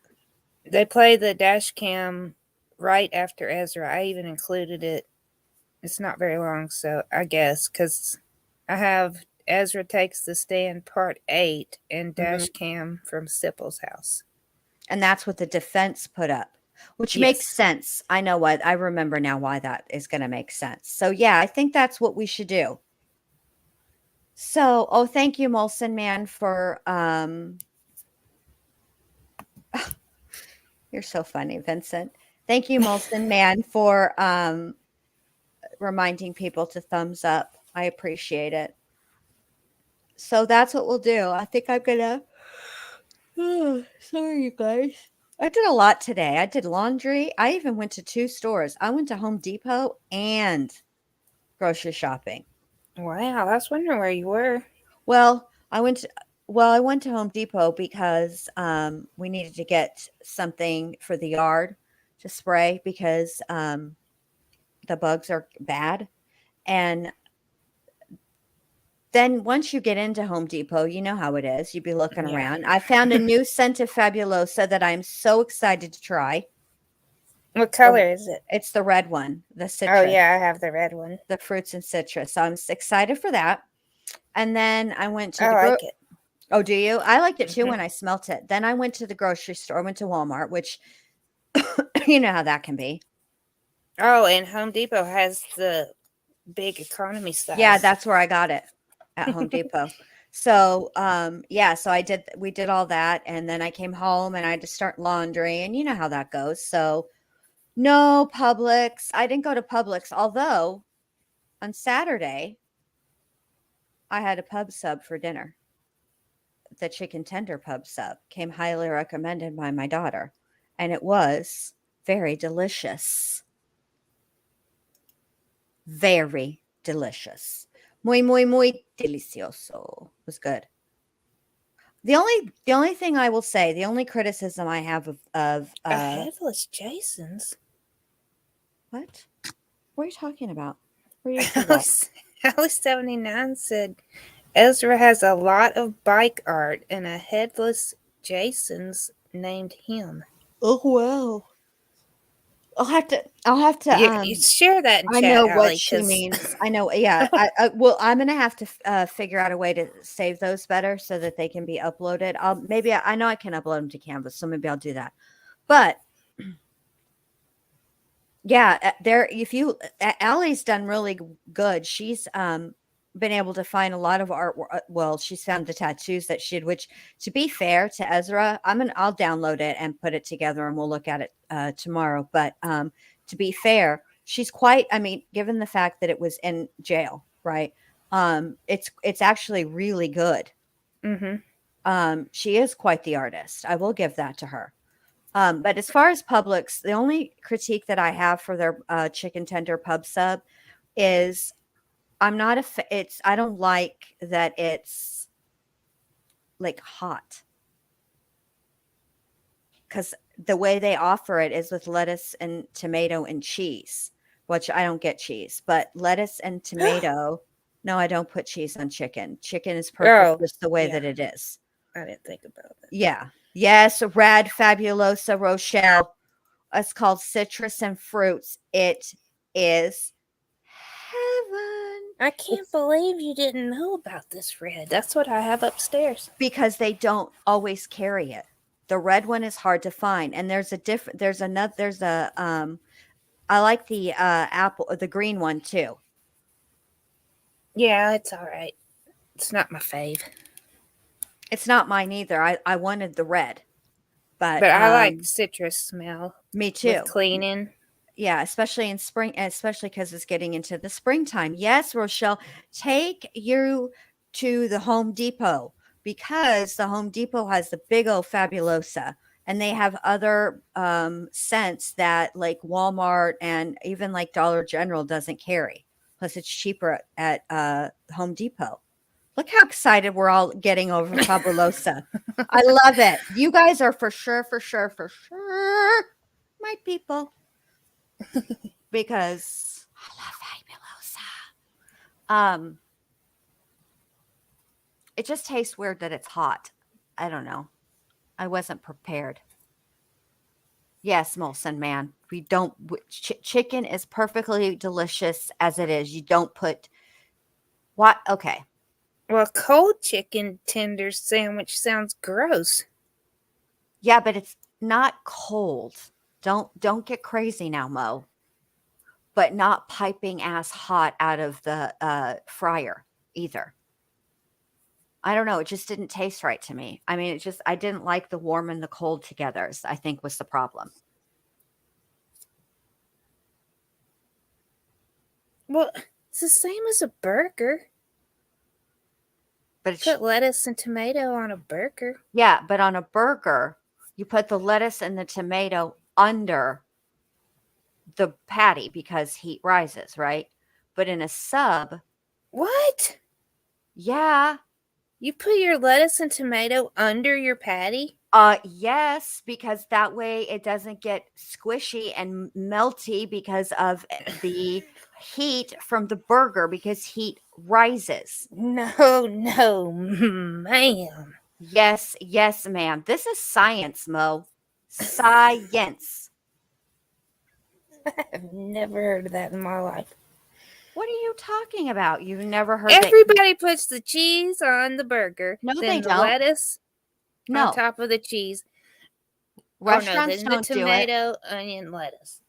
They play the dash cam right after Ezra. I even included it. It's not very long, so I guess, because I have Ezra Takes the Stand Part 8 and dash cam from Sipple's house.
And that's what the defense put up, which makes sense. I know what. I remember now why that is going to make sense. So yeah, I think that's what we should do. So, thank you, Molson Man, for you're so funny, Vincent. Thank you, Molson Man, for reminding people to thumbs up. I appreciate it. So that's what we'll do. I think I'm gonna. Oh, sorry, you guys. I did a lot today. I did laundry. I even went to 2 stores. I went to Home Depot and grocery shopping.
Wow, I was wondering where you were.
Well, I went to Home Depot because we needed to get something for the yard to spray because the bugs are bad. And then once you get into Home Depot, you know how it is. You'd be looking around. I found a new scent of Fabulosa that I'm so excited to try.
What color is it?
It's the red one, the citrus.
Oh, yeah, I have the red one.
The fruits and citrus. So I'm excited for that. And then I went to
I like it.
Oh, do you? I liked it too when I smelt it. Then I went to the grocery store. I went to Walmart, which you know how that can be.
Oh, and Home Depot has the big economy size.
Yeah, that's where I got it, at Home Depot. So, yeah, so we did all that. And then I came home and I had to start laundry, and you know how that goes. So no Publix. I didn't go to Publix, although on Saturday I had a pub sub for dinner. The chicken tender pub sub came highly recommended by my daughter, and it was very delicious. Very delicious. Muy delicioso. It was good. The only thing I will say, the only criticism I have of
a headless Jason's.
What? What are you talking about? Where are you
Alice 79 said Ezra has a lot of bike art and a headless Jason's named him.
Oh wow. I'll have to
you share that in chat.
I know
Allie,
what she means. I know. Yeah. Well, I'm going to have to figure out a way to save those better so that they can be uploaded. I know I can upload them to Canvas, so maybe I'll do that. But yeah, Allie's done really good. She's been able to find a lot of art. Well, she's found the tattoos that she did, which, to be fair to Ezra, I'll download it and put it together and we'll look at it tomorrow. But to be fair, she's quite, I mean, given the fact that it was in jail, right? It's actually really good. She is quite the artist. I will give that to her. But as far as Publix, the only critique that I have for their chicken tender pub sub is I'm not I don't like that it's like hot. Because the way they offer it is with lettuce and tomato and cheese, which I don't get cheese, but lettuce and tomato. No, I don't put cheese on chicken. Chicken is perfect just the way that it is.
I didn't think about it.
Yeah. Yes, Rad Fabulosa Rochelle. It's called Citrus and Fruits. It is heaven.
I can't believe you didn't know about this red. That's what I have upstairs.
Because they don't always carry it. The red one is hard to find, and there's I like the apple, the green one too.
Yeah, it's all right. It's not my fave.
It's not mine either. I wanted the red, but
I like the citrus smell.
Me too.
With cleaning.
Yeah, especially in spring, especially because it's getting into the springtime. Yes, Rochelle, take you to the Home Depot, because the Home Depot has the big old Fabulosa, and they have other scents that like Walmart and even like Dollar General doesn't carry. Plus, it's cheaper at Home Depot. Look how excited we're all getting over Fabulosa. I love it. You guys are for sure my people. Because I love Fabulosa. It just tastes weird that it's hot. I don't know. I wasn't prepared. Yes, Molson man. We don't. Chicken is perfectly delicious as it is. You don't put what? Okay.
Well, cold chicken tender sandwich sounds gross.
Yeah, but it's not cold. Don't get crazy now, Mo. But not piping ass hot out of the fryer either. I don't know. It just didn't taste right to me. I mean, I didn't like the warm and the cold together, I think was the problem.
Well, it's the same as a burger.
But
put lettuce and tomato on a burger.
Yeah, but on a burger, you put the lettuce and the tomato under the patty because heat rises, right? But in a sub.
What?
Yeah.
You put your lettuce and tomato under your patty?
Yes, because that way it doesn't get squishy and melty because of the heat from the burger, because heat rises.
No, ma'am.
Yes, ma'am. This is science, Mo. Science.
I've never heard of that in my life.
What are you talking about? You've never heard
Everybody puts the cheese on the burger.
No,
then
they don't.
Lettuce
No.
on top of the cheese.
Restaurants
then
don't
the tomato, onion, lettuce.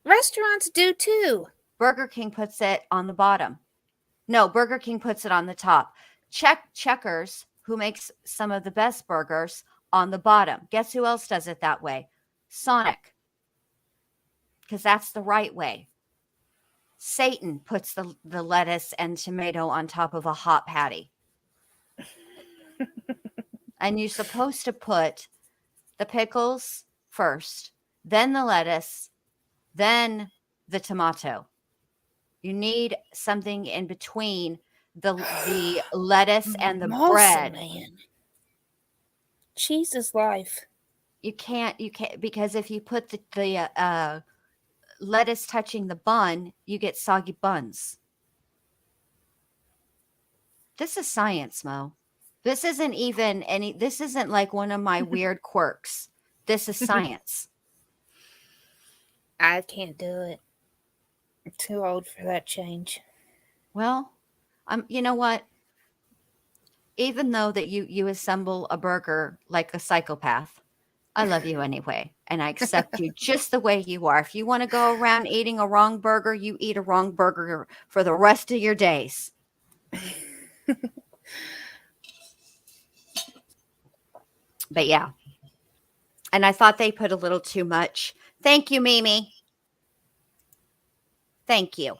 Restaurants do too.
Burger King puts it on the bottom. No, Burger King puts it on the top. Checkers, who makes some of the best burgers, on the bottom. Guess who else does it that way? Sonic. Because that's the right way. Satan puts the lettuce and tomato on top of a hot patty. And you're supposed to put the pickles first, then the lettuce, then the tomato. You need something in between the lettuce and the bread.
Man. Cheese is life.
You can't, because if you put the lettuce touching the bun, you get soggy buns. This is science, Mo. This isn't like one of my weird quirks. This is science.
I can't do it. I'm too old for that change.
Well, you know what? Even though that you assemble a burger like a psychopath, I love you anyway. And I accept you just the way you are. If you want to go around eating a wrong burger, you eat a wrong burger for the rest of your days. But yeah. And I thought they put a little too much. Thank you, Mimi. Thank you.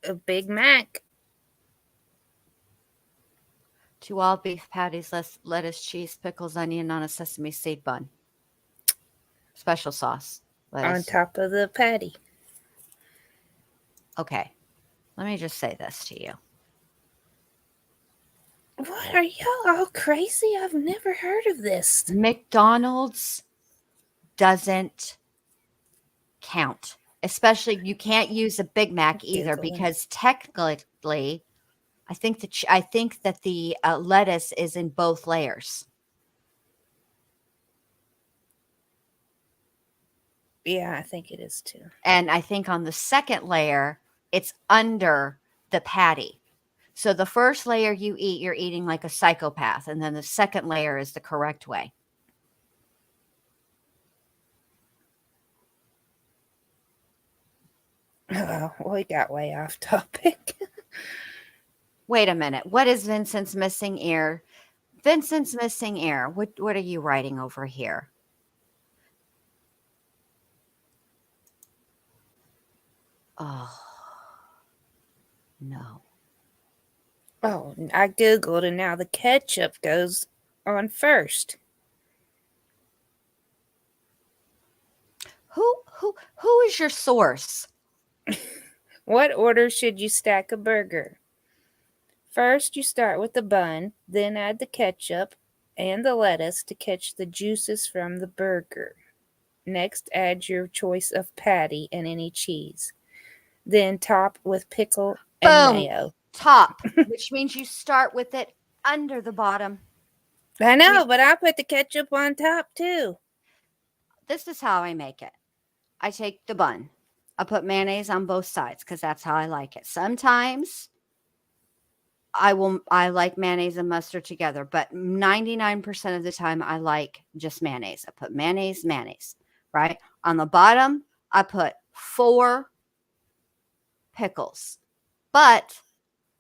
A Big Mac.
2 all beef patties, lettuce, cheese, pickles, onion on a sesame seed bun. Special sauce.
On
Lettuce.
top of the patty.
Okay. Let me just say this to you.
What are y'all all crazy? I've never heard of this.
McDonald's doesn't count. Especially, you can't use a Big Mac either
Googling.
because technically, I think that the lettuce is in both layers.
Yeah, I think it is too.
And I think on the second layer, it's under the patty. So the first layer you eat, you're eating like a psychopath. And then the second layer is the correct way.
Oh, we got way off topic.
Wait a minute. What is Vincent's missing ear? Vincent's missing ear. What are you writing over here? Oh, no.
Oh, I Googled and now the ketchup goes on first.
Who is your source?
What order should you stack a burger? First, you start with the bun, then add the ketchup and the lettuce to catch the juices from the burger. Next, add your choice of patty and any cheese. Then top with pickle and
Boom.
mayo.
Top, which means you start with it under the bottom.
I know, but I put the ketchup on top too.
This is how I make it. I take the bun. I put mayonnaise on both sides because that's how I like it. Sometimes I like mayonnaise and mustard together, but 99% of the time I like just mayonnaise. I put mayonnaise, right? On the bottom, I put 4 pickles. But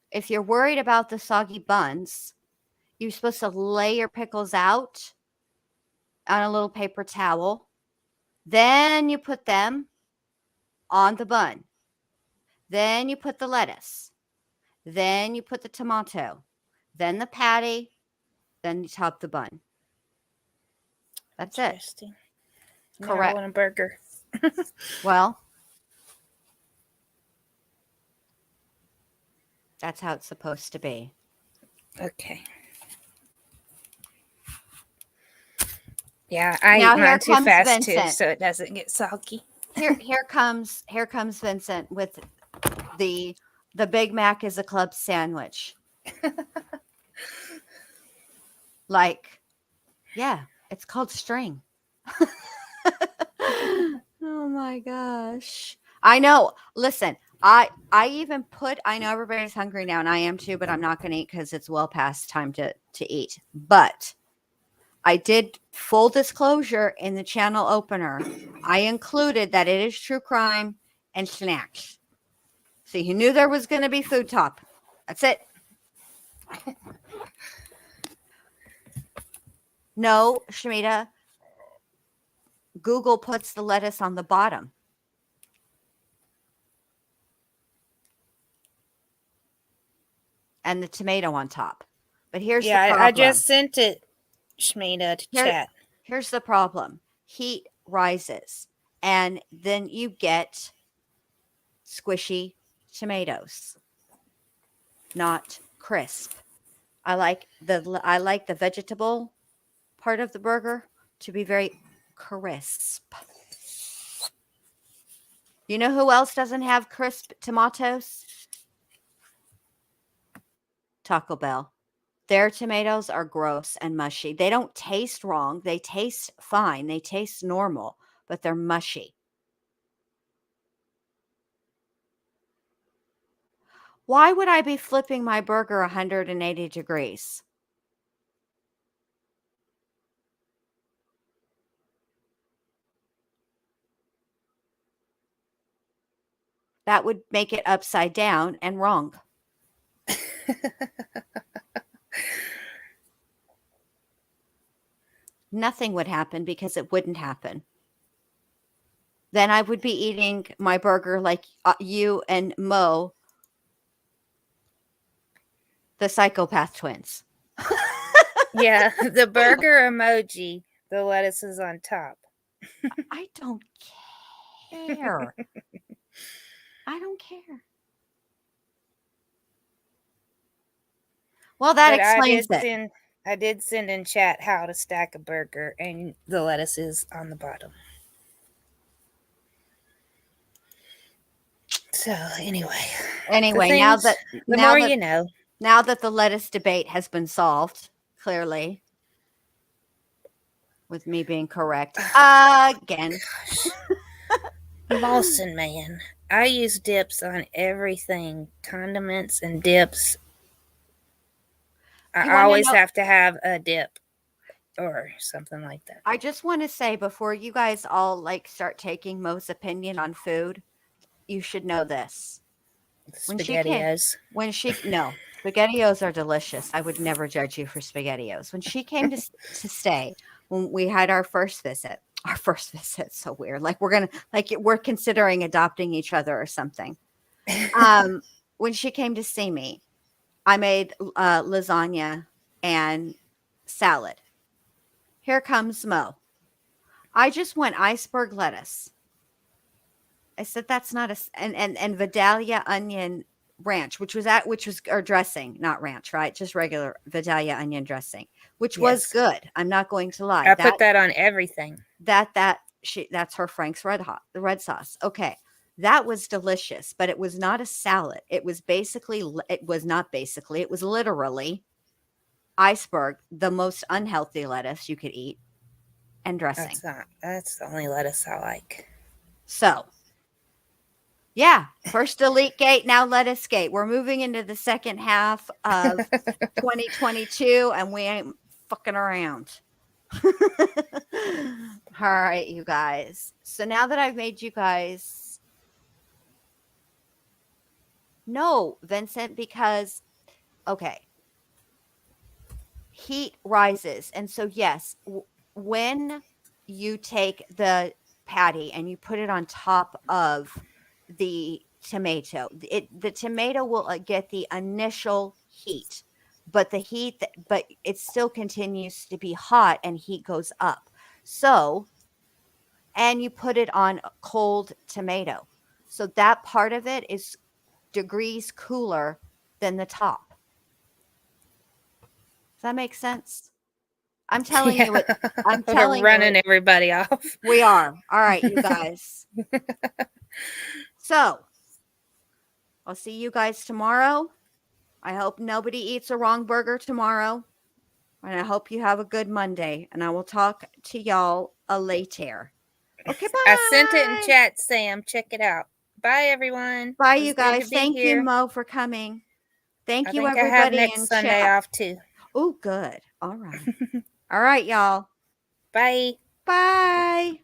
if you're worried about the soggy buns, you're supposed to lay your pickles out on a little paper towel. Then you put them on the bun. Then you put the lettuce. Then you put the tomato. Then the patty. Then you top the bun. That's it.
Interesting. Now I
Correct.
want a burger.
Well, that's how it's supposed to be.
Okay. Yeah, I
Now
eat
here
mine too
comes
fast too,
Vincent.
so it doesn't get soggy.
Here comes Vincent with the Big Mac is a club sandwich. Like, yeah, it's called string. Oh my gosh. I know. Listen, I even put, I know everybody's hungry now and I am too, but I'm not going to eat because it's well past time to eat. But I did, full disclosure, in the channel opener, I included that it is true crime and snacks. So you knew there was going to be food talk. That's it. No, Shamita, Google puts the lettuce on the bottom. And the tomato on top. But here's the problem.
I just sent it, Shmita, to chat.
Here's the problem. Heat rises. And then you get squishy tomatoes. Not crisp. I like the vegetable part of the burger to be very crisp. You know who else doesn't have crisp tomatoes? Taco Bell. Their tomatoes are gross and mushy. They don't taste wrong. They taste fine. They taste normal, but they're mushy. Why would I be flipping my burger 180 degrees? That would make it upside down and wrong. Nothing would happen because it wouldn't happen. then I would be eating my burger like you and Mo, the psychopath twins.
Yeah, the burger emoji, the lettuce is on top.
I don't care. I don't care. Well, that
But
explains it.
I did send in chat how to stack a burger, and the lettuce is on the bottom. So anyway,
Anyway,
the more you know.
Now that the lettuce debate has been solved, clearly, with me being correct again.
Lawson, man, I use dips on everything, condiments and dips. I always have to have a dip or something like that.
I just want to say before you guys all like start taking Mo's opinion on food, you should know this.
SpaghettiOs.
SpaghettiOs are delicious. I would never judge you for SpaghettiOs. When she came to stay, when we had our first visit, so weird. Like we're considering adopting each other or something. When she came to see me, I made lasagna and salad. Here comes Mo. I just went iceberg lettuce. I said that's not and Vidalia onion ranch, which was or dressing, not ranch, right? Just regular Vidalia onion dressing, which was good. I'm not going to lie.
I put that on everything.
That's her Frank's red sauce. Okay. That was delicious, but it was not a salad. It was literally iceberg, the most unhealthy lettuce you could eat, and dressing.
That's the only lettuce I like.
So, yeah, first delete gate, now lettuce gate. We're moving into the second half of 2022, and we ain't fucking around. All right, you guys. So now that I've made you guys know, Vincent, because, okay, heat rises. And so, yes, when you take the patty and you put it on top of the tomato, the tomato will get the initial heat, but but it still continues to be hot and heat goes up. So, and you put it on a cold tomato. So that part of it is degrees cooler than the top. Does that make sense? I'm telling you what I'm telling
We're running everybody off.
We are. All right, you guys. So, I'll see you guys tomorrow. I hope nobody eats a wrong burger tomorrow. And I hope you have a good Monday. And I will talk to y'all later. Okay, bye.
I sent it in chat, Sam. Check it out. Bye, everyone.
Bye, you guys. Thank you, Mo, for coming. Thank you, everybody.
I have next Sunday off, too.
Oh, good. All right. All right, y'all.
Bye.
Bye.